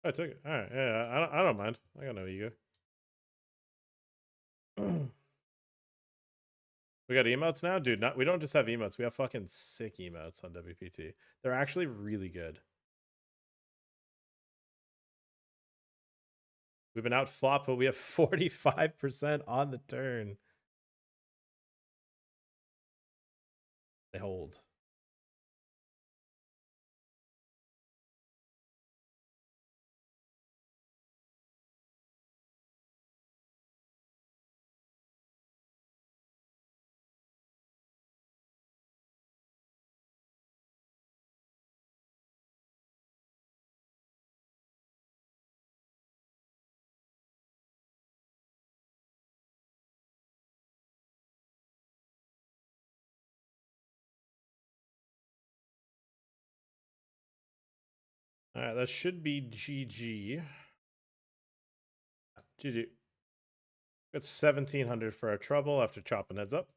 I took it. All right. Yeah, I don't mind. I got no ego. We got emotes now, dude. We don't just have emotes. We have fucking sick emotes on WPT. They're actually really good. We've been out flop, but we have 45% on the turn. They hold. All right, that should be GG. GG. Got 1,700 for our trouble after chopping heads up.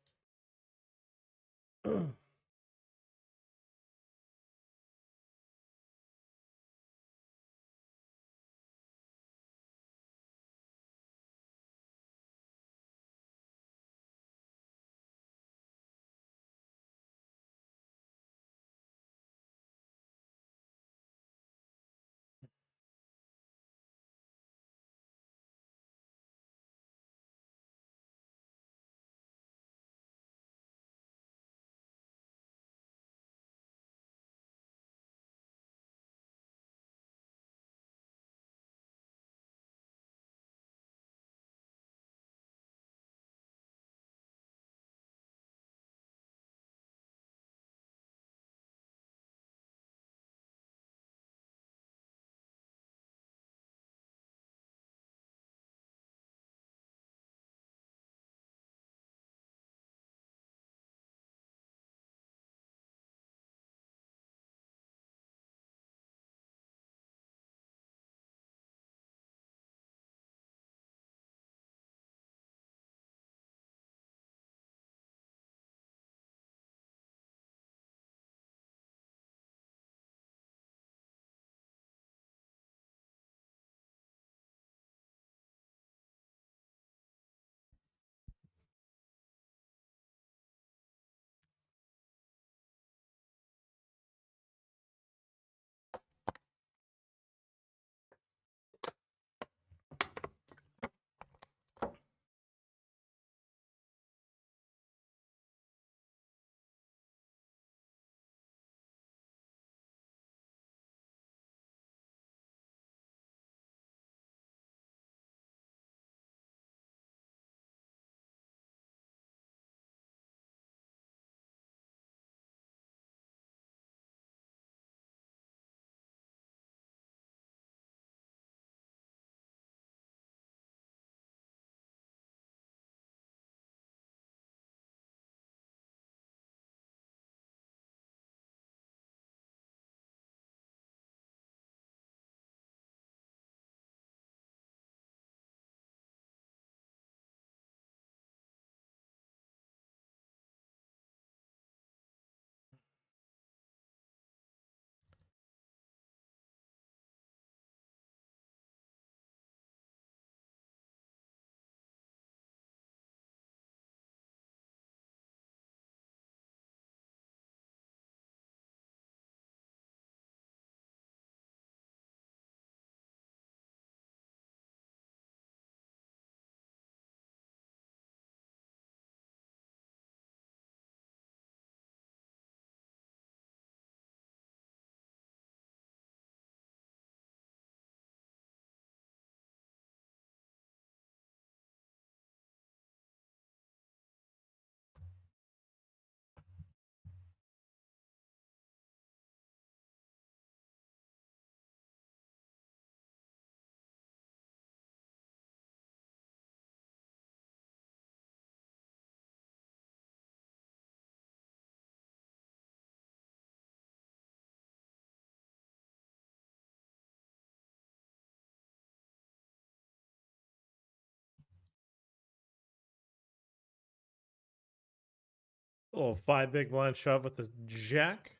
A little 5 big blind shove with the jack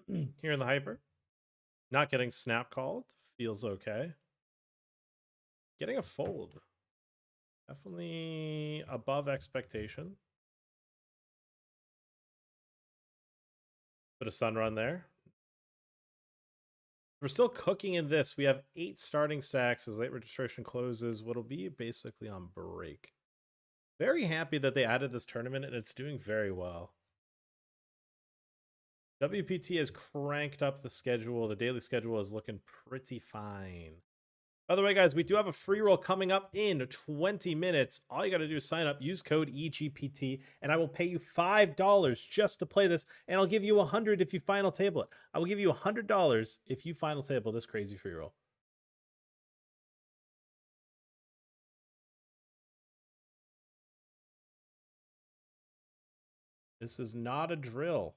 here in the hyper. Not getting snap called. Feels okay. Getting a fold. Definitely above expectation. Bit of sun run there. We're still cooking in this. We have 8 starting stacks as late registration closes. What'll be basically on break. Very happy that they added this tournament and it's doing very well. WPT has cranked up the schedule. The daily schedule is looking pretty fine. By the way, guys, we do have a free roll coming up in 20 minutes. All you got to do is sign up, use code EGPT, and I will pay you $5 just to play this, and I'll give you $100 if you final table it. I will give you $100 if you final table this crazy free roll. This is not a drill.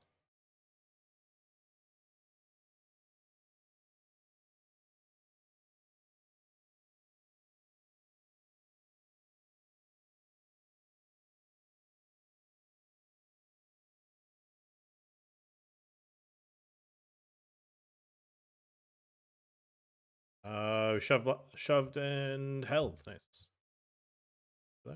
Shoved and held. Nice. There.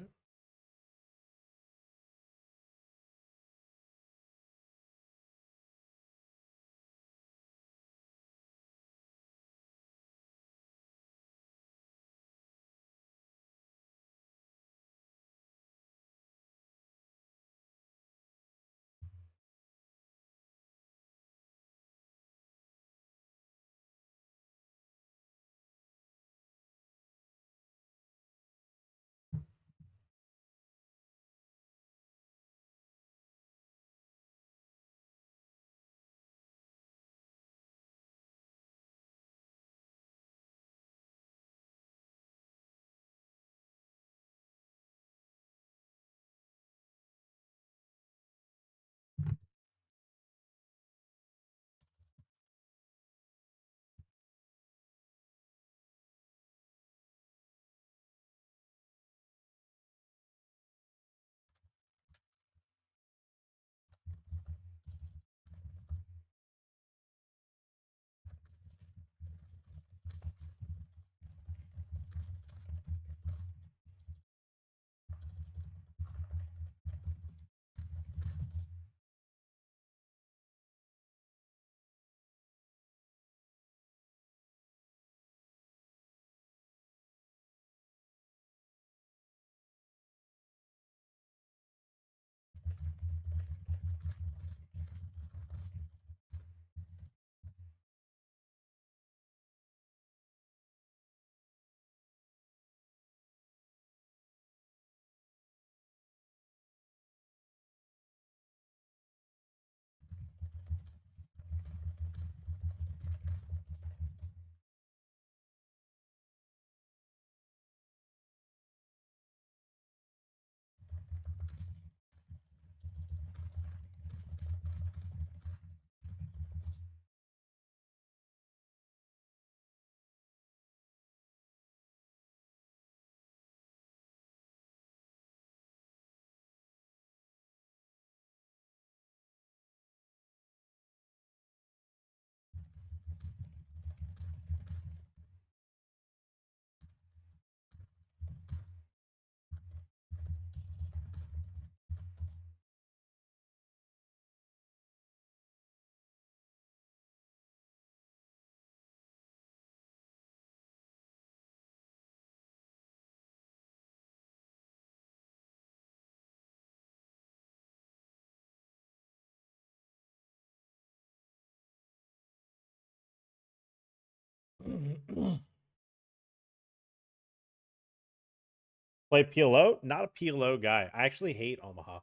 Play PLO? Not a PLO guy. I actually hate Omaha.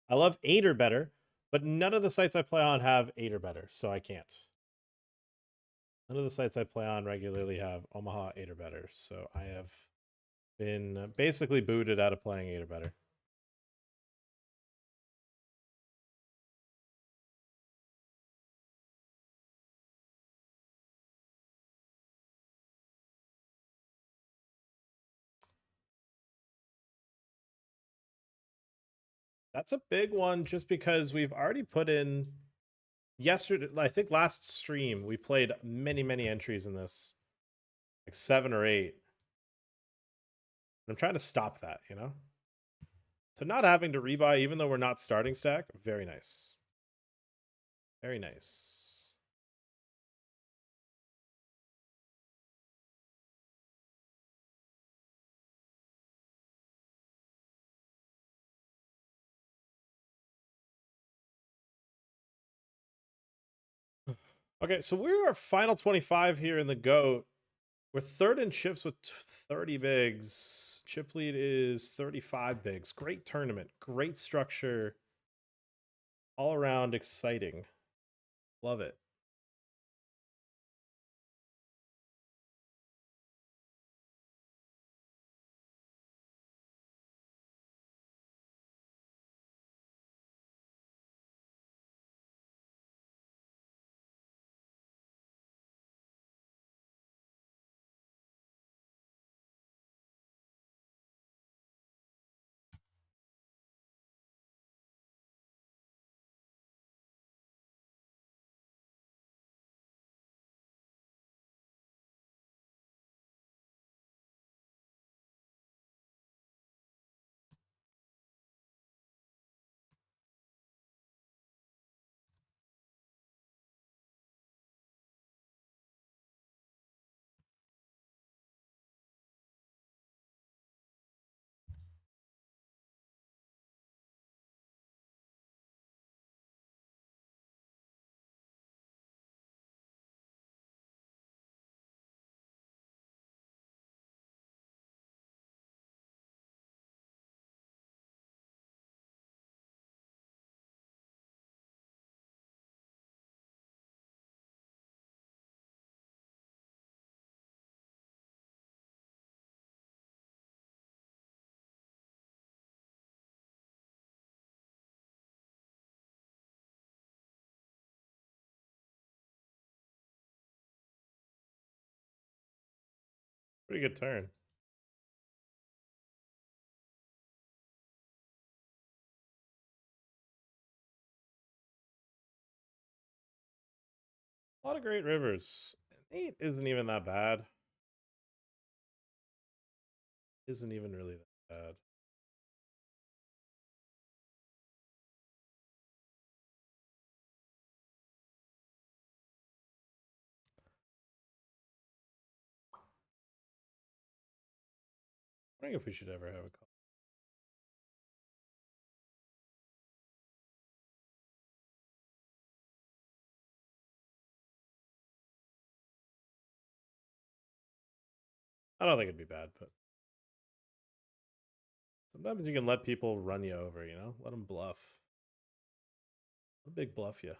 I love 8 or better, but none of the sites I play on have 8 or better, so I can't. None of the sites I play on regularly have Omaha 8 or better, so I have been basically booted out of playing 8 or better. That's a big one just because we've already put in yesterday. I think last stream we played many entries in this, like 7 or 8. I'm trying to stop that, you know? So not having to rebuy, even though we're not starting stack, very nice. Very nice. Okay, so we're our final 25 here in the GOAT. We're third in chips with 30 bigs. Chip lead is 35 bigs. Great tournament. Great structure. All around exciting. Love it. Pretty good turn. A lot of great rivers. 8 isn't even that bad. Isn't even really that bad. I wondering if we should ever have a call. I don't think it'd be bad, but sometimes you can let people run you over, you know? Let them bluff. A big bluff you.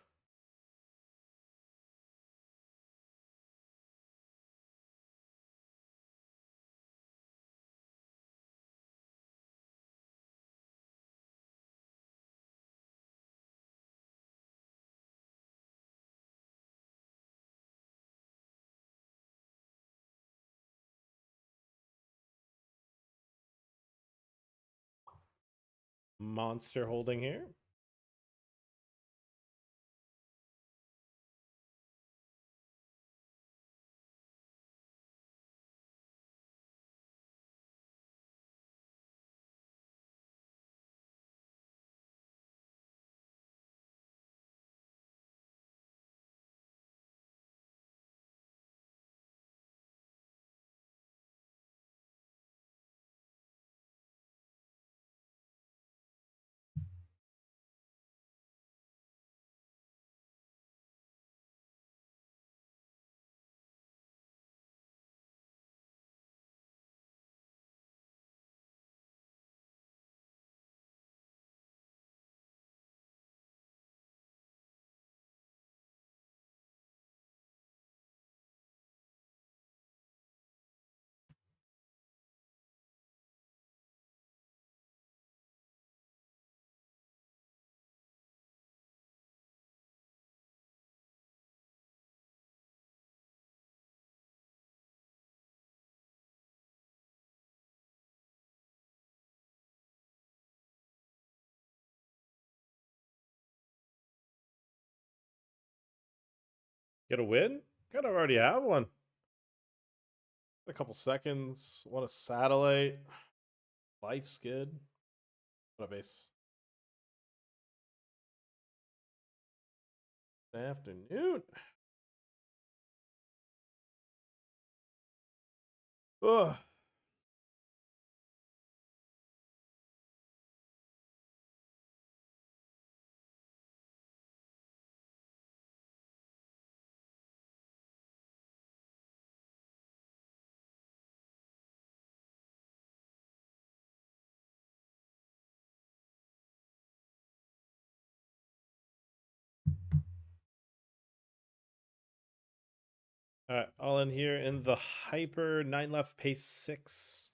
Monster holding here. Get a win? Kind of already have one. A couple seconds. Want a satellite. Life's good. What a base. Afternoon. Ugh. All right, all in here in the hyper 9 left pace 6.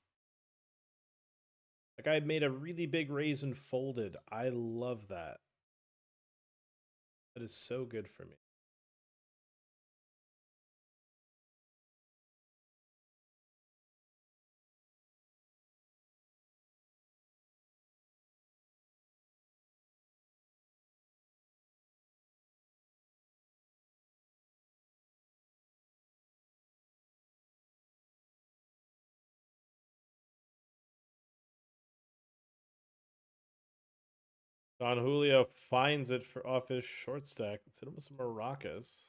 Like I made a really big raise and folded. I love that. That is so good for me. Don Julio finds it for off his short stack. Let's hit him with some maracas.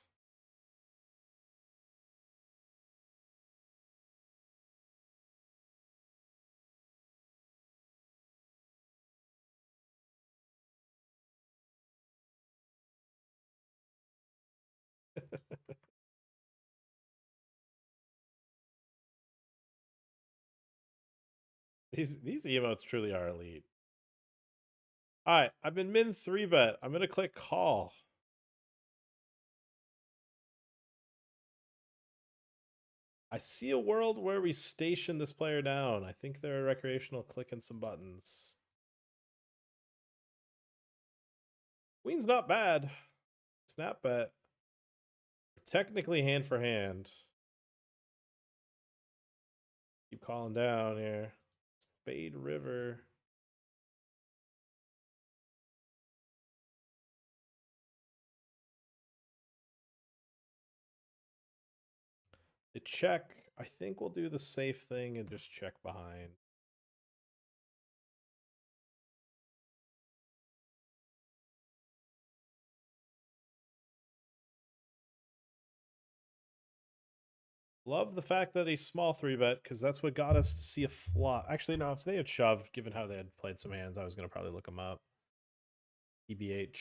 These emotes truly are elite. All right, I've been min 3-bet. I'm gonna click call. I see a world where we station this player down. I think they're a recreational clicking some buttons. Queen's not bad. Snap bet. Technically hand for hand. Keep calling down here. Spade River. The check. I think we'll do the safe thing and just check behind. Love the fact that he's small 3-bet because that's what got us to see a flop. Actually, no, if they had shoved, given how they had played some hands, I was going to probably look them up. EBH.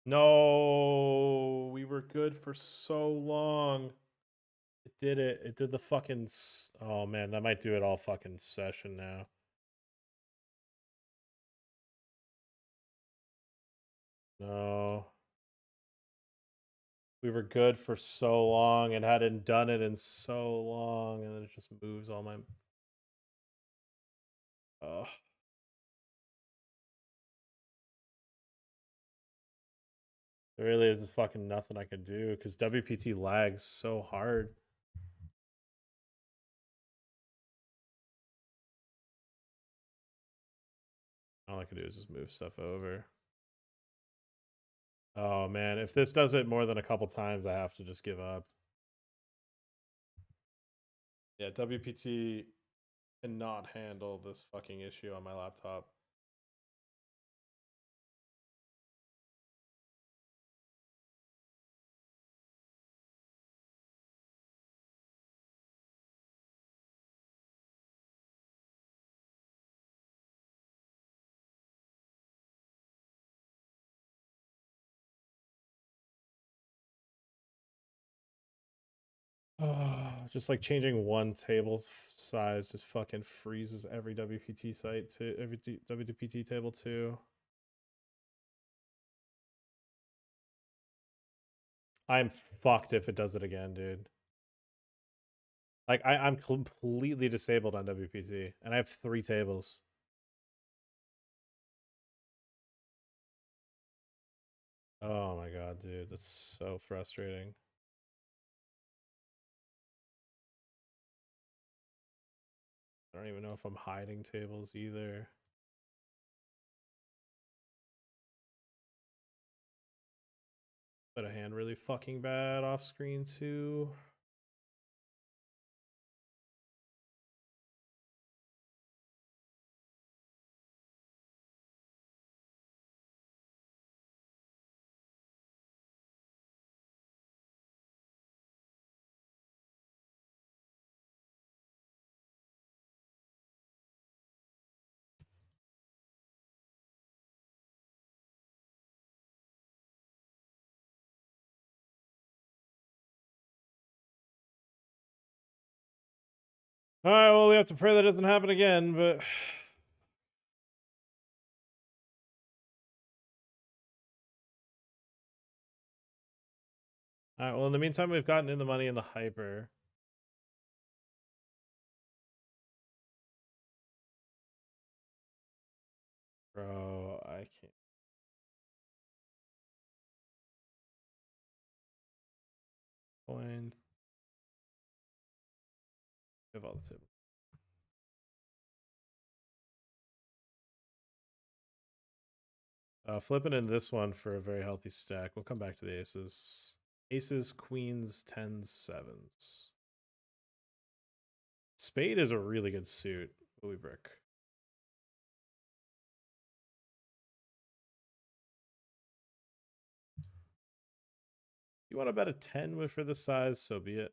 No, we were good for so long. It did it. It did the fucking. Oh man, that might do it all fucking session now. No. We were good for so long and hadn't done it in so long, and then it just moves all my. Oh. There really is fucking nothing I could do because WPT lags so hard. All I can do is just move stuff over. Oh man, if this does it more than a couple times, I have to just give up. Yeah, WPT cannot handle this fucking issue on my laptop. Just like changing one table size just fucking freezes every WPT site to every WPT table too. I'm fucked if it does it again, dude. Like I'm completely disabled on WPT, and I have 3 tables. Oh my god, dude, that's so frustrating. I don't even know if I'm hiding tables either. But a hand really fucking bad off screen too. All right, well, we have to pray that doesn't happen again, but all right, well, in the meantime, we've gotten in the money in the hyper. Bro, I can't. Coin. Have all the tables. Flipping in this one for a very healthy stack. We'll come back to the aces. Aces, queens, tens, sevens. Spade is a really good suit, but we brick. You want to bet a 10 for the size, so be it.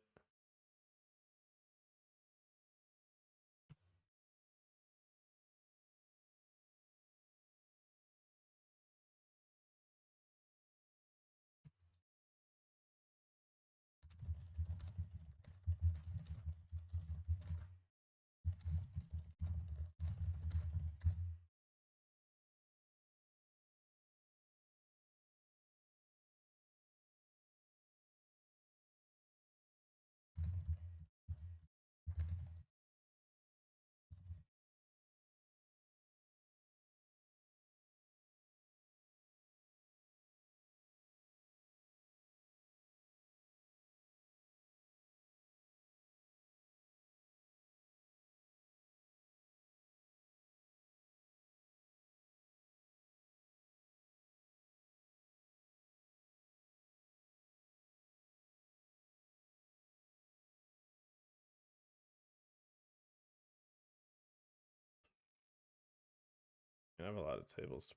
I have a lot of tables to.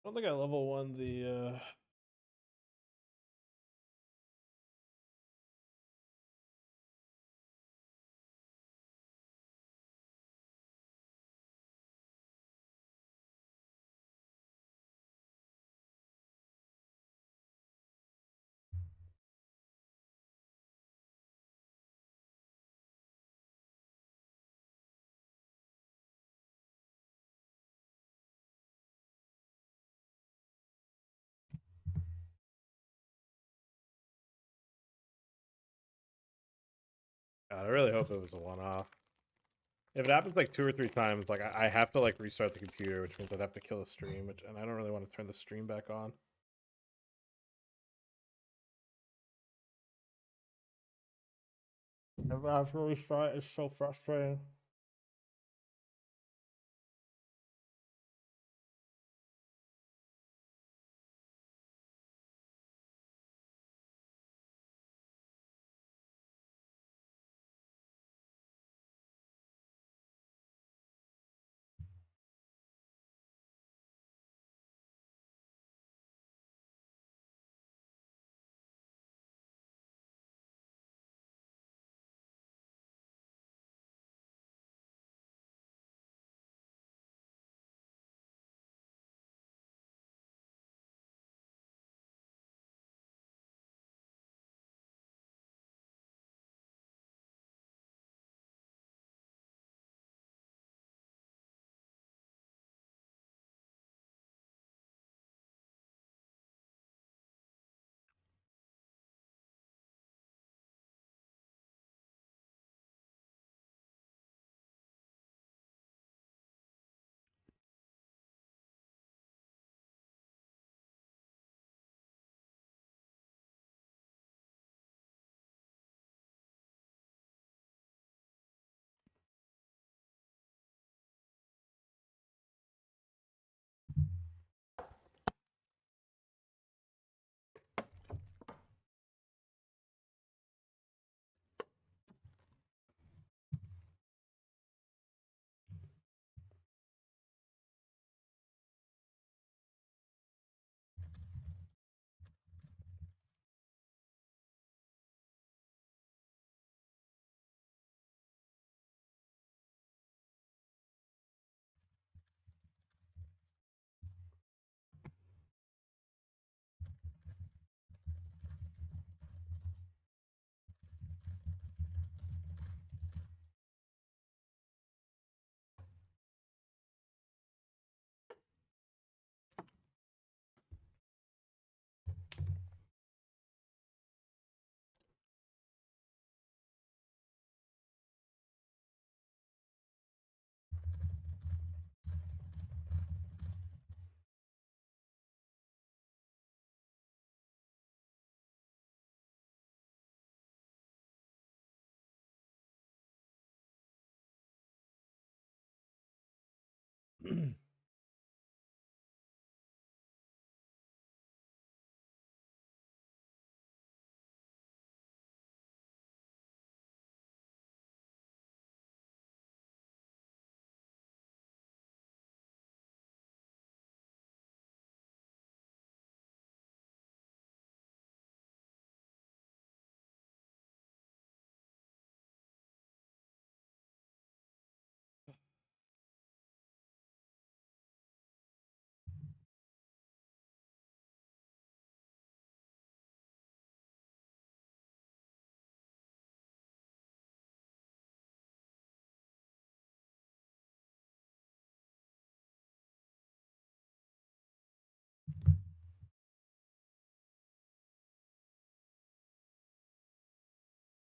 I don't think I level 1 the God, I really hope it was a one-off. If it happens like 2 or 3 times, like I have to like restart the computer, which means I'd have to kill the stream, and I don't really want to turn the stream back on. If I have to restart, it's so frustrating.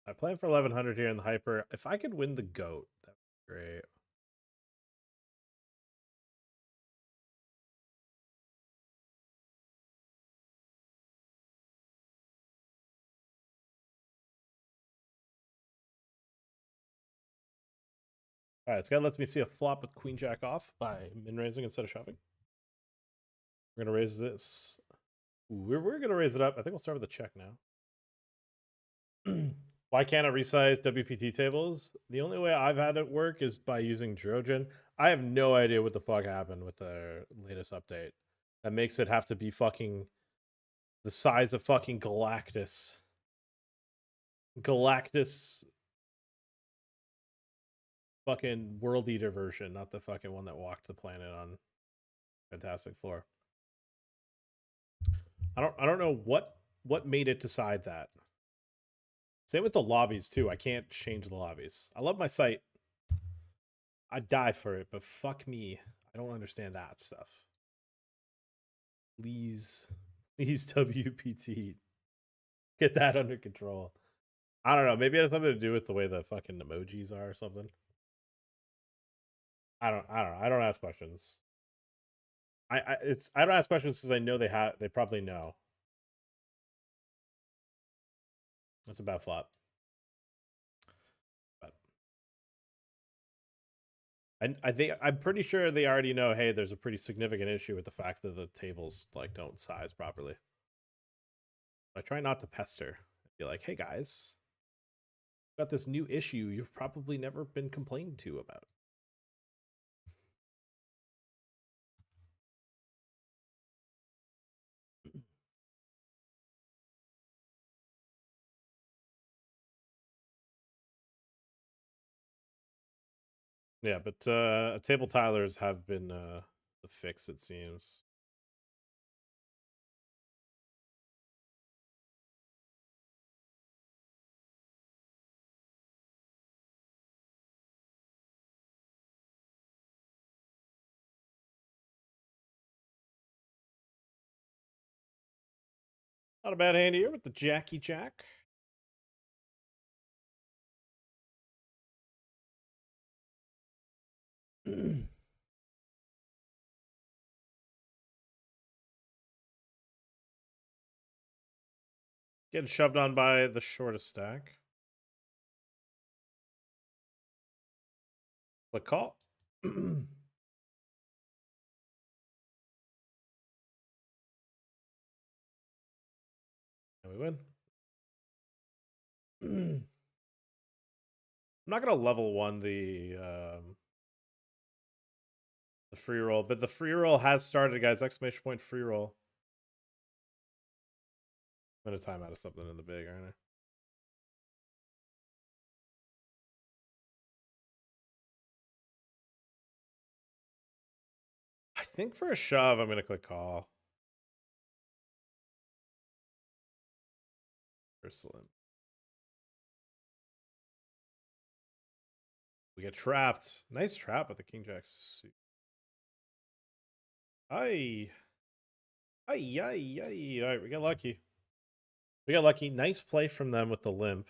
I plan for 1100 here in the hyper. If I could win the goat, that'd be great. All right, this guy lets me see a flop with queen jack off by min raising instead of shoving. We're gonna raise this. Ooh, we're gonna raise it up. I think we'll start with a check now. Why can't I resize WPT tables? The only way I've had it work is by using Trojan. I have no idea what the fuck happened with the latest update. That makes it have to be fucking the size of fucking Galactus. Galactus fucking World Eater version, not the fucking one that walked the planet on Fantastic Four. I don't know what made it decide that. Same with the lobbies too. I can't change the lobbies. I love my site. I'd die for it, but fuck me. I don't understand that stuff. Please WPT. Get that under control. I don't know. Maybe it has something to do with the way the fucking emojis are or something. I don't know. I don't ask questions. I don't ask questions because I know they probably know. That's a bad flop. But I'm pretty sure they already know, hey, there's a pretty significant issue with the fact that the tables like don't size properly. I try not to pester. Be like, hey guys, got this new issue you've probably never been complained to about. Yeah, but table tilers have been the fix, it seems. Not a bad hand here with the Jackie Jack. Getting shoved on by the shortest stack. Click call. And we win. I'm not gonna level one the free roll, but the free roll has started, guys. Exclamation point free roll. I'm gonna time out of something in the big, aren't I? I think for a shove, I'm gonna click call. Ursuline. We get trapped. Nice trap with the King Jack suit. Aye. Aye, aye, aye. All right, we got lucky. We got lucky. Nice play from them with the limp.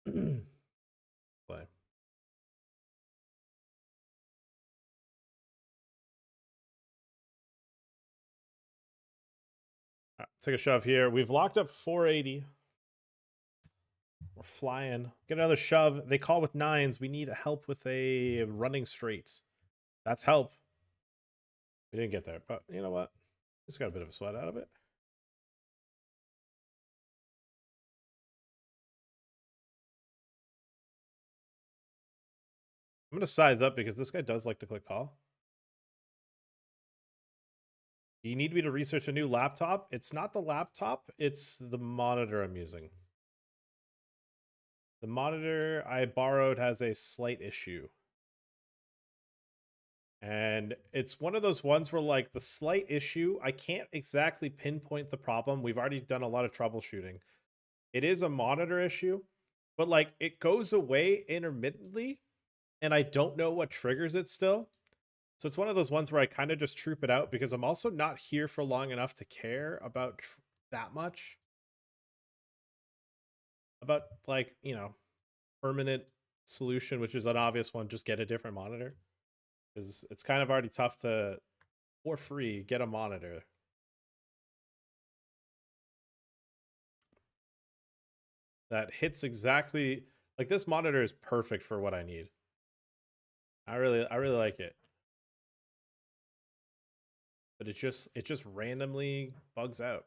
Play. Right, take a shove here. We've locked up 480. We're flying. Get another shove. They call with 9s. We need help with a running straight. That's help. We didn't get there, but you know what? Just got a bit of a sweat out of it. I'm going to size up because this guy does like to click call. You need me to research a new laptop? It's not the laptop, it's the monitor I'm using. The monitor I borrowed has a slight issue. And it's one of those ones where, like, the slight issue, I can't exactly pinpoint the problem. We've already done a lot of troubleshooting. It is a monitor issue, but, like, it goes away intermittently, and I don't know what triggers it still. So it's one of those ones where I kind of just troop it out because I'm also not here for long enough to care about that much. About, like, you know, permanent solution, which is an obvious one, just get a different monitor. Because it's kind of already tough to, for free, get a monitor. That hits exactly, like, this monitor is perfect for what I need. I really like it. But it just randomly bugs out.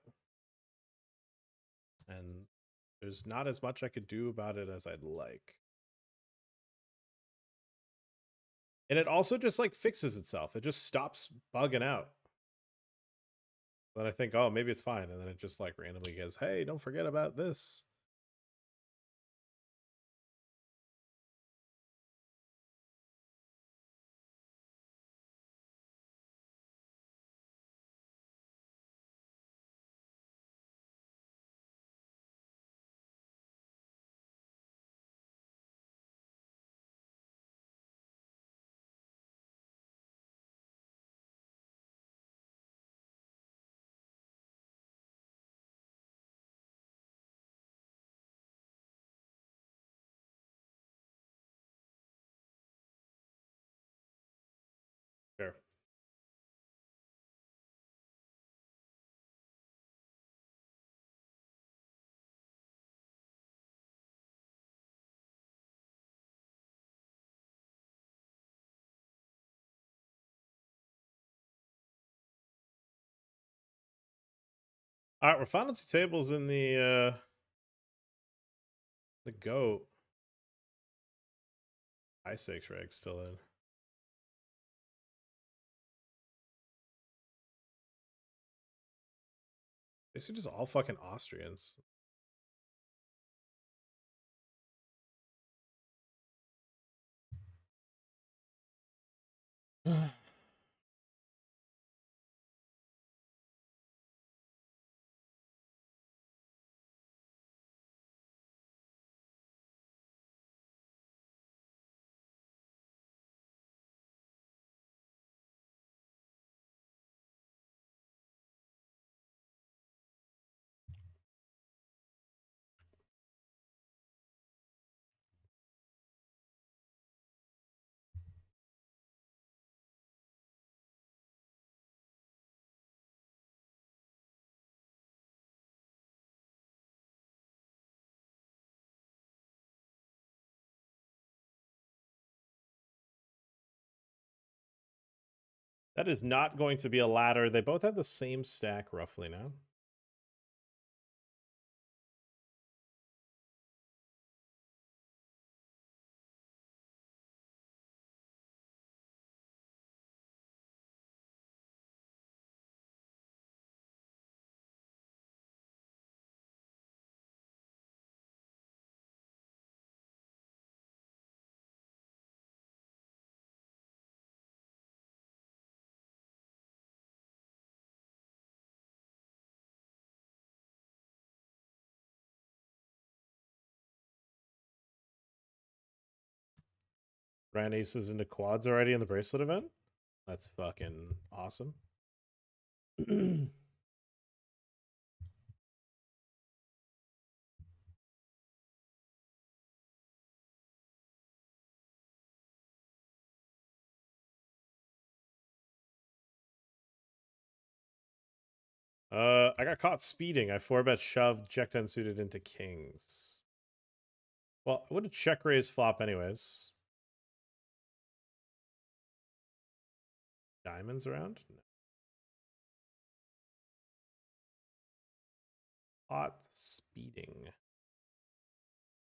And there's not as much I could do about it as I'd like. And it also just, like, fixes itself. It just stops bugging out. Then I think, oh, maybe it's fine. And then it just, like, randomly goes, hey, don't forget about this. Sure. All right, we're finding some tables in the goat. High stakes reg still in. These are just all fucking Austrians. That is not going to be a ladder. They both have the same stack roughly now. Ran aces into quads already in the bracelet event. That's fucking awesome. I got caught speeding. I 4-bet shoved, checked unsuited into kings. Well, I would have check raise flop anyways. Diamonds around? No. Pot speeding.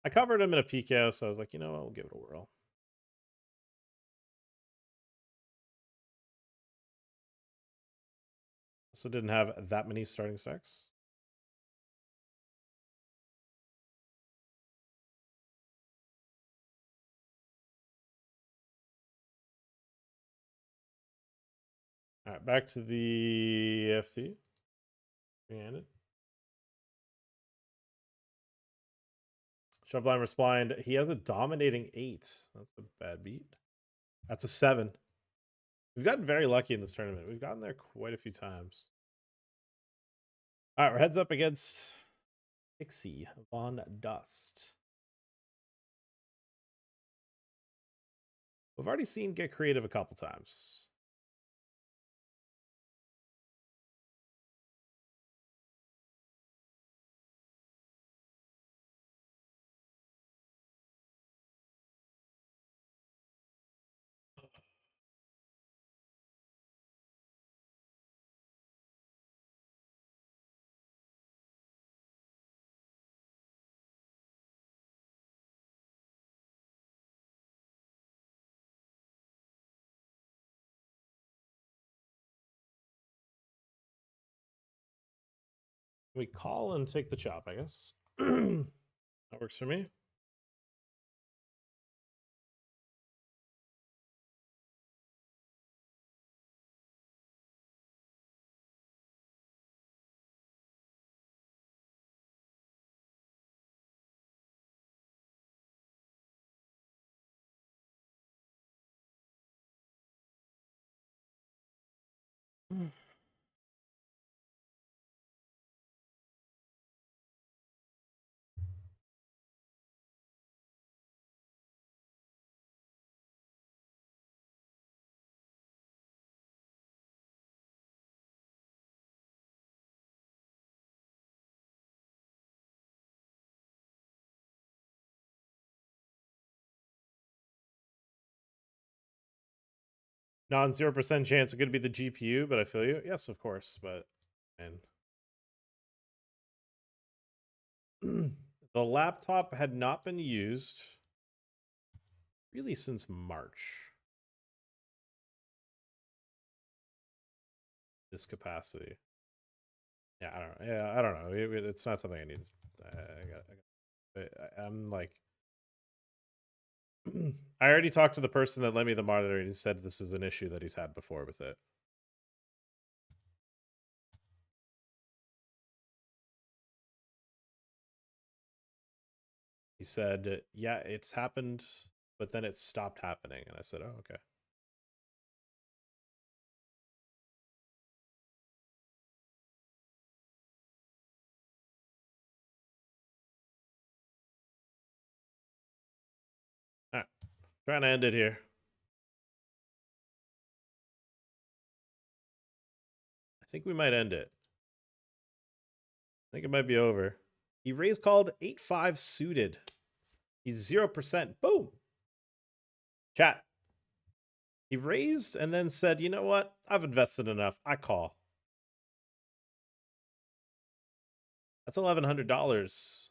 I covered him in a PKO, so I was like, you know what, we'll give it a whirl. Also didn't have that many starting stacks. All right, back to the FT. Three-handed. Showdown respond. He has a dominating 8. That's a bad beat. That's a 7. We've gotten very lucky in this tournament. We've gotten there quite a few times. All right, we're heads up against Pixie Von Dust. We've already seen get creative a couple times. We call and take the chop, I guess. That works for me. Non 0% chance it could be the GPU, but I feel you. Yes, of course, but and the laptop had not been used really since March. This capacity. Yeah, I don't know. Yeah, I don't know. It's not something I need. I'm like, I already talked to the person that lent me the monitor, and he said this is an issue that he's had before with it. He said, yeah, it's happened, but then it stopped happening. And I said, oh, okay. All right. Trying to end it here. I think we might end it. I think it might be over. He raised called 8-5 suited. He's 0%. Boom. Chat. He raised and then said, you know what? I've invested enough. I call. That's $1,100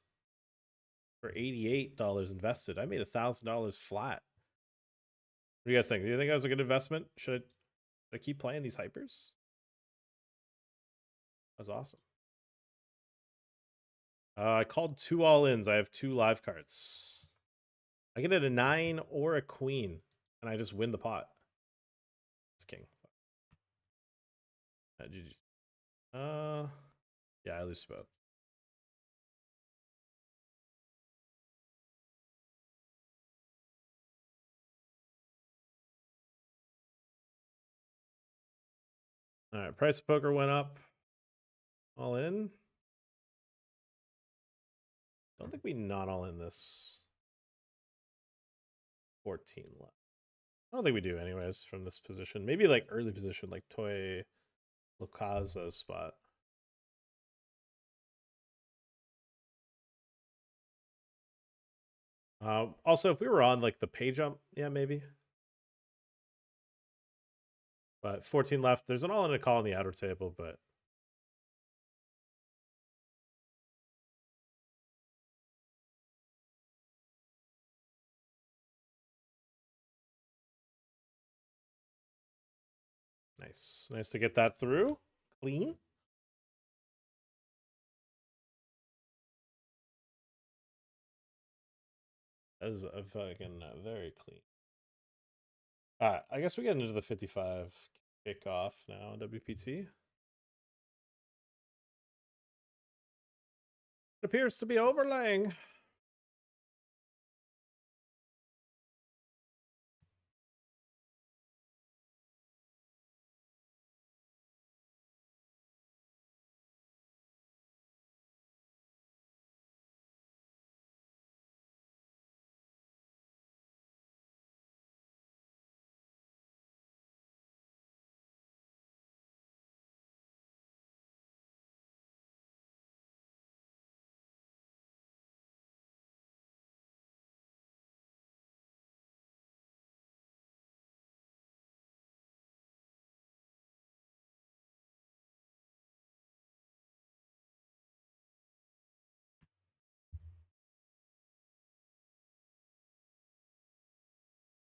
for $88 invested. I made $1,000 flat. What do you guys think? Do you think that was a good investment? Should I keep playing these hypers? That was awesome. I called 2 all-ins. I have 2 live cards. I get it a 9 or a queen, and I just win the pot. It's king. GG's. Yeah, I lose both. All right, price of poker went up. All in. Don't think we not all in this. 14 left. I don't think we do anyways from this position. Maybe like early position, like Toy Locaza's spot. Also, if we were on like the pay jump, yeah, maybe. But 14 left. There's an all in a call on the outer table, but nice. Nice to get that through. Clean. That is a fucking very clean. All right, I guess we get into the 55 kickoff now, WPT. It appears to be overlaying.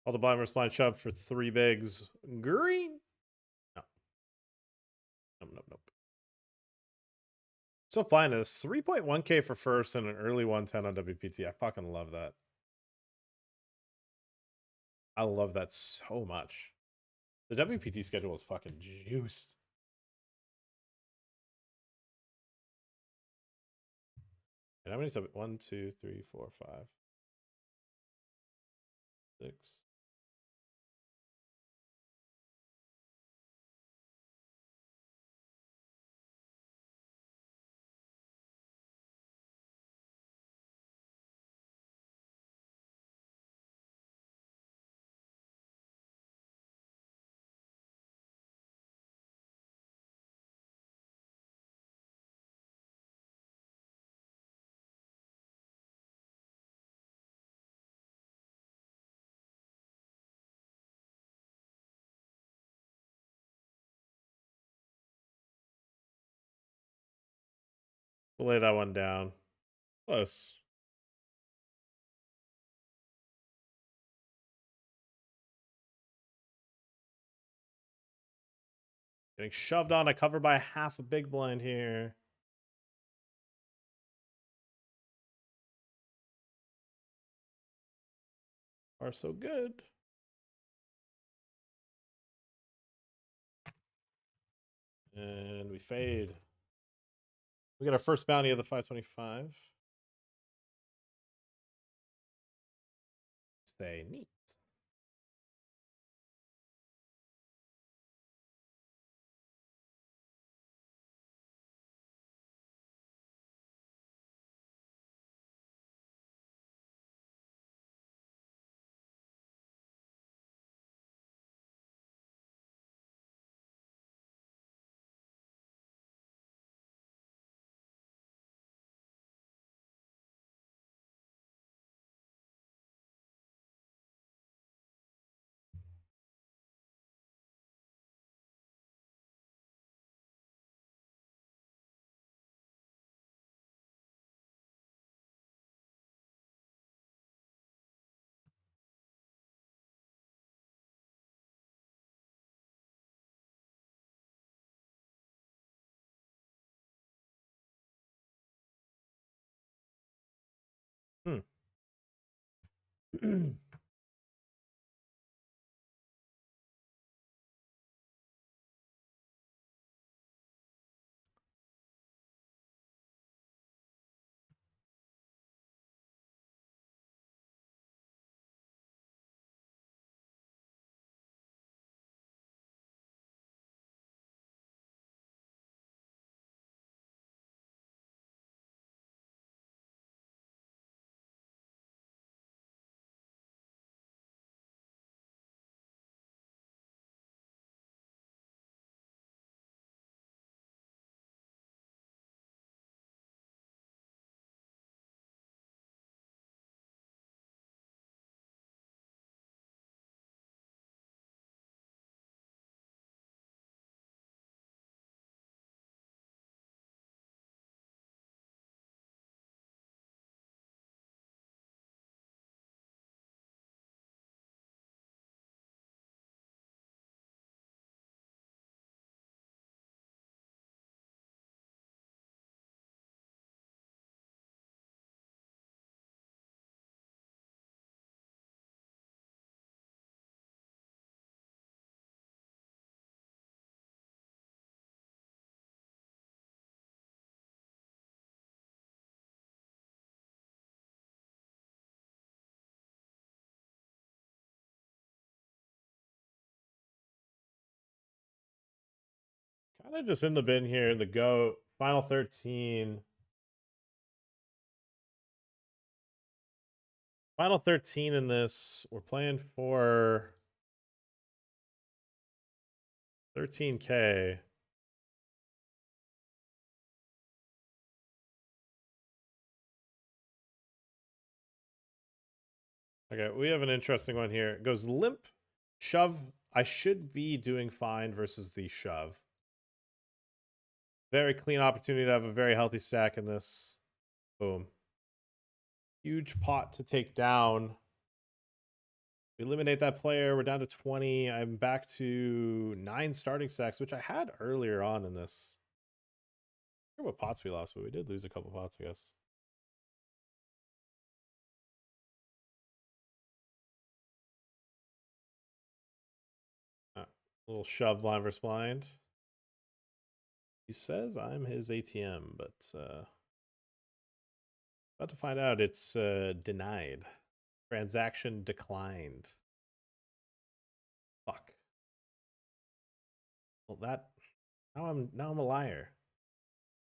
All the blind versus blind shove for 3 bigs. Green. No. Nope. So fine is 3.1k for first and an early 110 on WPT. I fucking love that. I love that so much. The WPT schedule is fucking juiced. And how many sub? 1, 2, 3, 4, 5, 6. We'll lay that one down. Close. Getting shoved on a cover by half a big blind here. Are so good. And we fade. We got our first bounty of the 525. Say neat. Hmm. Kind of just in the bin here in the goat. Final 13. Final 13 in this. We're playing for 13K. Okay, we have an interesting one here. It goes limp, shove. I should be doing fine versus the shove. Very clean opportunity to have a very healthy stack in this. Boom. Huge pot to take down. We eliminate that player. We're down to 20. I'm back to 9 starting stacks, which I had earlier on in this. I forget what pots we lost, but we did lose a couple pots, I guess. Little shove blind versus blind. He says I'm his ATM, but about to find out it's denied. Transaction declined. Fuck. Well, that now I'm a liar.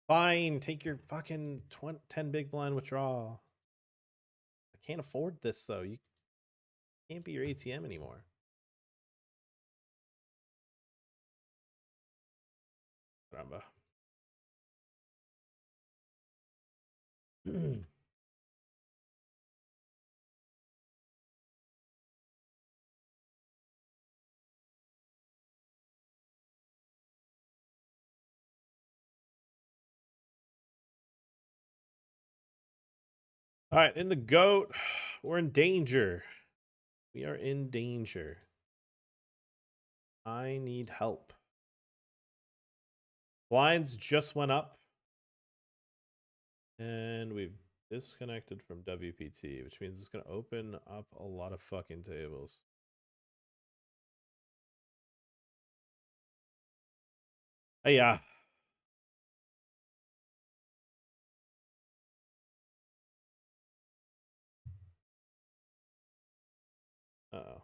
Fine, take your fucking 10 big blind withdrawal. I can't afford this though. You can't be your ATM anymore. Caramba. All right, in the goat, we're in danger. We are in danger. I need help. Blinds just went up. And we've disconnected from WPT, which means it's going to open up a lot of fucking tables. Hey, yeah. Uh-oh.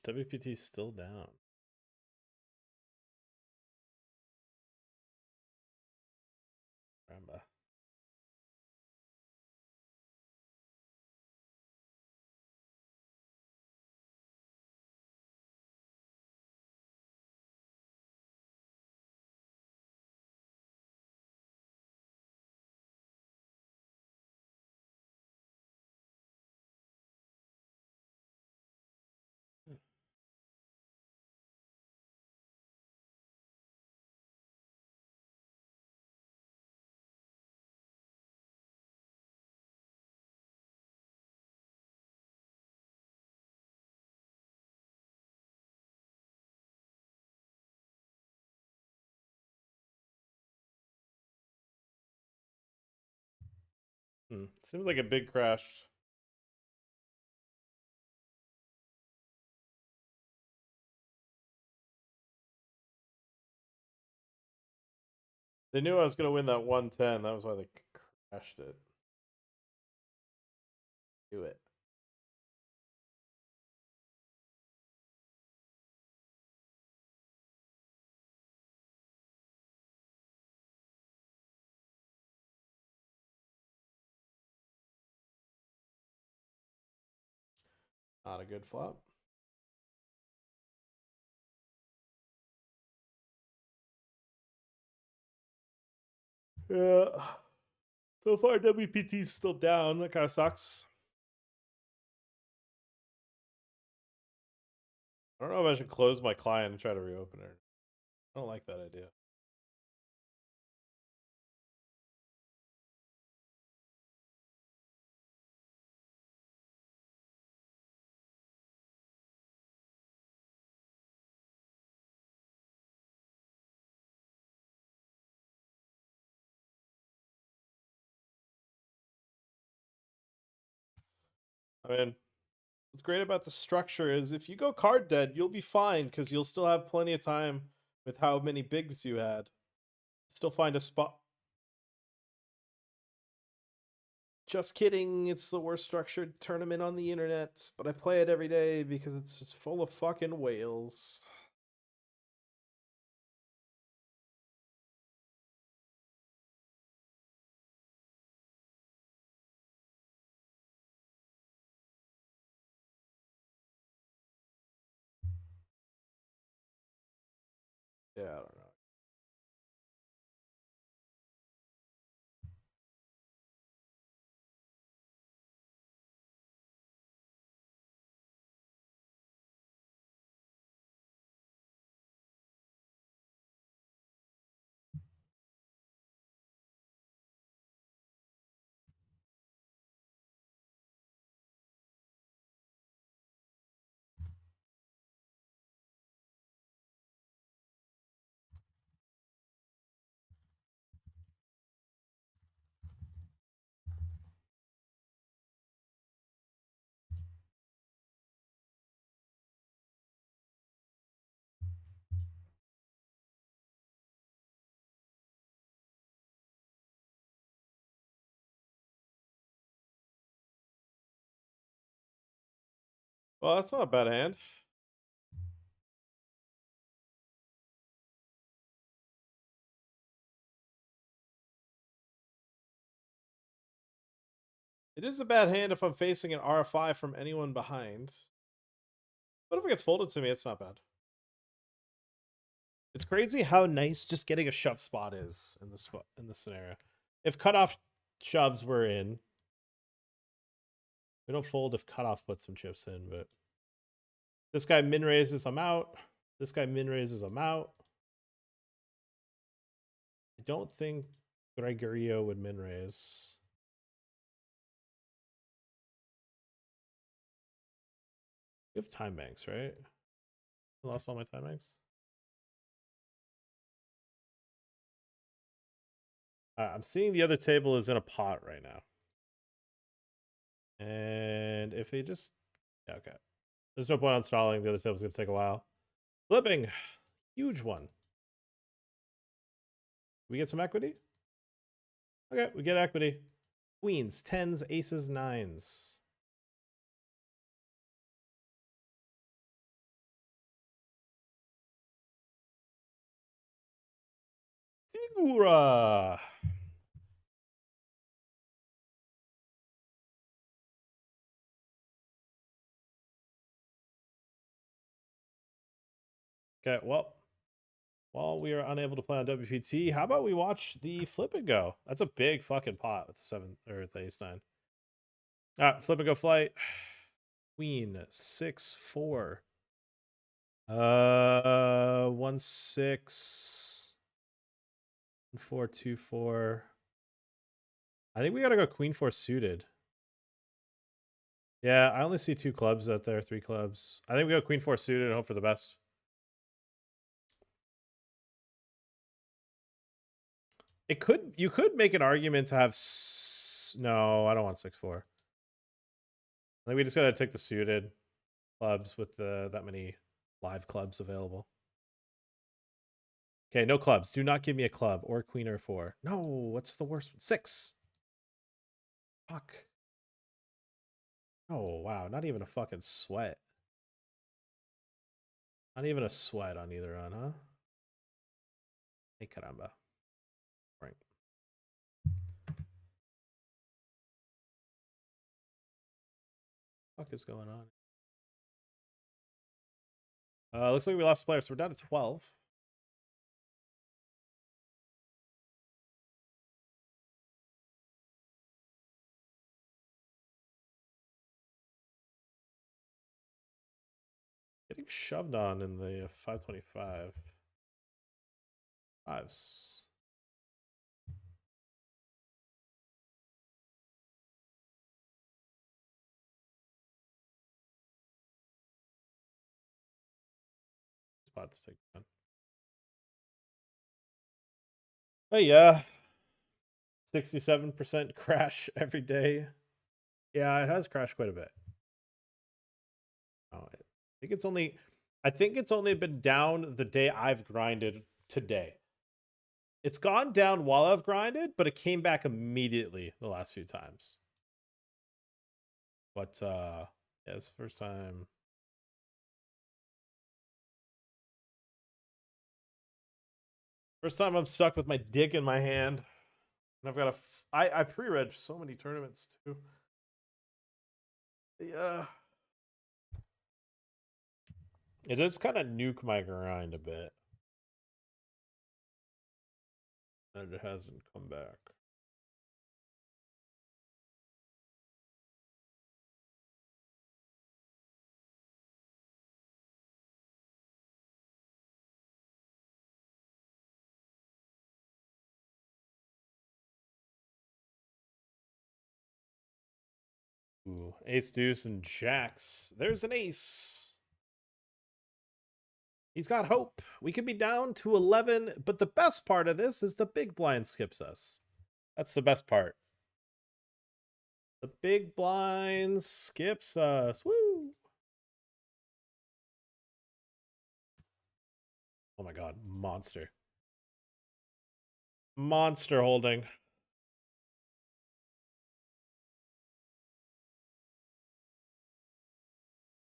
WPT's still down. Caramba. Seems like a big crash. They knew I was going to win that 110. That was why they crashed it. Do it. Not a good flop. Yeah. So far, WPT is still down. That kind of sucks. I don't know if I should close my client and try to reopen it. I don't like that idea. I mean, what's great about the structure is if you go card dead, you'll be fine because you'll still have plenty of time with how many bigs you had. Still find a spot. Just kidding, it's the worst structured tournament on the internet, but I play it every day because it's just full of fucking whales. Yeah, I don't know. Well, that's not a bad hand. It is a bad hand if I'm facing an R5 from anyone behind. But if it gets folded to me, it's not bad. It's crazy how nice just getting a shove spot is in this scenario. If cutoff shoves were in, we don't fold if cutoff puts some chips in, but this guy min raises, I'm out. This guy min raises, I'm out. I don't think Gregorio would min raise. You have time banks, right? I lost all my time banks. I'm seeing the other table is in a pot right now. And if they just, yeah, okay. There's no point on stalling. The other table's going to take a while. Flipping, huge one. We get some equity? Okay, we get equity. Queens, tens, aces, nines. Sigura. Okay, well, while we are unable to play on WPT, how about we watch the flip and go? That's a big fucking pot with the 7 or the ace 9. Flip and go flight. Queen 6-4. 1-6. 4-2-4. I think we gotta go queen 4 suited. Yeah, I only see 2 clubs out there, 3 clubs. I think we go queen 4 suited and hope for the best. You could make an argument to have no, I don't want 6-4. I think we just gotta take the suited clubs with that many live clubs available. Okay, no clubs. Do not give me a club or queen or 4. No, what's the worst? 6. Fuck. Oh, wow. Not even a fucking sweat. Not even a sweat on either one, huh? Hey, caramba. Right. Fuck is going on? Looks like we lost a player, so we're down to 12. Getting shoved on in the 525. Fives. Spot to take down. Oh yeah. 67% crash every day. Yeah, it has crashed quite a bit. Oh, I think it's only been down the day I've grinded today. It's gone down while I've grinded, but it came back immediately the last few times. But yeah, it's the first time. First time I'm stuck with my dick in my hand. And I've got I pre-reg so many tournaments too. Yeah. It does kind of nuke my grind a bit. And it hasn't come back. Ooh, ace, deuce, and jacks. There's an ace. He's got hope. We could be down to 11, but the best part of this is the big blind skips us. That's the best part. The big blind skips us. Woo! Oh my god, monster. Monster holding.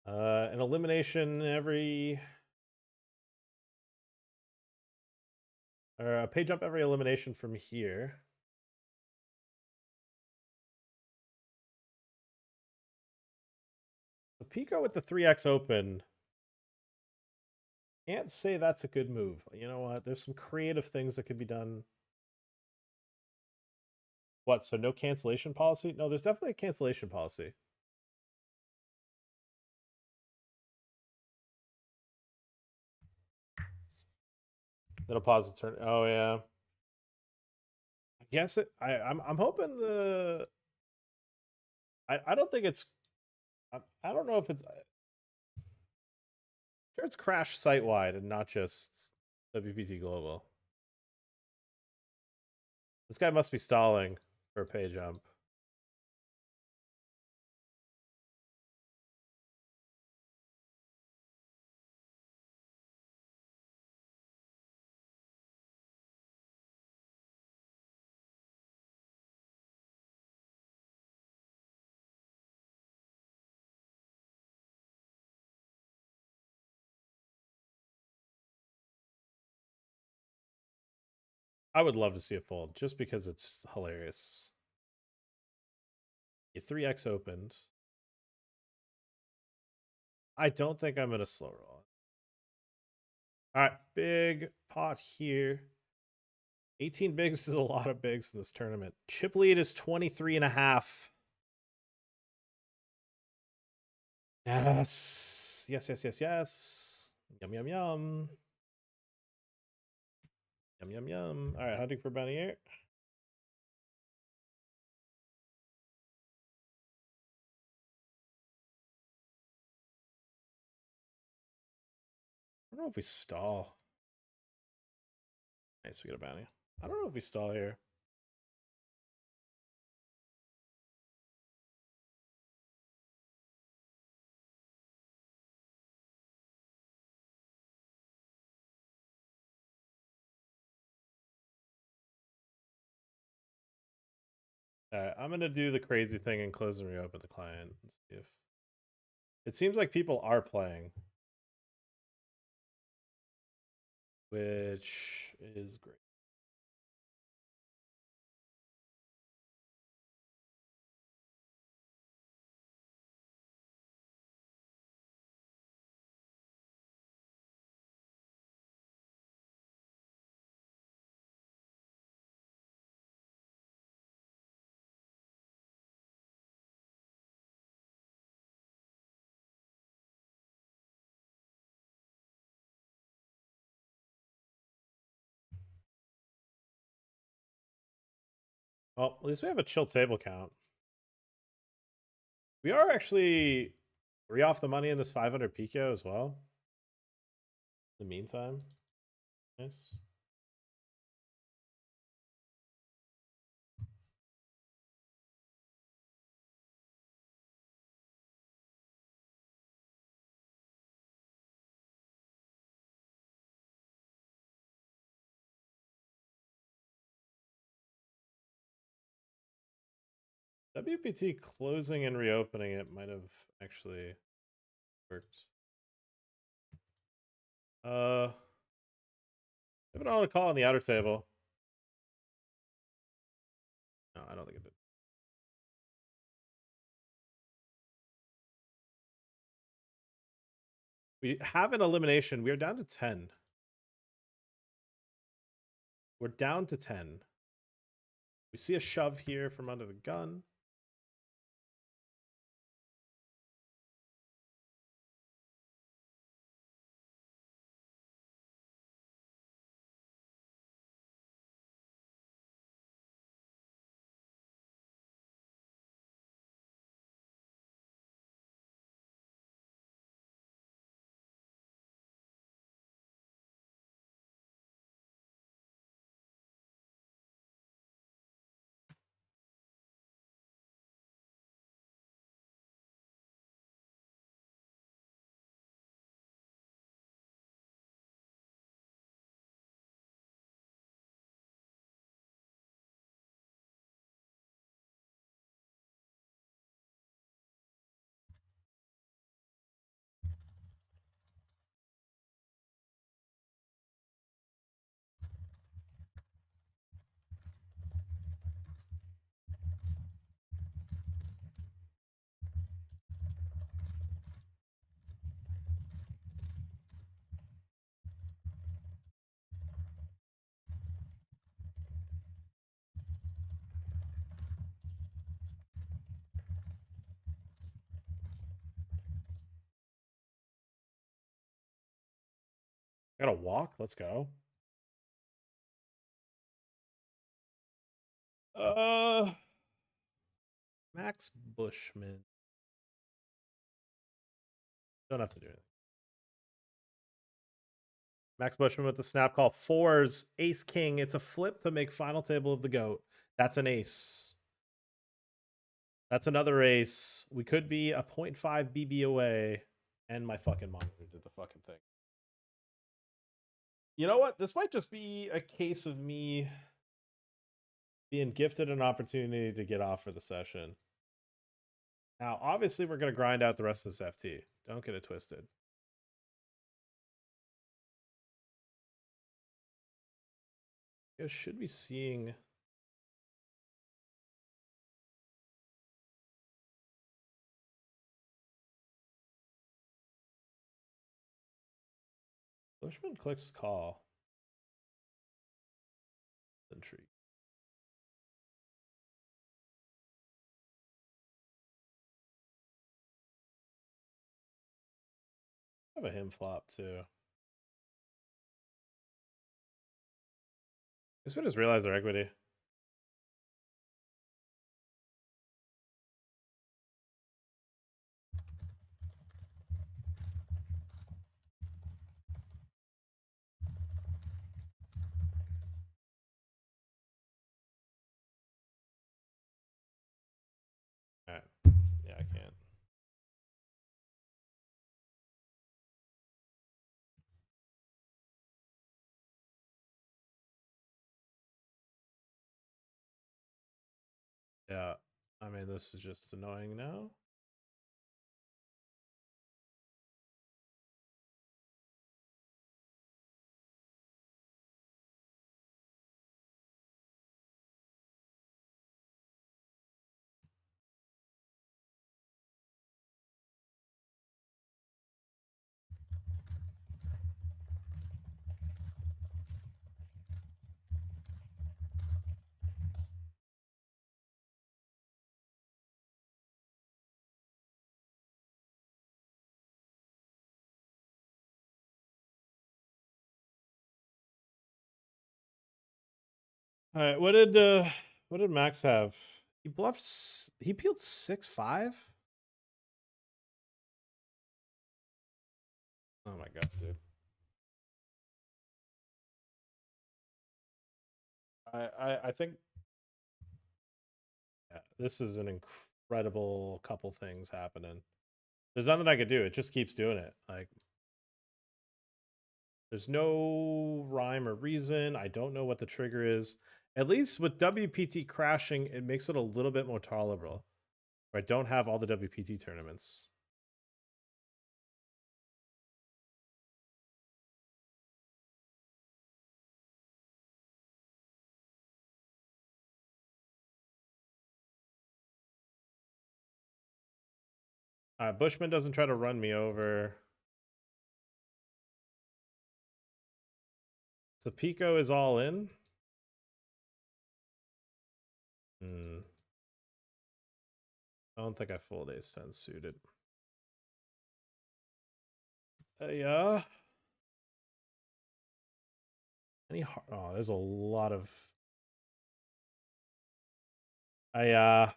An elimination every... Or a pay jump every elimination from here. The PKO with the 3x open. Can't say that's a good move. You know what? There's some creative things that could be done. What? So no cancellation policy? No, there's definitely a cancellation policy. That'll pause the turn. Oh yeah. I guess it. I'm hoping the. I don't think it's. I don't know if it's. Sure, it's crash site wide and not just WPT global. This guy must be stalling for a pay jump. I would love to see it fold just because it's hilarious. A 3x opened. I don't think I'm gonna slow roll. All right, big pot here. 18 bigs is a lot of bigs in this tournament. Chip lead is 23.5. Yes. Yes, yes, yes, yes. Yum, yum, yum. Yum, yum, yum. All right, hunting for bounty here. I don't know if we stall. Nice, we get a bounty. I don't know if we stall here. All right, I'm gonna do the crazy thing and close and reopen the client and see if it seems like people are playing, which is great. Well, at least we have a chill table count. We are actually 3 off the money in this 500 PKO as well. In the meantime, nice. WPT closing and reopening it might have actually worked. If it on a call on the outer table. No, I don't think it did. We have an elimination. We are down to 10. We're down to 10. We see a shove here from under the gun. Got a walk. Let's go. Max Bushman. Don't have to do it. Max Bushman with the snap call. 4s, ace king. It's a flip to make final table of the goat. That's an ace. That's another ace. We could be a 0.5 BB away. And my fucking monitor did the fucking thing. You know what? This might just be a case of me being gifted an opportunity to get off for the session. Now, obviously, we're going to grind out the rest of this FT. Don't get it twisted. You guys should be seeing... Bushman clicks call. Intrigue. I have a him flop too. I guess we just realized our equity. All right. Yeah, I can't. Yeah. I mean, this is just annoying now. All right, what did What did Max have? He bluffed. He peeled 6-5. Oh my god, dude. I think yeah, this is an incredible couple things happening. There's nothing I could do. It just keeps doing it. Like there's no rhyme or reason. I don't know what the trigger is. At least with WPT crashing, it makes it a little bit more tolerable. I don't have all the WPT tournaments. Bushman doesn't try to run me over. So PKO is all in. I don't think I fold ace-10 suited. Yeah. Oh, there's a lot of. I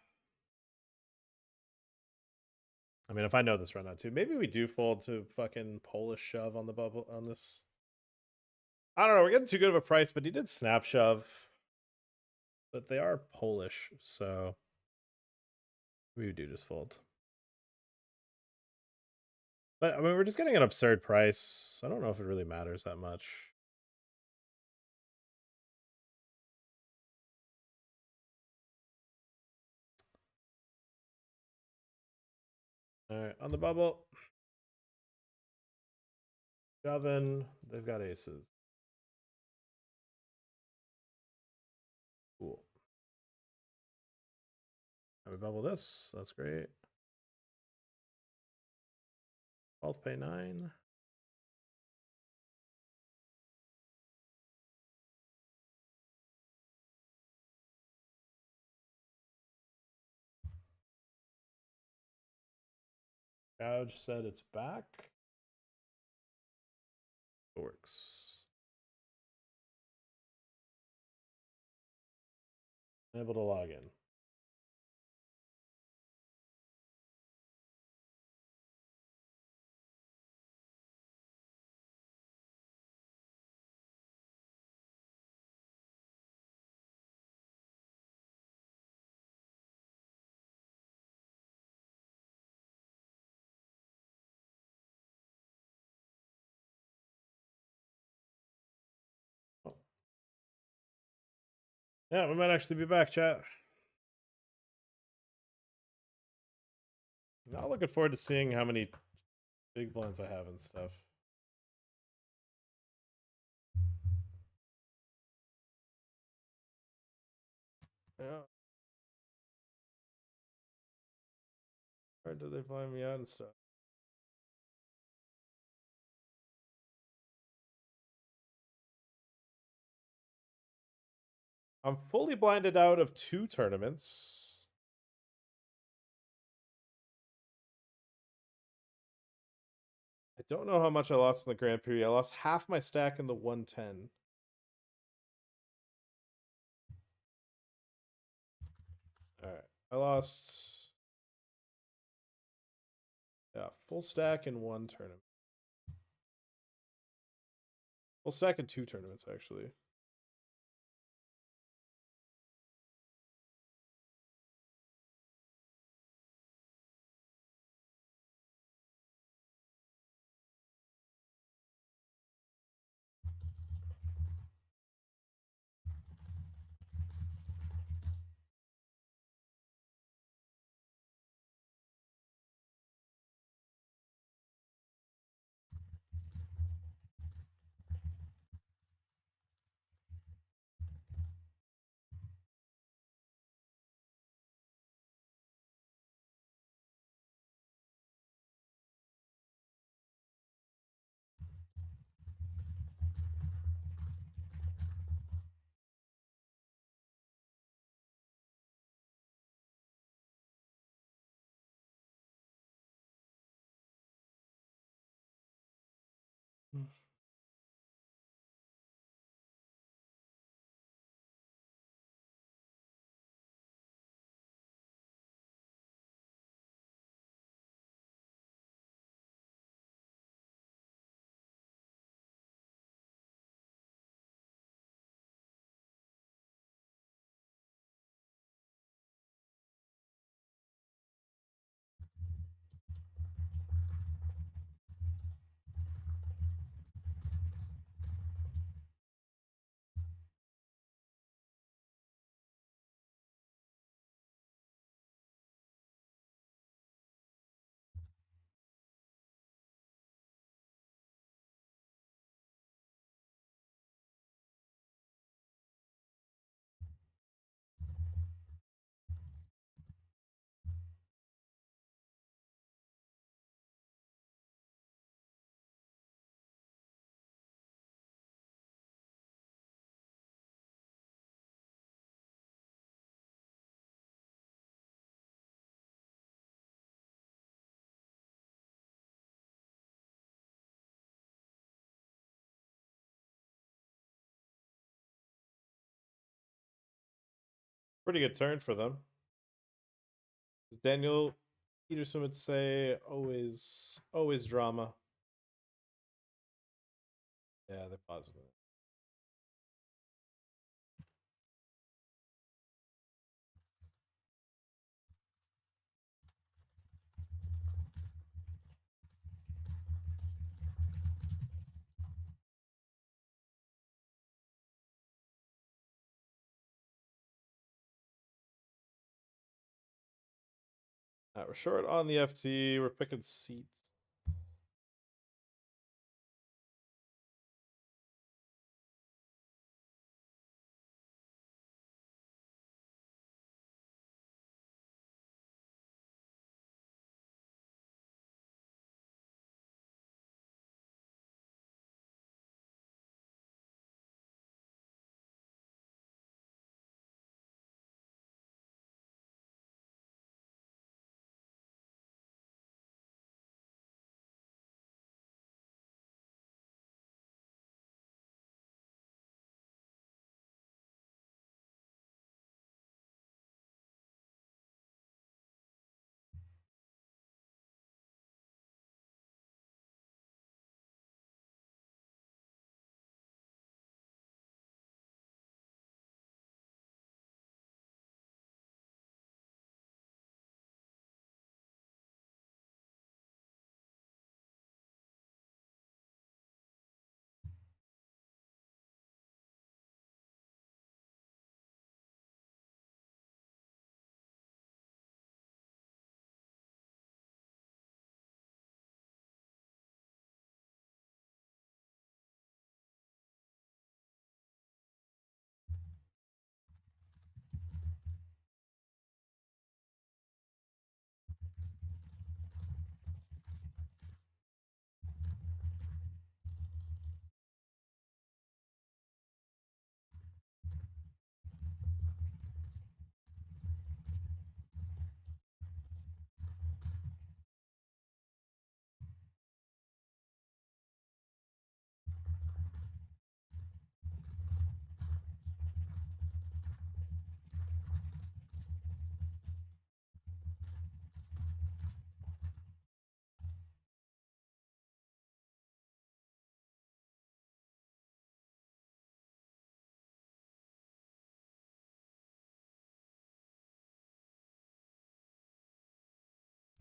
mean, if I know this run out too, maybe we do fold to fucking Polish shove on the bubble on this. I don't know. We're getting too good of a price, but he did snap shove. But they are Polish, so we do just fold. But I mean, we're just getting an absurd price. I don't know if it really matters that much. All right, on the bubble. Shoving. They've got aces. Cool. And we bubble this. That's great. 12th pay 9. Gouge said it's back. It works. Able to log in. Oh. Yeah, we might actually be back, chat. Not looking forward to seeing how many big blinds I have and stuff. Yeah. Or did they blind me out and stuff? I'm fully blinded out of 2 tournaments. I don't know how much I lost in the Grand Prix. I lost half my stack in the 110. All right. I lost full stack in 1 tournament. Full stack in 2 tournaments actually. Pretty good turn for them. Daniel Peterson would say, always drama. Yeah, they're positive. We're short on the FT. We're picking seats.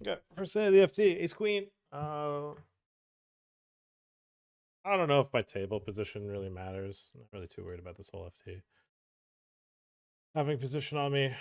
Okay, first hand of the FT, ace queen. I don't know if my table position really matters. I'm not really too worried about this whole FT. Having position on me.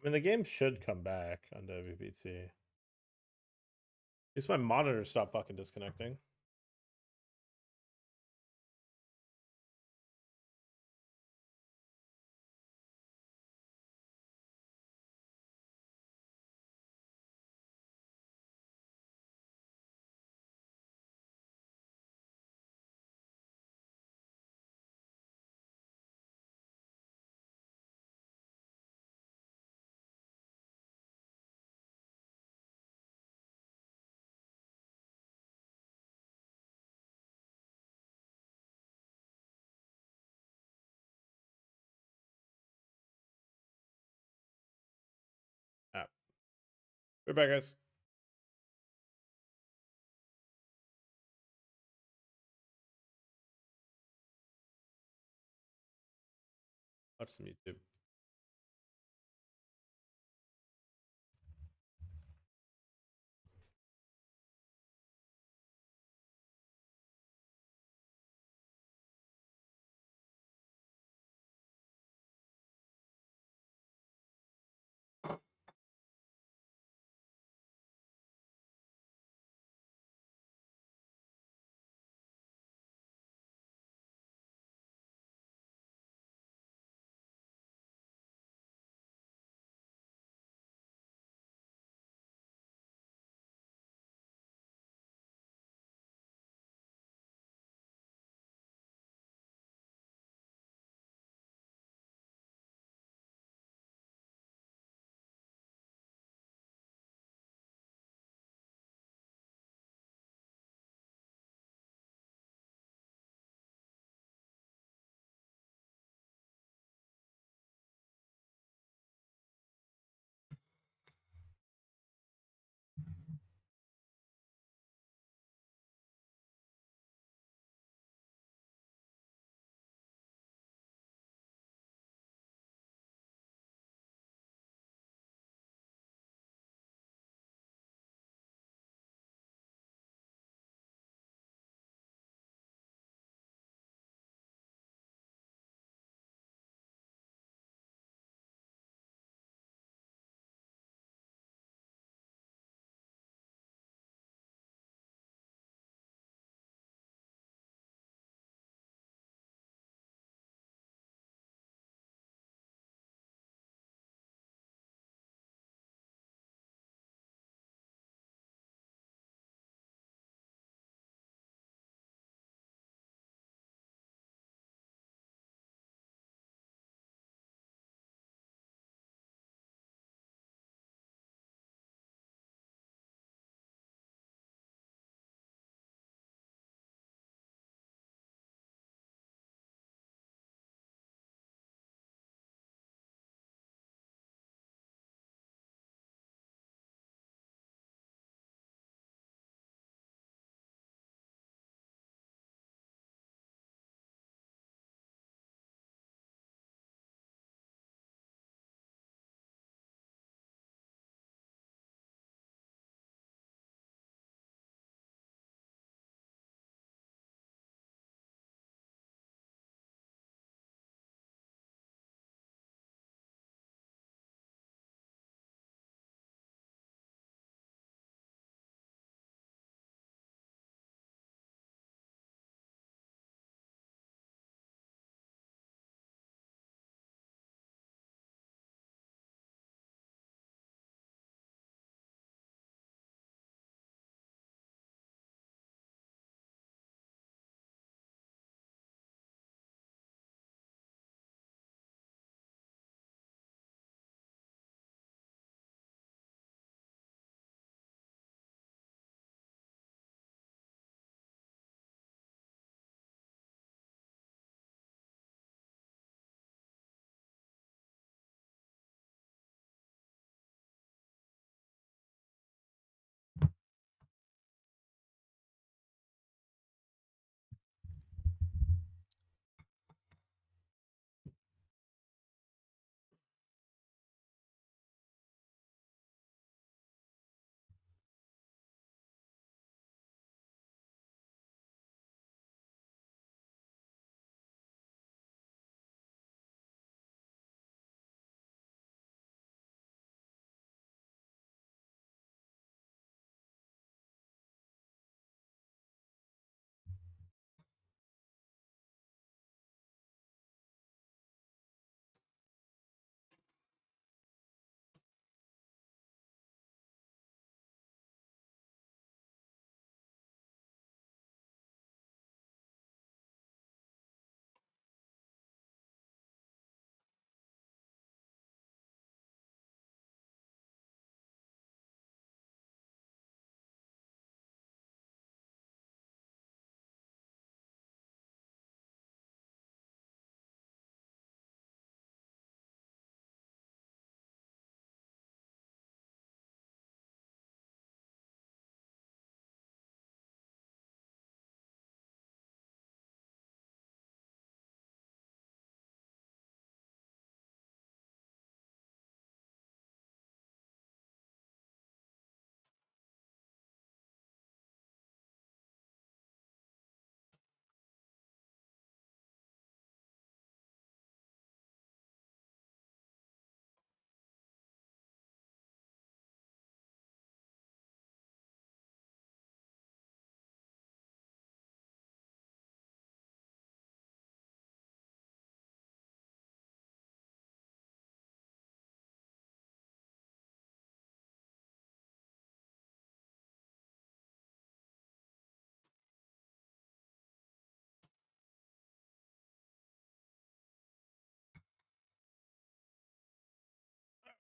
I mean, the game should come back on WPT. At least my monitor stopped fucking disconnecting. Ah. We're back, guys. Watch some YouTube.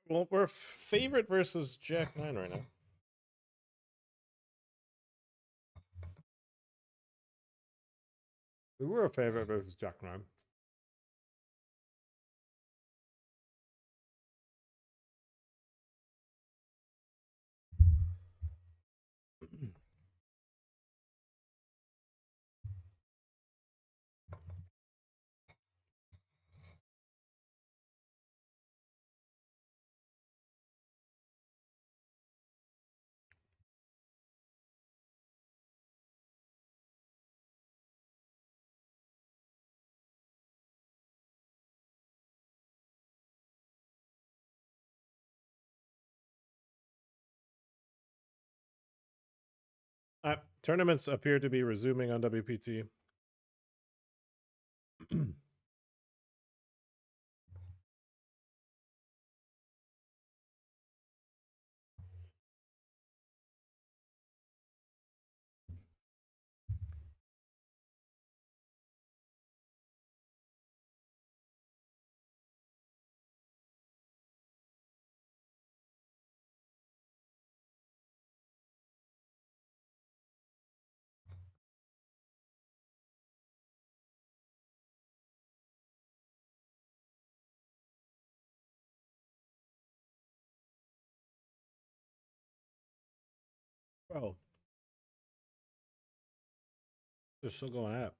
Well, we're favorite versus Jack 9 right now. We were a favorite versus Jack 9. Tournaments appear to be resuming on WPT. Bro, they're still going at.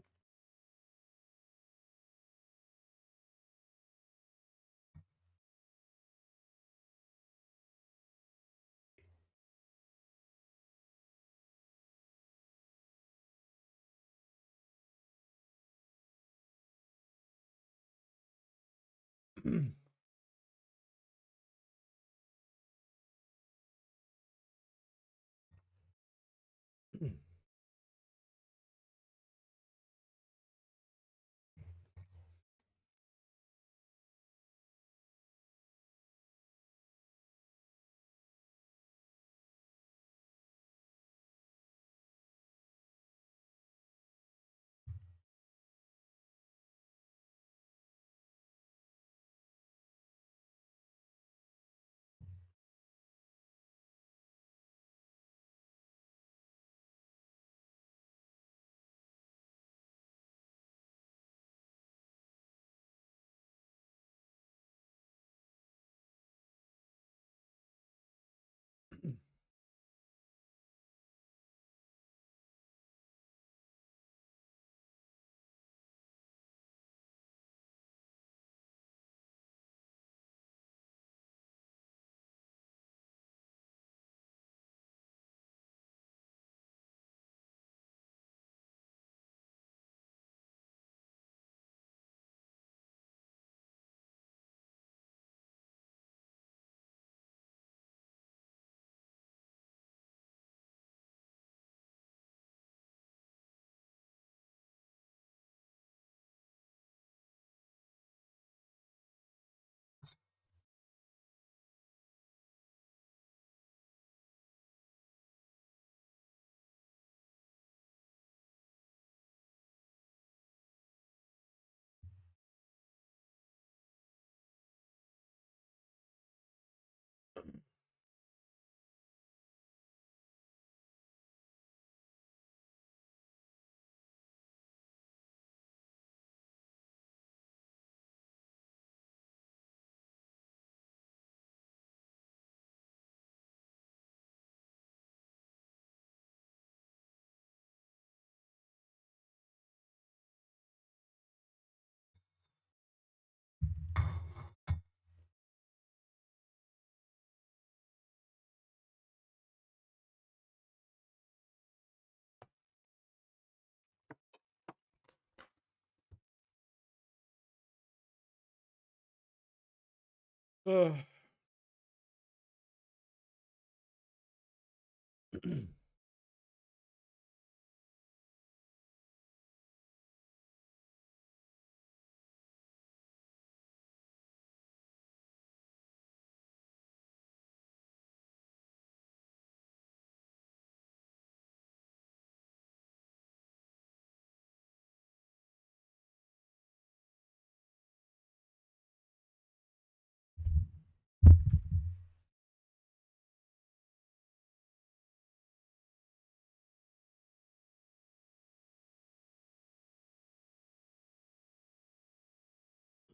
Uh.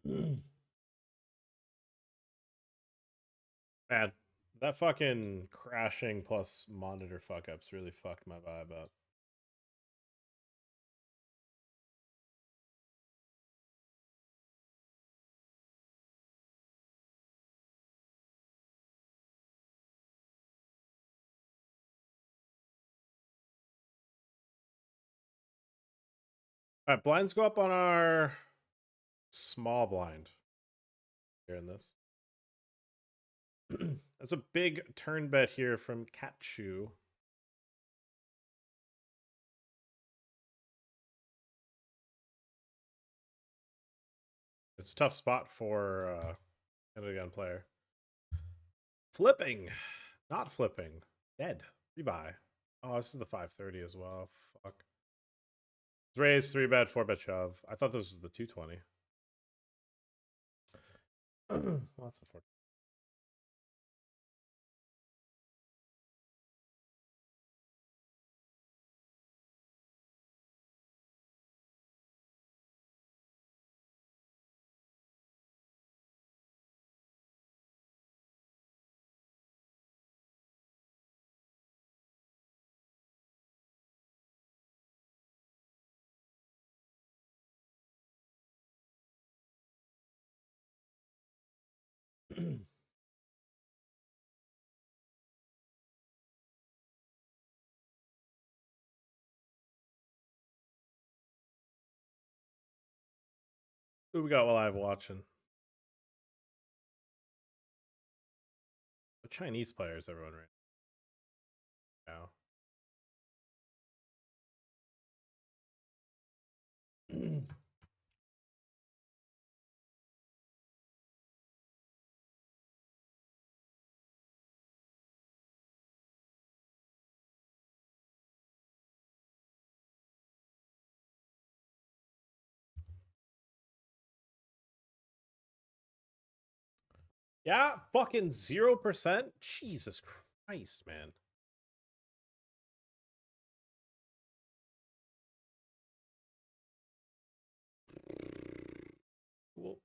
Man, that fucking crashing plus monitor fuck ups really fucked my vibe up. All right, blinds go up on our small blind here in this. That's a big turn bet here from Katchu. It's a tough spot for a gun player. Flipping, not flipping, dead. Rebuy. Oh, this is the 530 as well. Fuck. Raise, 3-bet, 4-bet shove. I thought this was the 220. Well, that's unfortunate. Who we got live watching? What Chinese players everyone right now? Yeah, fucking 0%. Jesus Christ, man. Well,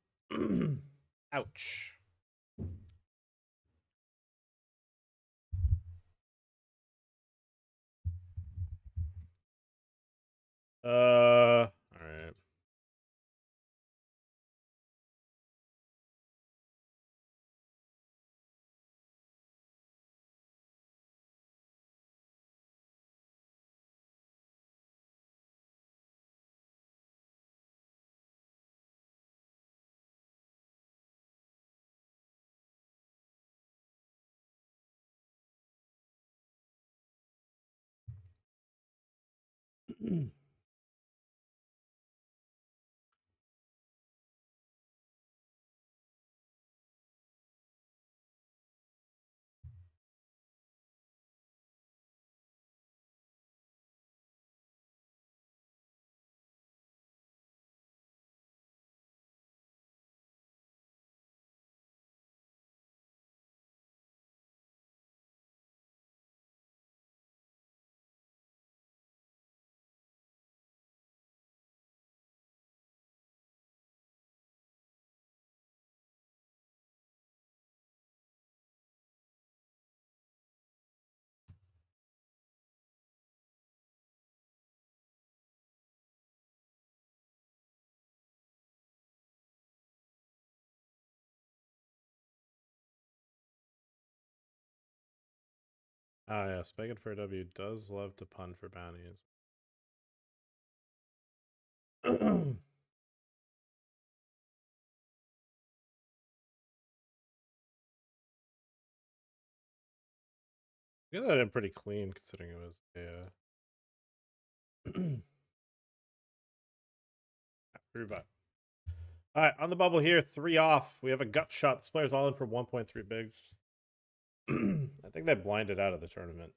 ouch. All right. Ah, yes, Megan for W does love to pun for bounties. I got that in pretty clean considering it was a rebuy. All right, on the bubble here, 3 off. We have a gut shot. This player's all in for 1.3 bigs. I think they blinded out of the tournament.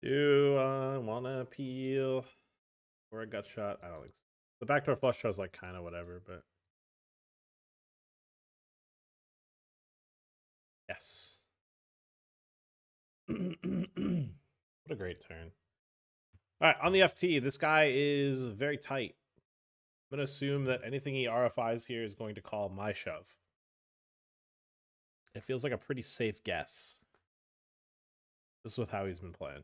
Do I want wanna peel or a gut shot. I don't think so. The backdoor flush draw is like kind of whatever, but yes. What a great turn. All right, on the FT, this guy is very tight. I'm going to assume that anything he RFIs here is going to call my shove. It feels like a pretty safe guess. Just with how he's been playing.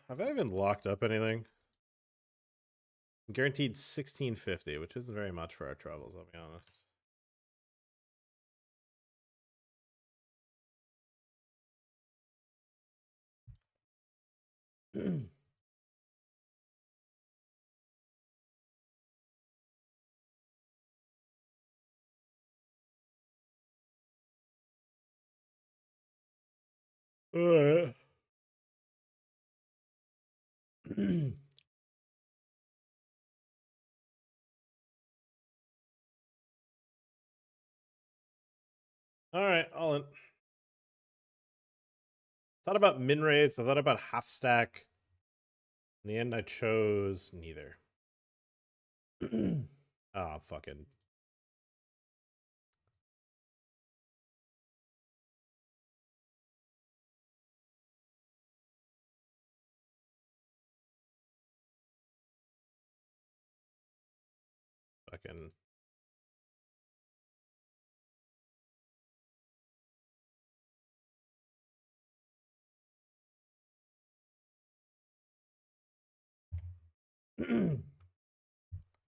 Have I even locked up anything? I'm guaranteed 1650, which isn't very much for our troubles, I'll be honest. Alright. Alright, all in. Thought about min raise, I thought about half stack. In the end, I chose neither. Oh, fucking. Fucking.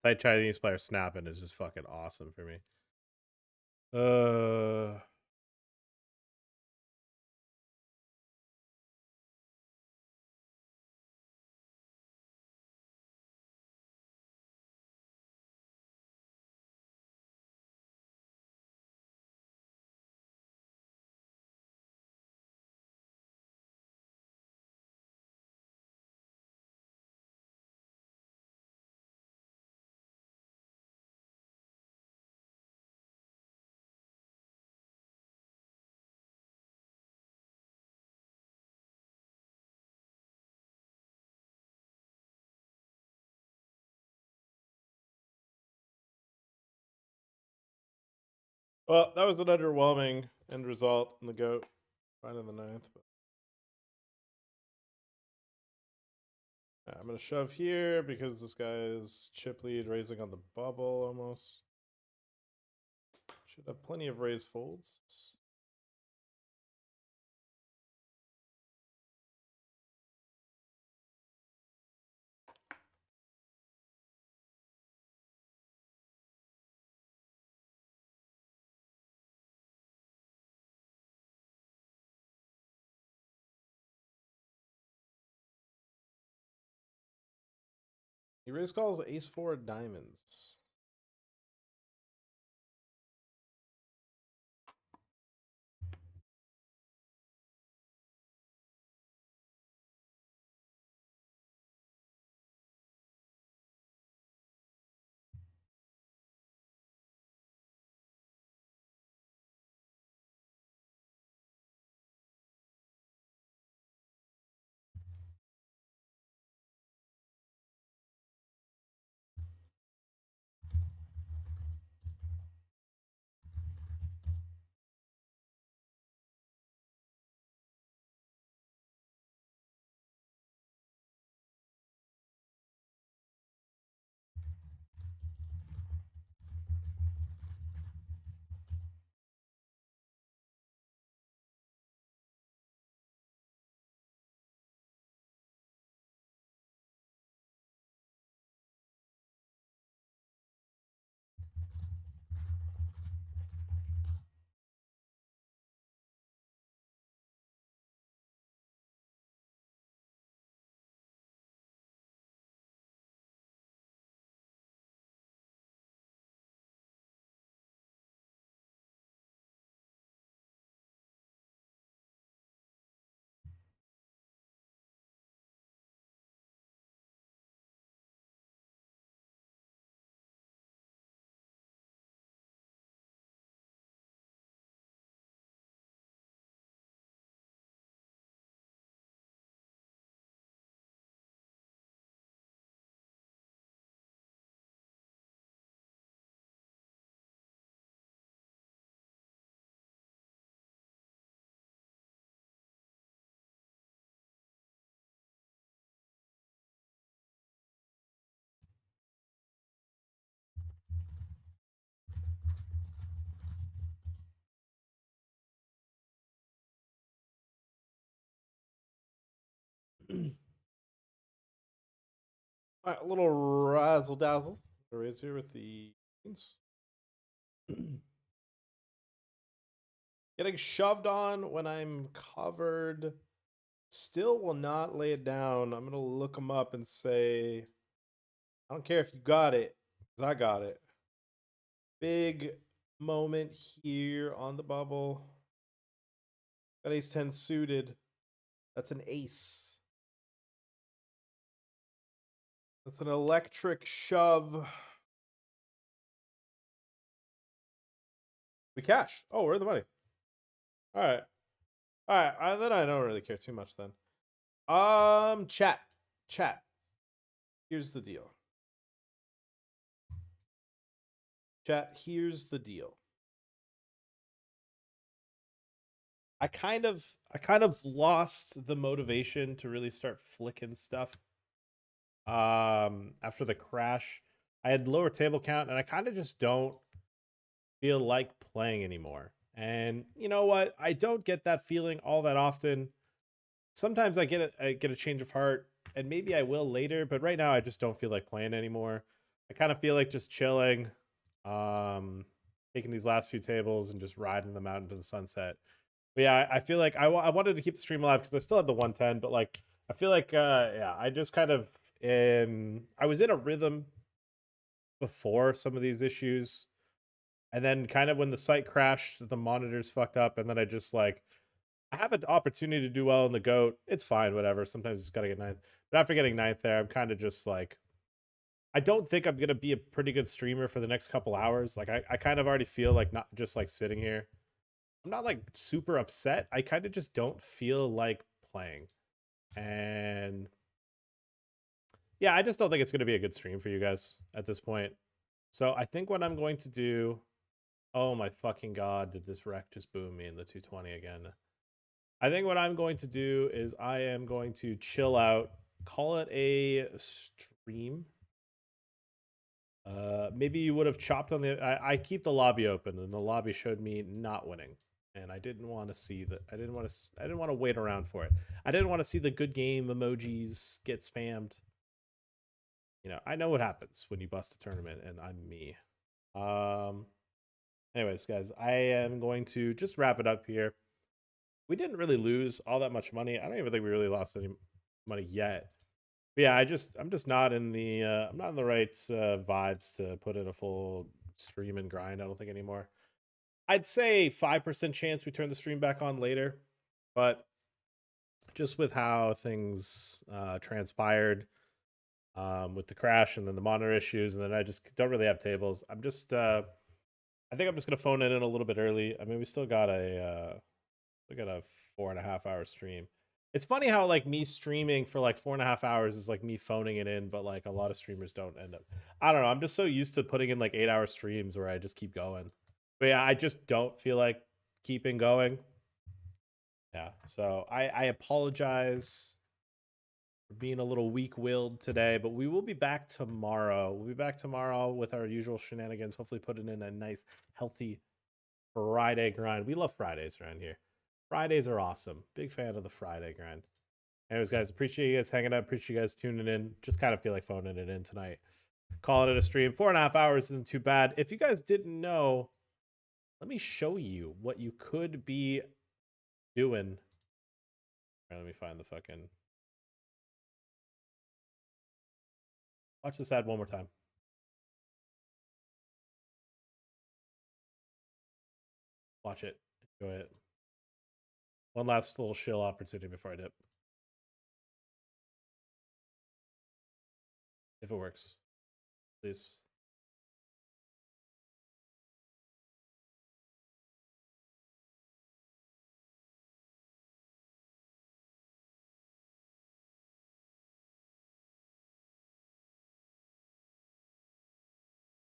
Tight Chinese player snapping is just fucking awesome for me. Well, that was an underwhelming end result in the GOAT. Fine in the ninth. But... I'm going to shove here because this guy is chip lead raising on the bubble almost. Should have plenty of raise folds. He raise calls ace four diamonds. All right, a little razzle dazzle. Raise here with the queens. Getting shoved on when I'm covered. Still will not lay it down. I'm gonna look them up and say, I don't care if you got it, because I got it. Big moment here on the bubble. Got ace 10 suited. That's an ace. That's an electric shove. We cashed. Oh, we're in the money. All right. All right. Then I don't really care too much then. Chat. Here's the deal. Chat, here's the deal. I kind of lost the motivation to really start flicking stuff. After the crash, I had lower table count, and I kind of just don't feel like playing anymore. And you know what? I don't get that feeling all that often. Sometimes I get a change of heart, and maybe I will later, but right now I just don't feel like playing anymore. I kind of feel like just chilling, taking these last few tables and just riding them out into the sunset. But yeah, I feel like I wanted to keep the stream alive because I still had the 110, but like I feel like yeah, I just kind of I was in a rhythm before some of these issues, and then kind of when the site crashed, the monitors fucked up, and then I just like I have an opportunity to do well in the GOAT. It's fine, whatever. Sometimes it's gotta get ninth. But after getting ninth there, I'm kind of just like I don't think I'm gonna be a pretty good streamer for the next couple hours. Like I kind of already feel like not just like sitting here. I'm not like super upset. I kind of just don't feel like playing. And yeah, I just don't think it's going to be a good stream for you guys at this point. So I think what I'm going to do. Oh my fucking god, did this wreck just boom me in the 220 again? I think what I'm going to do is I am going to chill out, call it a stream. Maybe you would have chopped on the. I keep the lobby open, and the lobby showed me not winning, and I didn't want to see that. I didn't want to wait around for it. I didn't want to see the good game emojis get spammed. You know, I know what happens when you bust a tournament, and I'm me. Anyways, guys, I am going to just wrap it up here. We didn't really lose all that much money. I don't even think we really lost any money yet. But yeah, I'm just not in the I'm not in the right vibes to put in a full stream and grind. I don't think anymore. I'd say 5% chance we turn the stream back on later, but just with how things transpired with the crash and then the monitor issues, and then I just don't really have tables. I'm just I think I'm just gonna phone it in a little bit early. I mean, we still got a 4.5 hour stream. It's funny how like me streaming for like 4.5 hours is like me phoning it in, but like a lot of streamers don't end up. I don't know. I'm just so used to putting in like 8 hour streams where I just keep going. But yeah, I just don't feel like keeping going. Yeah. So I apologize for being a little weak-willed today, but we will be back tomorrow. We'll be back tomorrow with our usual shenanigans. Hopefully putting in a nice, healthy Friday grind. We love Fridays around here. Fridays are awesome. Big fan of the Friday grind. Anyways, guys, appreciate you guys hanging out. Appreciate you guys tuning in. Just kind of feel like phoning it in tonight. Calling it a stream. 4.5 hours isn't too bad. If you guys didn't know, let me show you what you could be doing. All right, let me find the fucking. Watch this ad one more time. Watch it. Enjoy it. One last little shill opportunity before I dip. If it works, please.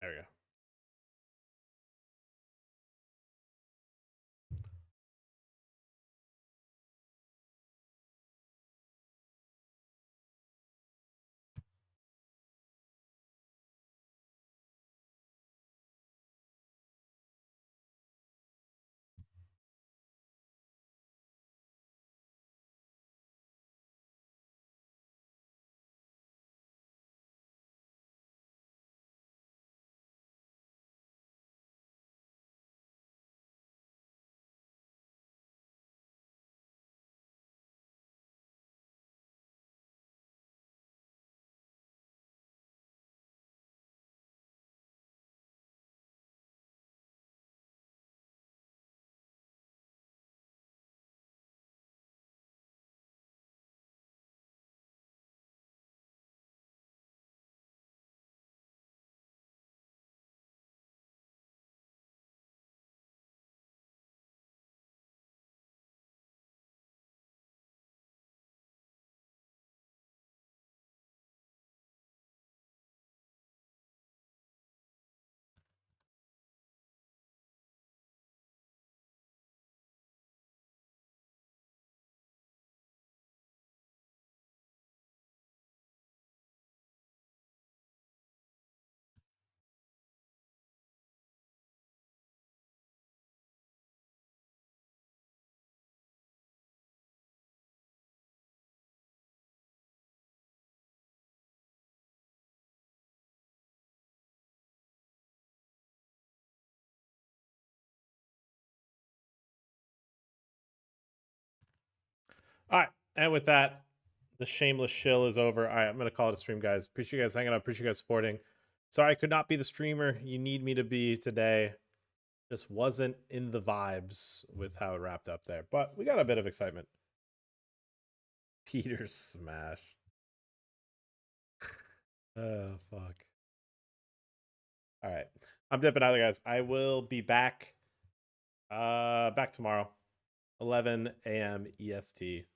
There we go. All right, and with that, the shameless shill is over. All right, I'm gonna call it a stream, guys. Appreciate you guys hanging out. Appreciate you guys supporting. Sorry I could not be the streamer you need me to be today. Just wasn't in the vibes with how it wrapped up there, but we got a bit of excitement. Peter smash. Oh fuck. All right, I'm dipping out, guys. I will be back. Back tomorrow, 11 a.m. EST.